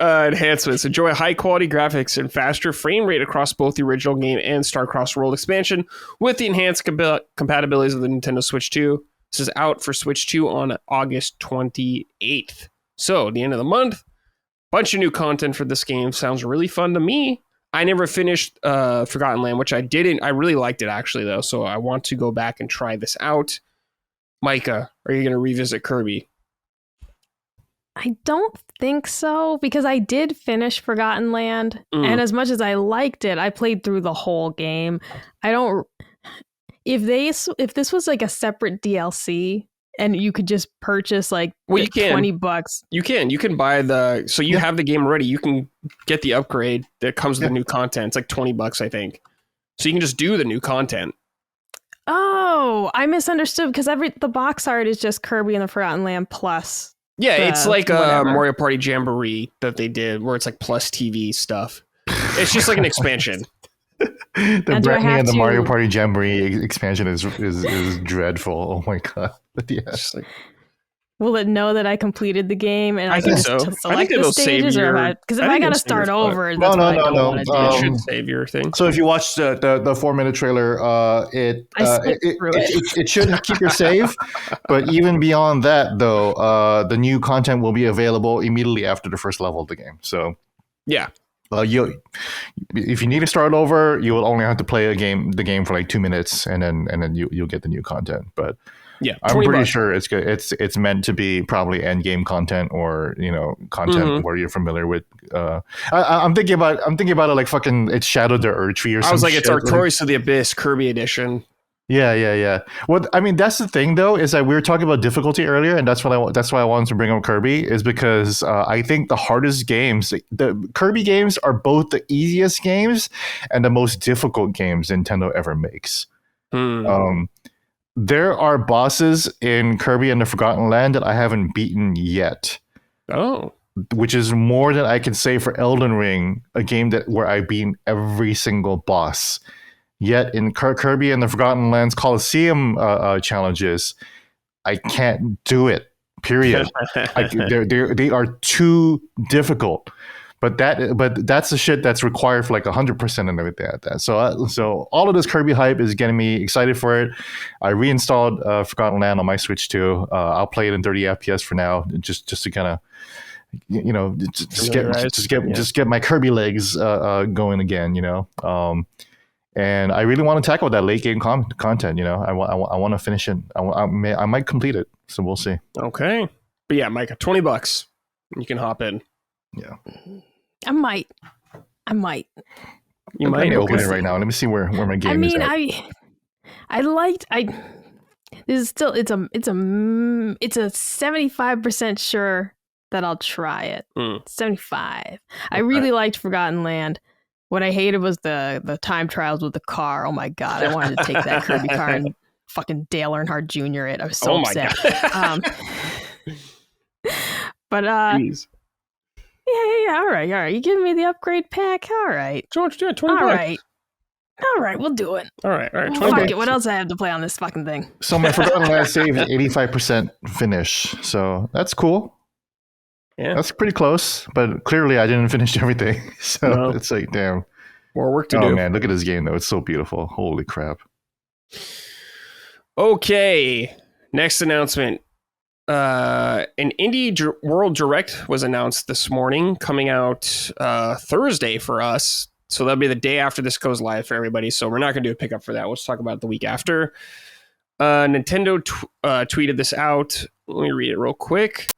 enhancements. Enjoy high-quality graphics and faster frame rate across both the original game and Star Crossed World expansion with the enhanced compatibilities of the Nintendo Switch 2. This is out for Switch 2 on August 28th. So, the end of the month. Bunch of new content for this game. Sounds really fun to me. I never finished Forgotten Land, which I didn't. I really liked it, actually, though. So, I want to go back and try this out. Micah, are you going to revisit Kirby? I don't think so, because I did finish Forgotten Land, and as much as I liked it, I played through the whole game. I don't. If this was like a separate DLC, and you could just purchase like $20, you can buy the. So you have the game already. You can get the upgrade that comes with the new content. It's like $20, I think. So you can just do the new content. Oh, I misunderstood, because the box art is just Kirby and the Forgotten Land plus. Yeah, it's like a Mario Party Jamboree that they did, where it's like plus TV stuff. It's just like an expansion. The branding of the Mario Party Jamboree expansion is dreadful. Oh my god! But yeah, will it know that I completed the game and I can so. select the stages, or because if I got to start over, that's what I don't want to do. It should save your thing. So if you watch the 4-minute trailer, it should keep your save. But even beyond that, though, the new content will be available immediately after the first level of the game. So yeah. If you need to start over, you will only have to play the game for like 2 minutes, and then you'll get the new content. But yeah, I'm pretty sure it's good. It's meant to be probably end game content, or content where you're familiar with. I'm thinking about it like fucking it's Shadow the Erdtree or something. I was like, it's Artorias of the Abyss Kirby edition. Yeah. Well, I mean, that's the thing, though, is that we were talking about difficulty earlier, and that's why I wanted to bring up Kirby, is because I think the hardest games, the Kirby games, are both the easiest games and the most difficult games Nintendo ever makes. There are bosses in Kirby and the Forgotten Land that I haven't beaten yet. Oh. Which is more than I can say for Elden Ring, a game where I've beaten every single boss. Yet in Kirby and the Forgotten Lands Coliseum challenges, I can't do it. Period. They are too difficult. But that's the shit that's required for like 100% and everything like that. So all of this Kirby hype is getting me excited for it. I reinstalled Forgotten Land on my Switch too. I'll play it in 30 FPS for now, just to kind of just get my Kirby legs going again. And I really want to tackle that late game content. I want to finish it. I might complete it. So we'll see. Okay, but yeah, Micah, $20, you can hop in. Yeah, I might. You might open it right now. Let me see where my game is at. This is still it's a 75% sure that I'll try it. 75. Okay. I really liked Forgotten Land. What I hated was the time trials with the car. Oh my god, I wanted to take that Kirby car and fucking Dale Earnhardt Jr. it. I was so upset. But Jeez. Yeah. All right. You giving me the upgrade pack? All right. George, yeah, $20. All right, we'll do it. All right. Well, fuck it. What else I have to play on this fucking thing? So my Forgotten Land save is 85% finish. So that's cool. Yeah, that's pretty close. But clearly, I didn't finish everything. So It's like, damn, more work to do. Oh man, look at this game though. It's so beautiful. Holy crap. Okay, next announcement. An Indie World Direct was announced this morning, coming out Thursday for us. So that'll be the day after this goes live for everybody. So we're not going to do a pickup for that. We'll just talk about it the week after. Nintendo tweeted this out. Let me read it real quick.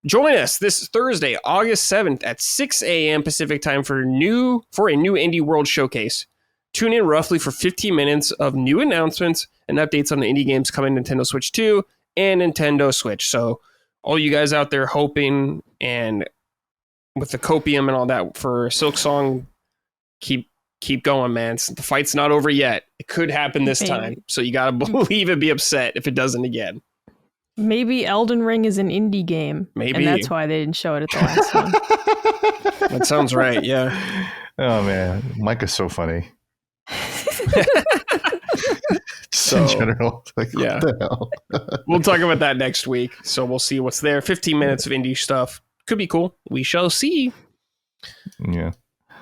Join us this Thursday, August 7th at 6 a.m. Pacific time for a new Indie World Showcase. Tune in roughly for 15 minutes of new announcements and updates on the indie games coming to Nintendo Switch 2 and Nintendo Switch. So all you guys out there hoping and with the copium and all that for Silksong, keep going, man. The fight's not over yet. It could happen this time. So you got to believe and be upset if it doesn't again. Maybe Elden Ring is an indie game. Maybe. And that's why they didn't show it at the last one. That sounds right, yeah. Oh, man. Mike is so funny. Just So, in general. Like, yeah. what the hell? We'll talk about that next week. So we'll see what's there. 15 minutes of indie stuff. Could be cool. We shall see. Yeah.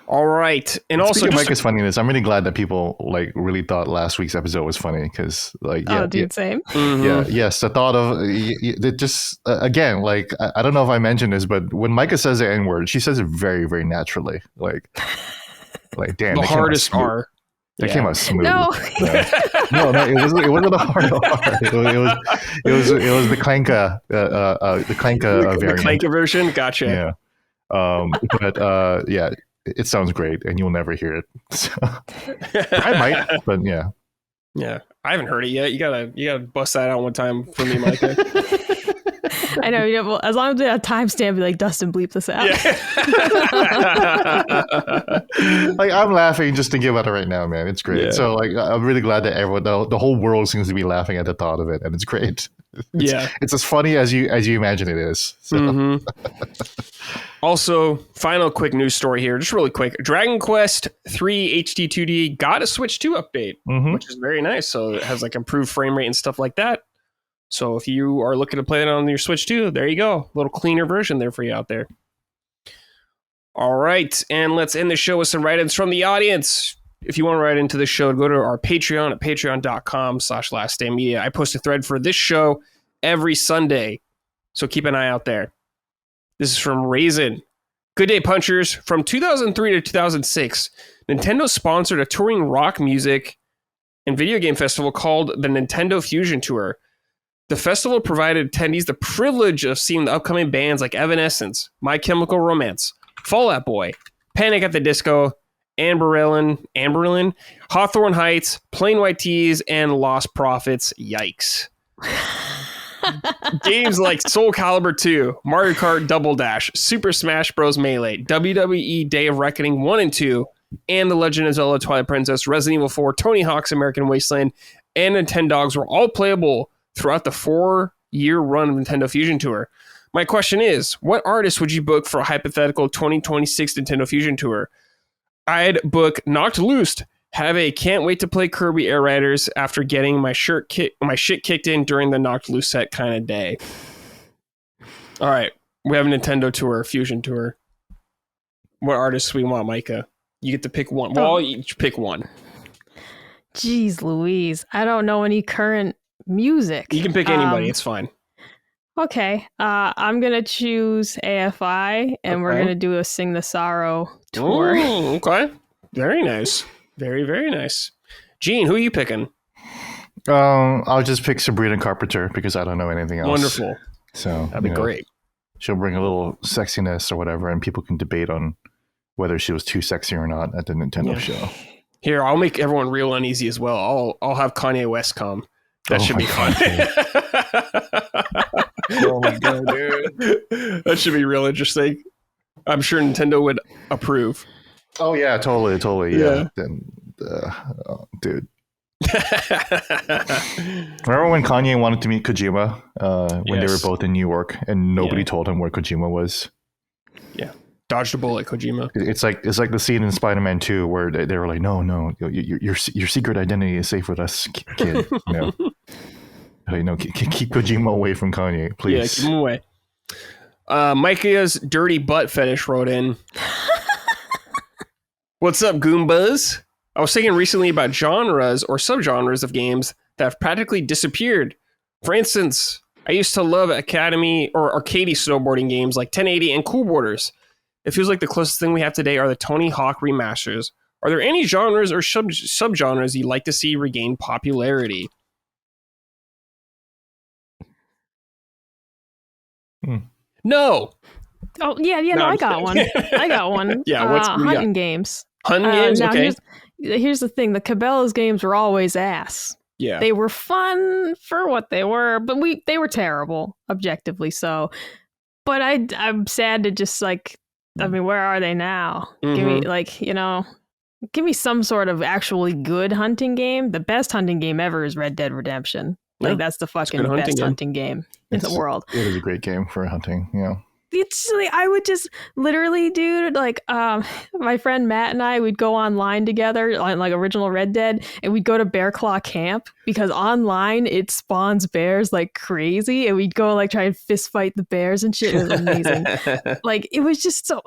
All right. And also, speaking of Micah's funniness, I'm really glad that people like really thought last week's episode was funny because, like, yeah, Oh, dude, same. yeah, yes, the thought of it just again, like, I don't know if I mentioned this, but when Micah says the N word, she says it very, very naturally. Like damn, the hardest R. That came out smooth. No. No, it wasn't a hard R. It was the Clanka, the Clanka variant. The Clanka version. Gotcha. Yeah. But yeah, it sounds great, and you'll never hear it. So, I might, but yeah. Yeah, I haven't heard it yet. You gotta bust that out one time for me, Micah. I know. Yeah, well, as long as we have timestamp, be like, Dustin, bleep this out. Yeah. Like, I'm laughing just thinking about it right now, man. It's great. Yeah. So, like, I'm really glad that everyone, the whole world seems to be laughing at the thought of it, and it's great. It's as funny as you imagine it is. So. Also, final quick news story here, just really quick. Dragon Quest III HD-2D got a Switch 2 update, which is very nice. So it has like improved frame rate and stuff like that. So if you are looking to play it on your Switch 2, there you go. A little cleaner version there for you out there. All right, and let's end the show with some write-ins from the audience. If you want to write into the show, go to our Patreon at patreon.com/lastdaymedia. I post a thread for this show every Sunday, so keep an eye out there. This is from Raisin. Good day, punchers. From 2003 to 2006, Nintendo sponsored a touring rock music and video game festival called the Nintendo Fusion Tour. The festival provided attendees the privilege of seeing the upcoming bands like Evanescence, My Chemical Romance, Fall Out Boy, Panic at the Disco, Anberlin, Hawthorne Heights, Plain White Tees, and Lost Prophets. Yikes. Games like Soul Calibur 2, Mario Kart Double Dash, Super Smash Bros. Melee, WWE Day of Reckoning 1 and 2, and The Legend of Zelda Twilight Princess, Resident Evil 4, Tony Hawk's American Wasteland, and Nintendogs were all playable throughout the 4-year run of Nintendo Fusion Tour. My question is, what artist would you book for a hypothetical 2026 Nintendo Fusion Tour? I'd book Knocked Loose, have a can't wait to play Kirby Air Riders after getting my shit kicked in during the Knocked Loose set kind of day. All right, we have a Nintendo Tour, Fusion Tour. What artists we want, Micah? You get to pick one. Well, you each pick one. Jeez Louise, I don't know any current music. You can pick anybody. It's fine. Okay, I'm gonna choose AFI, and we're gonna do a Sing the Sorrow tour. Ooh, okay, very nice. Very, very nice. Gene, who are you picking? I'll just pick Sabrina Carpenter because I don't know anything else. Wonderful. So that'd be great. She'll bring a little sexiness or whatever, and people can debate on whether she was too sexy or not at the Nintendo show. Here, I'll make everyone real uneasy as well. I'll have Kanye West come. That should be fun. Oh my god, dude! That should be real interesting. I'm sure Nintendo would approve. Oh yeah, totally. Yeah. Then, dude. Remember when Kanye wanted to meet Kojima when they were both in New York, and nobody told him where Kojima was? Yeah, dodged a bullet, Kojima. It's like the scene in Spider-Man 2 where they were like, no, your secret identity is safe with us, kid. Keep Kojima away from Kanye, please. Yeah, keep him away. Micah's dirty butt fetish wrote in. What's up, Goombas? I was thinking recently about genres or subgenres of games that have practically disappeared. For instance, I used to love Academy or arcadey snowboarding games like 1080 and Cool Borders. It feels like the closest thing we have today are the Tony Hawk remasters. Are there any genres or subgenres you'd like to see regain popularity? No. Oh, yeah, no, I got one. Yeah, what's hunting games. Hunting games, okay. Here's the thing. The Cabela's games were always ass. Yeah. They were fun for what they were, but they were terrible, objectively so. But I'm sad to just like, I mean, where are they now? Mm-hmm. Give me some sort of actually good hunting game. The best hunting game ever is Red Dead Redemption. Like, that's the fucking best hunting game in the world. It is a great game for hunting, it's like, I would just literally, dude, like my friend Matt and I would go online together on like original Red Dead, and we'd go to Bear Claw Camp because online it spawns bears like crazy, and we'd go like try and fist fight the bears and shit. It was amazing. Like it was just so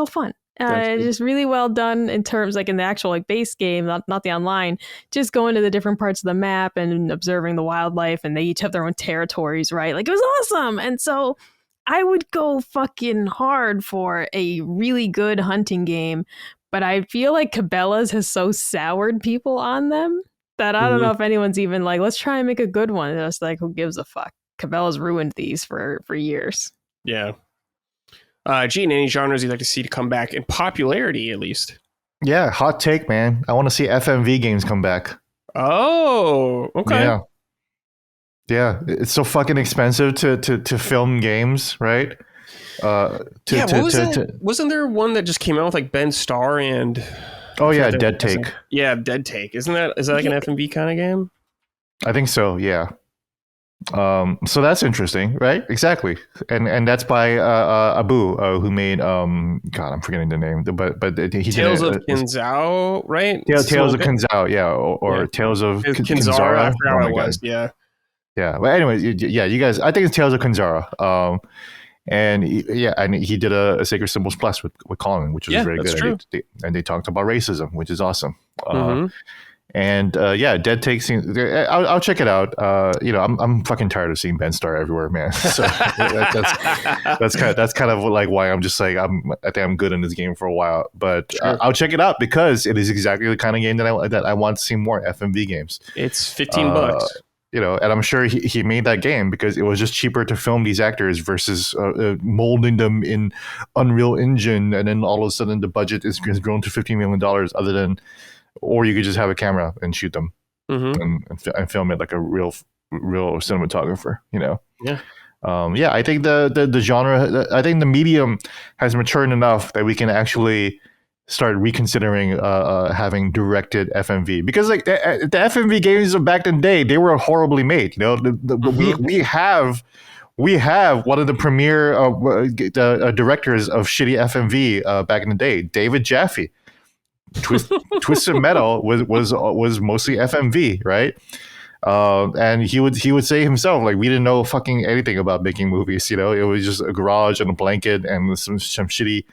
fun. Just really well done in terms like in the actual like base game, not the online, just going to the different parts of the map and observing the wildlife, and they each have their own territories, right? Like it was awesome. And so I would go fucking hard for a really good hunting game, but I feel like Cabela's has so soured people on them that I don't know if anyone's even like, let's try and make a good one. It's just like, who gives a fuck? Cabela's ruined these for years. Yeah. Gene, any genres you'd like to see to come back in popularity, at least? Yeah, hot take, man. I want to see FMV games come back. Oh, okay. Yeah, it's so fucking expensive to film games, right? Wasn't there one that just came out with like Ben Starr and? Oh yeah, Dead Take. Yeah, Dead Take. Is that like an FMV kind of game? I think so. Yeah. So that's interesting, right? Exactly, and that's by Abu, who made God, I'm forgetting the name, but he Tales of Kinzao, right? Tales of Kinzao, yeah, or Tales of Kinzara. I forgot what it was. Yeah. But anyway, yeah, you guys, I think it's Tales of Kinzara. And he did a Sacred Symbols Plus with Colin, which was very good. True. And they talked about racism, which is awesome. And Dead Take seems. I'll check it out. I'm fucking tired of seeing Ben Starr everywhere, man. So that's kind of like why I'm just like I think I'm good in this game for a while. But I'll check it out because it is exactly the kind of game that I want to see more FMV games. It's $15. And I'm sure he made that game because it was just cheaper to film these actors versus molding them in Unreal Engine, and then all of a sudden the budget has grown to $15 million. Or you could just have a camera and shoot them and film it like a real cinematographer, Yeah. I think the genre, I think the medium has matured enough that we can actually start reconsidering having directed FMV, because like the FMV games of back in the day, they were horribly made. We have one of the premier directors of shitty FMV back in the day, David Jaffe. Twisted Metal was mostly FMV, right? And he would say himself, like, we didn't know fucking anything about making movies. It was just a garage and a blanket and some shitty,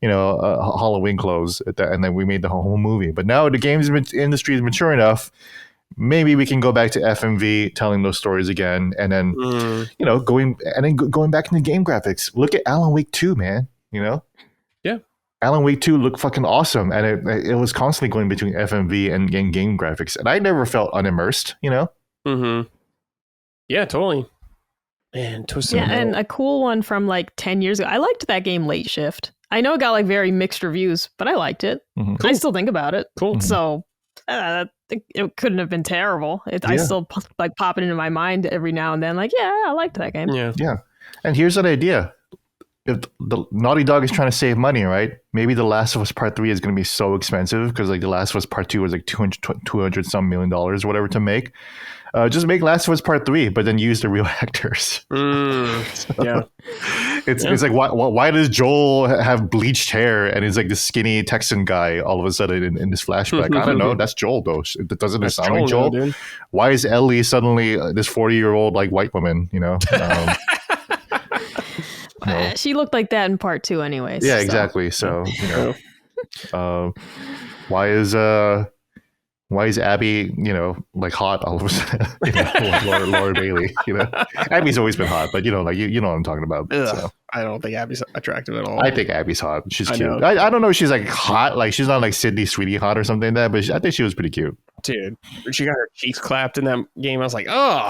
Halloween clothes, and then we made the whole movie. But now the games industry is mature enough. Maybe we can go back to FMV, telling those stories again, and then going back into game graphics. Look at Alan Wake 2, man. Yeah. Alan Wake 2 looked fucking awesome, and it was constantly going between FMV and game graphics, and I never felt unimmersed, Yeah, totally. Man, Twisted Metal. And a cool one from like 10 years ago. I liked that game Late Shift. I know it got like very mixed reviews, but I liked it. Cool. I still think about it. Cool. So it couldn't have been terrible. I still like pop it into my mind every now and then. Like, yeah, I liked that game. Yeah. And here's an idea. If the Naughty Dog is trying to save money, right? Maybe The Last of Us Part 3 is going to be so expensive because like The Last of Us Part 2 was like $200 some million or whatever to make. Just make Last of Us Part 3, but then use the real actors. It's like why does Joel have bleached hair and he's like this skinny Texan guy all of a sudden in this flashback? I don't know. That's Joel though. Doesn't it sound like Joel? No, why is Ellie suddenly this 40-year-old like white woman? She looked like that in part 2 anyways. Yeah, exactly. So, why is Abby, like hot all of a sudden? Laura Bailey, Abby's always been hot, but you know what I'm talking about. So. I don't think Abby's attractive at all. I think Abby's hot. She's cute. I don't know if she's like hot, like she's not like Sydney Sweetie hot or something like that, but I think she was pretty cute. Dude, she got her cheeks clapped in that game. I was like, oh.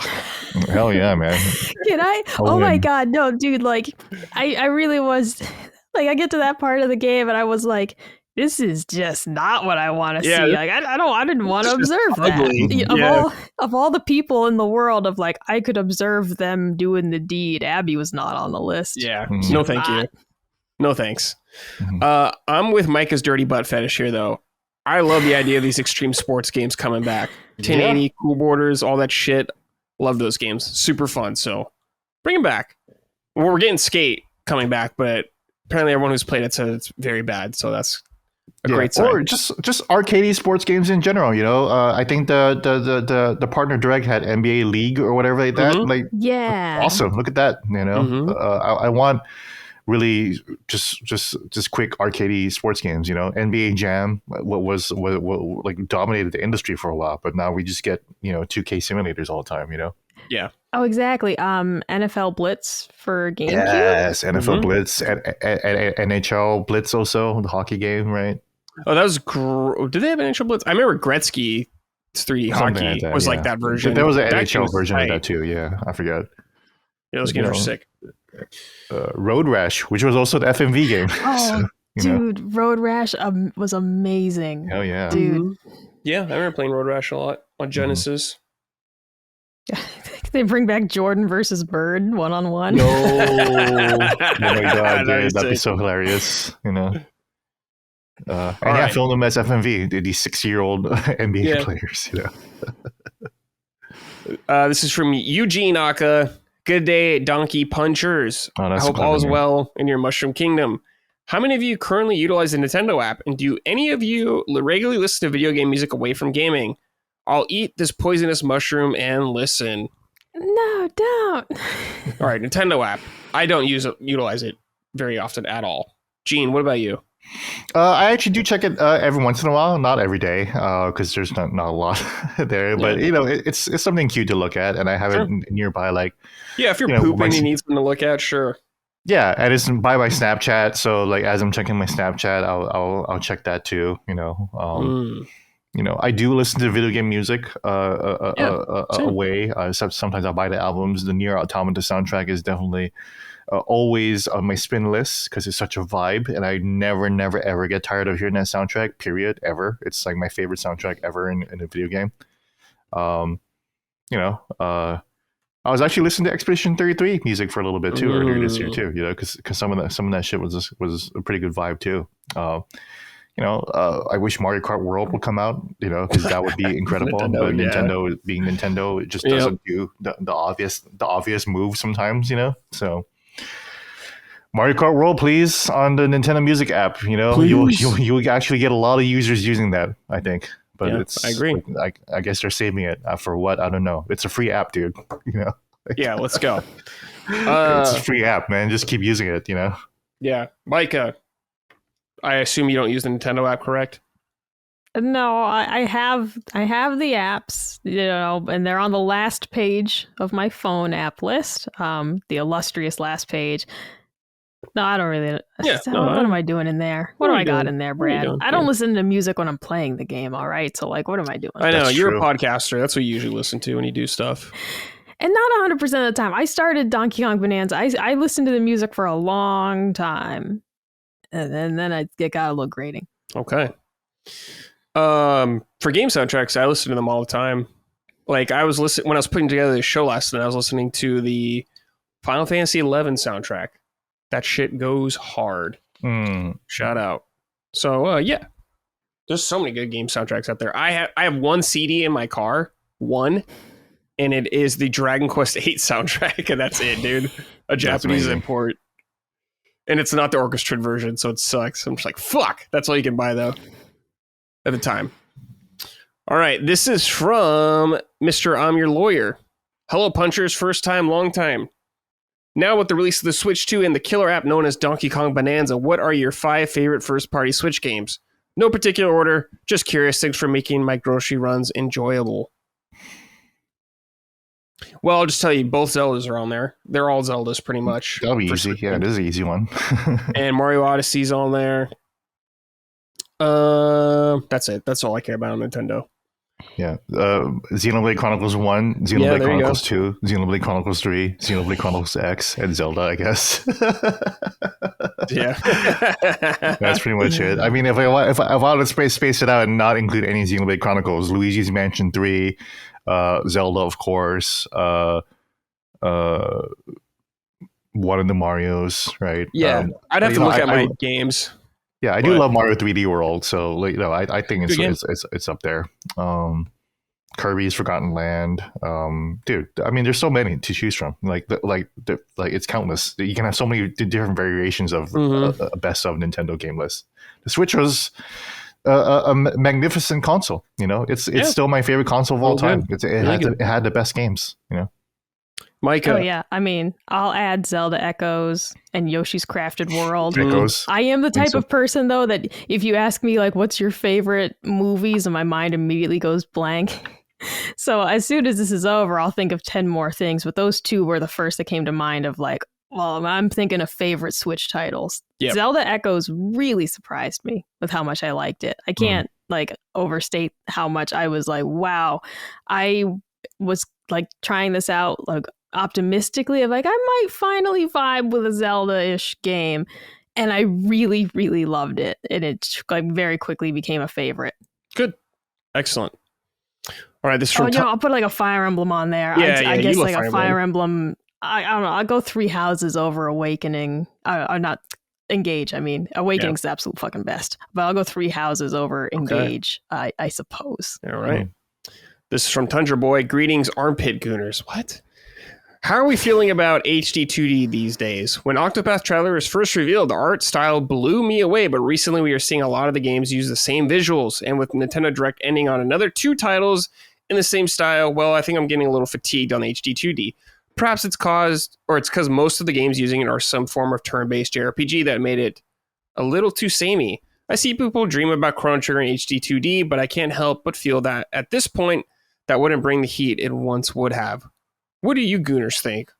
Hell yeah, man. Can I? Oh my God. No, dude, like, I really was, like, I get to that part of the game and I was like, this is just not what I want to see. Like, I didn't want to observe that. Of all the people in the world of like, I could observe them doing the deed, Abby was not on the list. Yeah. No, thank you. No, thanks. I'm with Micah's dirty butt fetish here, though. I love the idea of these extreme sports games coming back. 1080, cool borders, all that shit. Love those games. Super fun. So bring them back. Well, we're getting Skate coming back, but apparently everyone who's played it said it's very bad. So that's a great sign. Or just arcadey sports games in general. I think the partner direct had NBA League or whatever like that. Like, yeah, awesome. Look at that. I want really just quick arcadey sports games. NBA Jam, what like dominated the industry for a while, but now we just get 2K simulators all the time. Yeah. Oh, exactly. NFL Blitz for GameCube. Yes, NFL Blitz and NHL Blitz also, the hockey game, right? Oh, that was did they have NHL Blitz? I remember Gretzky 3D hockey was like that version. There was an NHL version of that too. Yeah, I forgot. Yeah, those games are sick. Road Rash, which was also the FMV game. Oh, dude, Road Rash was amazing. Hell yeah, dude. Yeah, I remember playing Road Rash a lot on Genesis. They bring back Jordan versus Bird 1-on-1. No, oh my god, dude, that'd be so hilarious. And I filmed them as FMV, these 6-year-old NBA players. This is from Eugene Aka. Good day, Donkey Punchers. I hope all is well in your Mushroom Kingdom. How many of you currently utilize the Nintendo app, and do any of you regularly listen to video game music away from gaming? I'll eat this poisonous mushroom and listen. No, don't. All right, Nintendo app. I don't utilize it very often at all. Gene, what about you? I actually do check it every once in a while, not every day, because there's not a lot there. But it's something cute to look at, and I have it nearby. Like, if you're pooping, you need something to look at. Sure. Yeah, and it's by my Snapchat. So like, as I'm checking my Snapchat, I'll check that too. I do listen to video game music away. Sometimes I'll buy the albums. The Nier Automata soundtrack is definitely always on my spin list because it's such a vibe, and I never ever get tired of hearing that soundtrack. Period. Ever. It's like my favorite soundtrack ever in a video game. I was actually listening to Expedition 33 music for a little bit too earlier this year too. Because some of that shit was a pretty good vibe too. I wish Mario Kart World would come out, because that would be incredible. Nintendo being Nintendo, it just doesn't do the obvious move sometimes, So Mario Kart World, please, on the Nintendo Music app. You'll actually get a lot of users using that, I think. But I agree. I guess they're saving it for what? I don't know. It's a free app, dude. Yeah, let's go. It's a free app, man. Just keep using it. Yeah, Micah. I assume you don't use the Nintendo app, correct? No, I have the apps, and they're on the last page of my phone app list, the illustrious last page. No, I don't really. What am I doing in there? What do I got in there, Brad? I don't listen to music when I'm playing the game. All right, so like, what am I doing? I know you're a podcaster. That's what you usually listen to when you do stuff. And not 100% of the time. I started Donkey Kong Bonanza. I listened to the music for a long time. And then it got a little grating. Okay. For game soundtracks, I listen to them all the time. Like I was listening when I was putting together this show last night. I was listening to the Final Fantasy XI soundtrack. That shit goes hard. Shout out. So there's so many good game soundtracks out there. I have one CD in my car, and it is the Dragon Quest VIII soundtrack, and that's it, dude. A Japanese import. And it's not the orchestrated version, so it sucks. I'm just like, fuck. That's all you can buy, though, at the time. All right, this is from Mr. I'm Your Lawyer. Hello, Punchers. First time, long time. Now with the release of the Switch 2 and the killer app known as Donkey Kong Bonanza, what are your 5 favorite first-party Switch games? No particular order. Just curious. Thanks for making my grocery runs enjoyable. Well, I'll just tell you, both Zeldas are on there. They're all Zeldas, pretty much. That'll be easy. Yeah, it is an easy one. And Mario Odyssey's on there. That's it. That's all I care about on Nintendo. Yeah. Xenoblade Chronicles 1, Xenoblade Chronicles 2, Xenoblade Chronicles 3, Xenoblade Chronicles X, and Zelda, I guess. Yeah. That's pretty much it. I mean, if I wanted to space it out and not include any Xenoblade Chronicles, Luigi's Mansion 3, Zelda, of course, one of the Marios, right? Yeah, I'd have to look at my games. Yeah, I do love Mario 3D World, so I think it's up there. Kirby's Forgotten Land. Dude, I mean, there's so many to choose from. Like it's countless. You can have so many different variations of a best of Nintendo game list. The Switch was a magnificent console. You know, it's still my favorite console of all time. It had the best games. You know. Micah. Oh yeah, I mean, I'll add Zelda Echoes and Yoshi's Crafted World. Echoes. I am the type of person though that if you ask me like, what's your favorite movies, and my mind immediately goes blank. So as soon as this is over, I'll think of 10 more things. But those two were the first that came to mind of like, well, I'm thinking of favorite Switch titles. Yep. Zelda Echoes really surprised me with how much I liked it. I can't like overstate how much I was like, wow. I was like trying this out like optimistically of like, I might finally vibe with a Zelda-ish game. And I really, really loved it. And it like very quickly became a favorite. Good. Excellent. All right, this is from I'll put like a Fire Emblem on there. I guess like a Fire Emblem. I don't know. I'll go 3 houses over Awakening. I'm not Engage. I mean, Awakening's the absolute fucking best. But I'll go 3 houses over Engage, I suppose. All right. This is from Tundra Boy. Greetings, armpit gooners. What? How are we feeling about HD-2D these days? When Octopath Traveler was first revealed, the art style blew me away, but recently we are seeing a lot of the games use the same visuals, and with Nintendo Direct ending on another 2 titles in the same style, well, I think I'm getting a little fatigued on HD-2D. Perhaps it's because most of the games using it are some form of turn-based JRPG that made it a little too samey. I see people dream about Chrono Trigger in HD-2D, but I can't help but feel that at this point, that wouldn't bring the heat it once would have. What do you gooners think?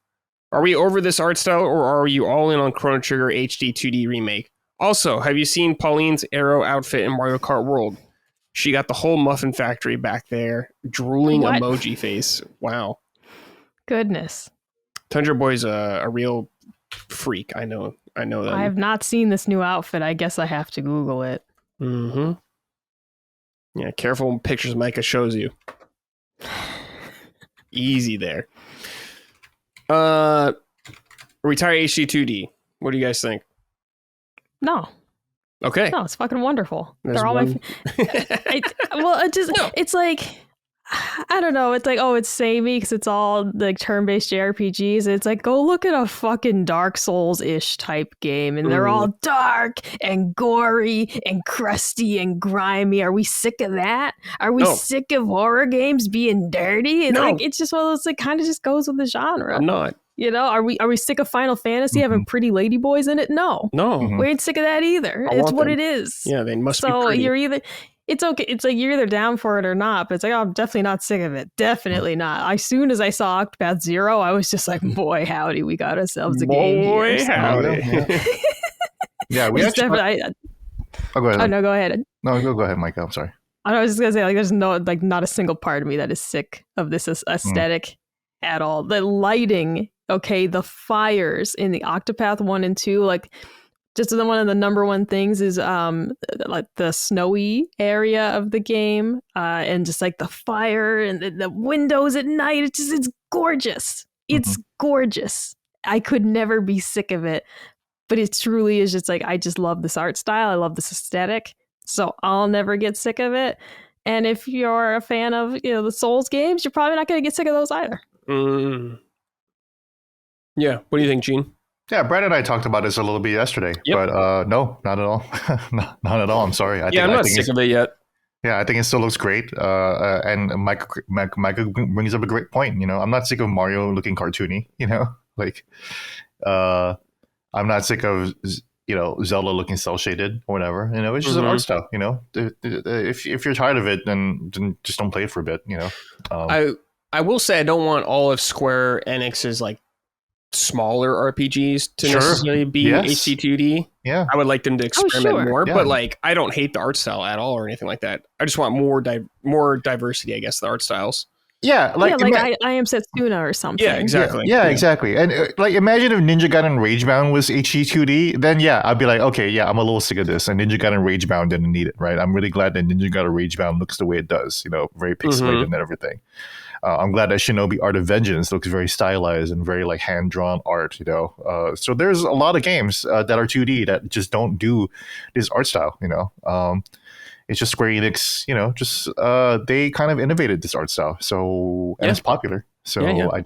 Are we over this art style, or are you all in on Chrono Trigger HD-2D Remake? Also, have you seen Pauline's Arrow outfit in Mario Kart World? She got the whole muffin factory back there. Drooling emoji face. Wow. Goodness. Tundra Boy's a real freak. I know that. I have not seen this new outfit. I guess I have to Google it. Mm-hmm. Yeah, careful when pictures Micah shows you. Easy there. Retire HD-2D. What do you guys think? No. Okay. No, it's fucking wonderful. There's They're all one. It's like, I don't know. It's like, oh, it's samey because it's all like turn-based JRPGs. It's like, go look at a fucking Dark Souls-ish type game, and they're all dark and gory and crusty and grimy. Are we sick of that? Are we sick of horror games being dirty? It's like, it's just one of those, it kind of just goes with the genre. I'm not. You know, are we sick of Final Fantasy having pretty ladyboys in it? No. We ain't sick of that either. It's what it is. Yeah, they must be so pretty. you're either. It's okay. It's like you're either down for it or not. But it's like, oh, I'm definitely not sick of it. Definitely not. As soon as I saw Octopath Zero, I was just like, boy, howdy, we got ourselves a game here. Boy, howdy. Yeah, we actually. Go ahead. Oh, no, go ahead. No, go ahead, Mike. I'm sorry. I was just gonna say, like, there's not a single part of me that is sick of this aesthetic at all. The lighting, okay, the fires in the Octopath 1 and 2, like. Just one of the number one things is like the snowy area of the game, and just like the fire and the windows at night. It's gorgeous. It's gorgeous. I could never be sick of it, but it truly is just like, I just love this art style. I love this aesthetic, so I'll never get sick of it. And if you're a fan of the Souls games, you're probably not going to get sick of those either. Yeah. What do you think, Gene? Yeah, Brad and I talked about this a little bit yesterday, but no, not at all. Not at all. I'm sorry. I'm not sick of it yet. Yeah, I think it still looks great. And Michael brings up a great point. I'm not sick of Mario looking cartoony. Like, I'm not sick of Zelda looking cel shaded or whatever. It's just an art style. If you're tired of it, then just don't play it for a bit. I will say I don't want all of Square Enix's like smaller RPGs to necessarily be HD-2D. Yeah, I would like them to experiment more, but like I don't hate the art style at all or anything like that. I just want more diversity, I guess, the art styles. Yeah, like I Am Setsuna or something. Yeah, exactly. Yeah, exactly. And like, imagine if Ninja Gaiden Ragebound was HD-2D, then I'd be like, okay, I'm a little sick of this. And Ninja Gaiden Ragebound didn't need it, right? I'm really glad that Ninja Gaiden Ragebound looks the way it does. Very pixelated and everything. I'm glad that Shinobi Art of Vengeance looks very stylized and very like hand drawn art. So there's a lot of games that are 2D that just don't do this art style. It's just Square Enix. They kind of innovated this art style. So and it's popular. So I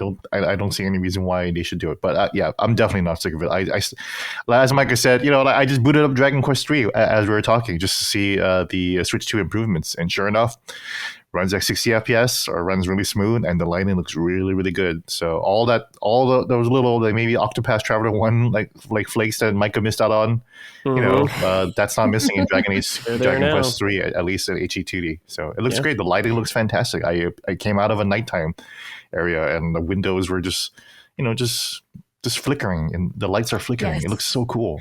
don't see any reason why they should do it. But I'm definitely not sick of it. As Micah said, I just booted up Dragon Quest III as we were talking just to see the Switch 2 improvements, and sure enough, runs like 60 FPS or runs really smooth, and the lighting looks really, really good. So those little like maybe Octopath Traveler 1 like flakes that Micah missed out on, that's not missing in Dragon Quest 3, at least in HD2D. So it looks great. The lighting looks fantastic. I came out of a nighttime area and the windows were just flickering, and the lights are flickering. Yes. It looks so cool.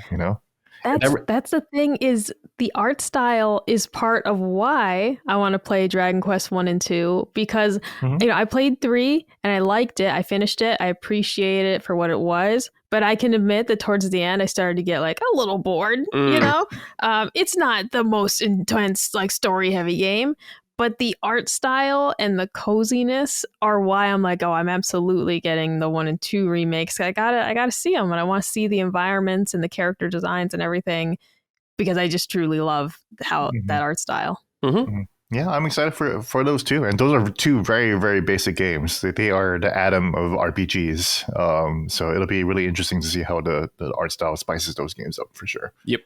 That's the thing, is the art style is part of why I want to play Dragon Quest 1 and 2, because I played 3 and I liked it. I finished it. I appreciate it for what it was, but I can admit that towards the end I started to get like a little bored. It's not the most intense like story heavy game, but the art style and the coziness are why I'm like, I'm absolutely getting the 1 and 2 remakes. I gotta see them, and I want to see the environments and the character designs and everything, because I just truly love how that art style. Yeah, I'm excited for those too. And those are two very, very basic games. They are the atom of RPGs. So it'll be really interesting to see how the art style spices those games up for sure. Yep.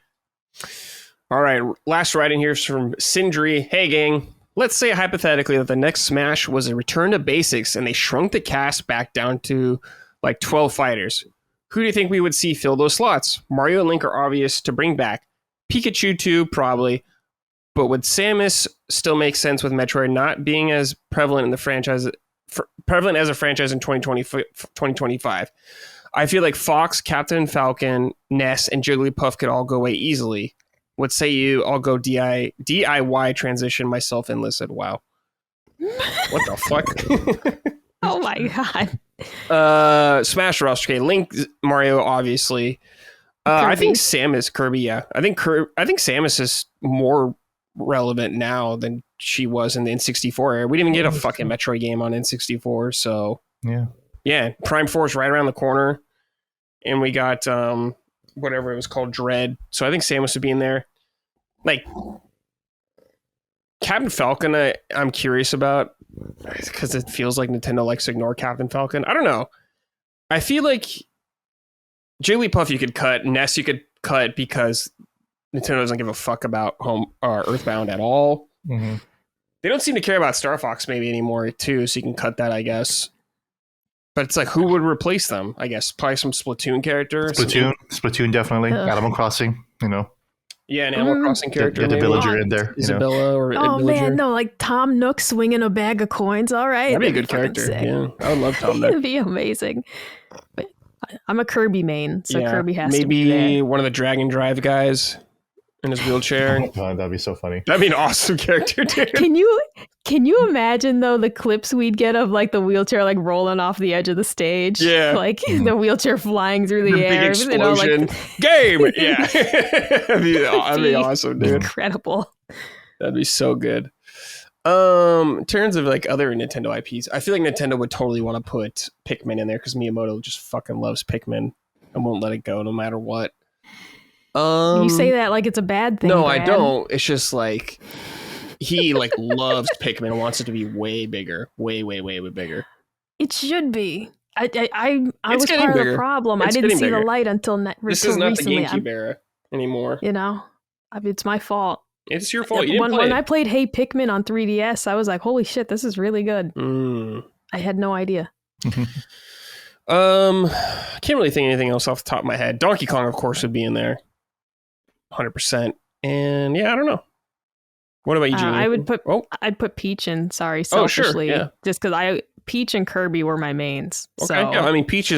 All right, last writing here is from Sindri. Hey, gang. Let's say hypothetically that the next Smash was a return to basics and they shrunk the cast back down to like 12 fighters. Who do you think we would see fill those slots? Mario and Link are obvious to bring back. Pikachu too, probably. But would Samus still make sense with Metroid not being as prevalent in the franchise, prevalent as a franchise in 2025? I feel like Fox, Captain Falcon, Ness, and Jigglypuff could all go away easily. What say you? I'll go DIY transition myself enlisted. Wow. What the fuck? Oh my god. Smash Bros. Okay, Link, Mario, obviously. I think Samus, Kirby, yeah. I think Samus is more relevant now than she was in the N64 era. We didn't even get a fucking Metroid game on N64, so yeah. Prime 4 is right around the corner, and we got whatever it was called, Dread. So I think Samus would be in there. Like Captain Falcon, I'm curious about, because it feels like Nintendo likes to ignore Captain Falcon. I don't know. I feel like Jigglypuff you could cut, Ness you could cut, because Nintendo doesn't give a fuck about Earthbound at all. They don't seem to care about Star Fox maybe anymore too, so you can cut that, I guess. But it's like, who would replace them? I guess probably some Splatoon character. Splatoon definitely. Animal Crossing, Yeah, an Animal Crossing character. Get the villager in there. Isabella or Oh villager. Man, no, like Tom Nook swinging a bag of coins. All right. That'd be a good character. Sick. Yeah, I would love Tom Nook. It'd be amazing. But I'm a Kirby main, so Kirby has to be maybe there. one of the Dragon Drive guys in his wheelchair. Oh God, that'd be so funny. That'd be an awesome character, dude. Can you imagine though the clips we'd get of like the wheelchair like rolling off the edge of the stage? Yeah. Like the wheelchair flying through the air. Big explosion. Game! Yeah. that'd be awesome, dude. Incredible. That'd be so good. In terms of like other Nintendo IPs, I feel like Nintendo would totally want to put Pikmin in there because Miyamoto just fucking loves Pikmin and won't let it go no matter what. You say that like it's a bad thing. No, Brad. I don't. It's just like he like loves Pikmin and wants it to be way bigger, way bigger. It should be. I was part bigger. of the problem. It's I didn't see bigger. the light until This is not recently. the GameCube era anymore. It's my fault. It's your fault. You didn't play when it. I played Hey Pikmin on 3DS, I was like, "Holy shit, this is really good." I had no idea. I can't really think of anything else off the top of my head. Donkey Kong, of course, would be in there, 100%. And yeah, I don't know. What about you, Jeannie? I'd put Peach in. Sorry, Oh, selfishly, sure, yeah. just because Peach and Kirby were my mains. Okay, so. yeah. I mean, Peach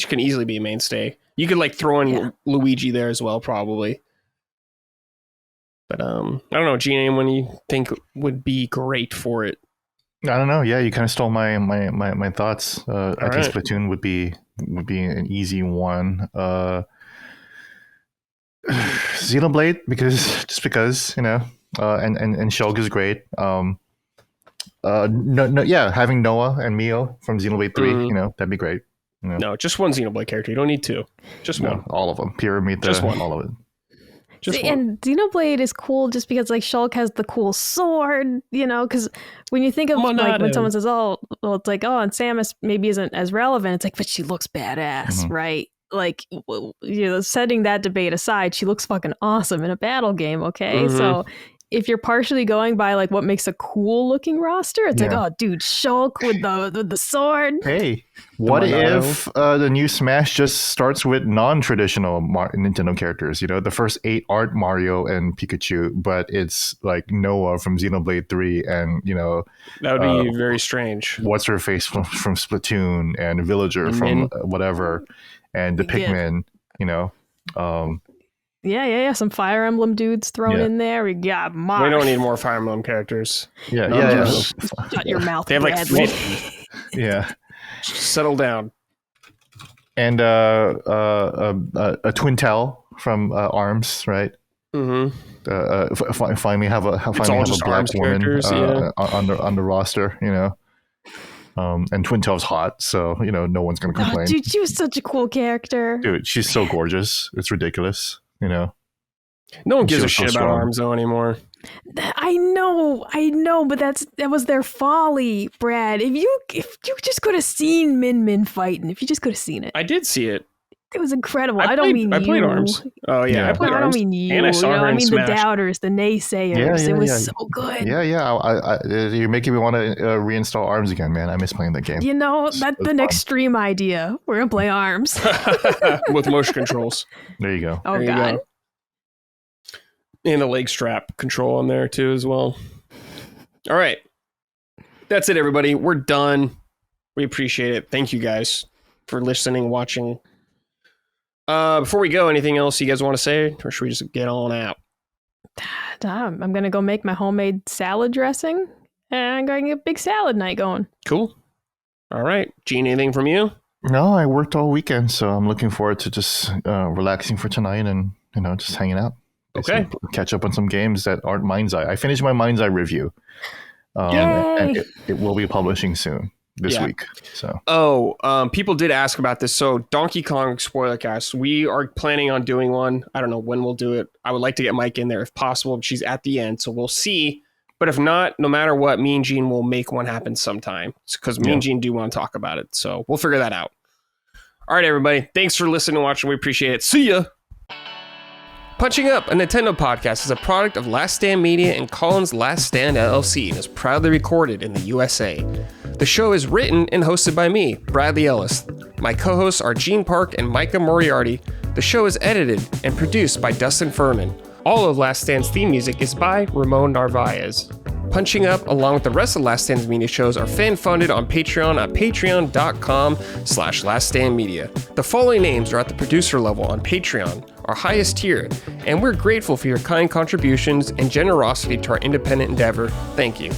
can easily be a mainstay. You could like throw in Luigi there as well, probably. But I don't know, Gene, anyone you think would be great for it? I don't know. Yeah, you kind of stole my thoughts. I think Splatoon would be an easy one. Xenoblade because and Shulk is great. having Noah and Mio from Xenoblade 3, Mhm. you know, that'd be great. You know? No, just one Xenoblade character. You don't need two. Just one. All of them. Pyramid, Just one. all of it. Just See, one. and Xenoblade is cool just because like Shulk has the cool sword, you know, because when you think of like when Monado. someone says, oh, well, it's like, oh, and Samus maybe isn't as relevant. It's like, but she looks badass, Mhm. right? Like, setting that debate aside, she looks fucking awesome in a battle game, okay? Mhm. So if you're partially going by like what makes a cool looking roster, it's like, Yeah. oh, dude, Shulk with the sword. Hey, what Monado. if the new Smash just starts with non-traditional Nintendo characters? You know, the first 8 aren't Mario and Pikachu, but it's like Noah from Xenoblade 3 and, you know, That would be very strange. what's her face from Splatoon and Villager from whatever, and the You get- Pikmin, you know. Yeah. Some Fire Emblem dudes thrown Yeah. in there. We got We Marth. don't need more Fire Emblem characters. Yeah, No, yeah, just- Shut your mouth, They have like Bradley. 50. yeah. Settle down. And a Twintel from ARMS, right? Mm-hmm. Finally have a all black just ARMS woman characters, yeah. on the roster, you know. And Twintel's hot, so you know no one's gonna Oh, complain. dude, she was such a cool character. Dude, she's so gorgeous. It's ridiculous, you know. No one gives a She was shit so about strong. ARMS though anymore. I know, but that was their folly, Brad. If you just could have seen Min fighting, if you just could have seen it, I did see it. it was incredible. I don't mean I you. played ARMS. Oh yeah, Yeah. I played No, I don't ARMS. mean you. And I saw you know, her I in mean the Smash. doubters, the naysayers. Yeah, it was yeah. so good. Yeah. You're making me want to reinstall ARMS again, man. I miss playing that game. You know, that's It was the next fun. stream idea. We're gonna play ARMS. With motion controls. There you go. Oh There you god. go. And the leg strap control on there too as well. All right. That's it, everybody. We're done. We appreciate it. Thank you guys for listening, watching. Before we go, anything else you guys want to say? Or should we just get on out? I'm gonna go make my homemade salad dressing, and I'm gonna get a big salad night going. Cool. All right. Gene, anything from you? No, I worked all weekend, so I'm looking forward to just relaxing for tonight and you know just hanging out. Okay. Basically, catch up on some games that aren't Mind's Eye. I finished my Mind's Eye review, Yay! and it will be publishing soon this Yeah. week. So People did ask about this. So Donkey Kong spoiler cast, we are planning on doing one. I don't know when we'll do it. I would like to get Mike in there if possible. She's at the end, so we'll see. But if not, no matter what, me and Gene will make one happen sometime because me and Gene do want to talk about it. So we'll figure that out. All right, everybody. Thanks for listening and watching. We appreciate it. See ya. Punching Up, a Nintendo podcast, is a product of Last Stand Media and Collins Last Stand LLC and is proudly recorded in the USA. The show is written and hosted by me, Bradley Ellis. My co-hosts are Gene Park and Micah Moriarty. The show is edited and produced by Dustin Furman. All of Last Stand's theme music is by Ramon Narvaez. Punching Up, along with the rest of Last Stand's media shows, are fan-funded on Patreon at patreon.com/laststandmedia. The following names are at the producer level on Patreon, our highest tier, and we're grateful for your kind contributions and generosity to our independent endeavor. Thank you.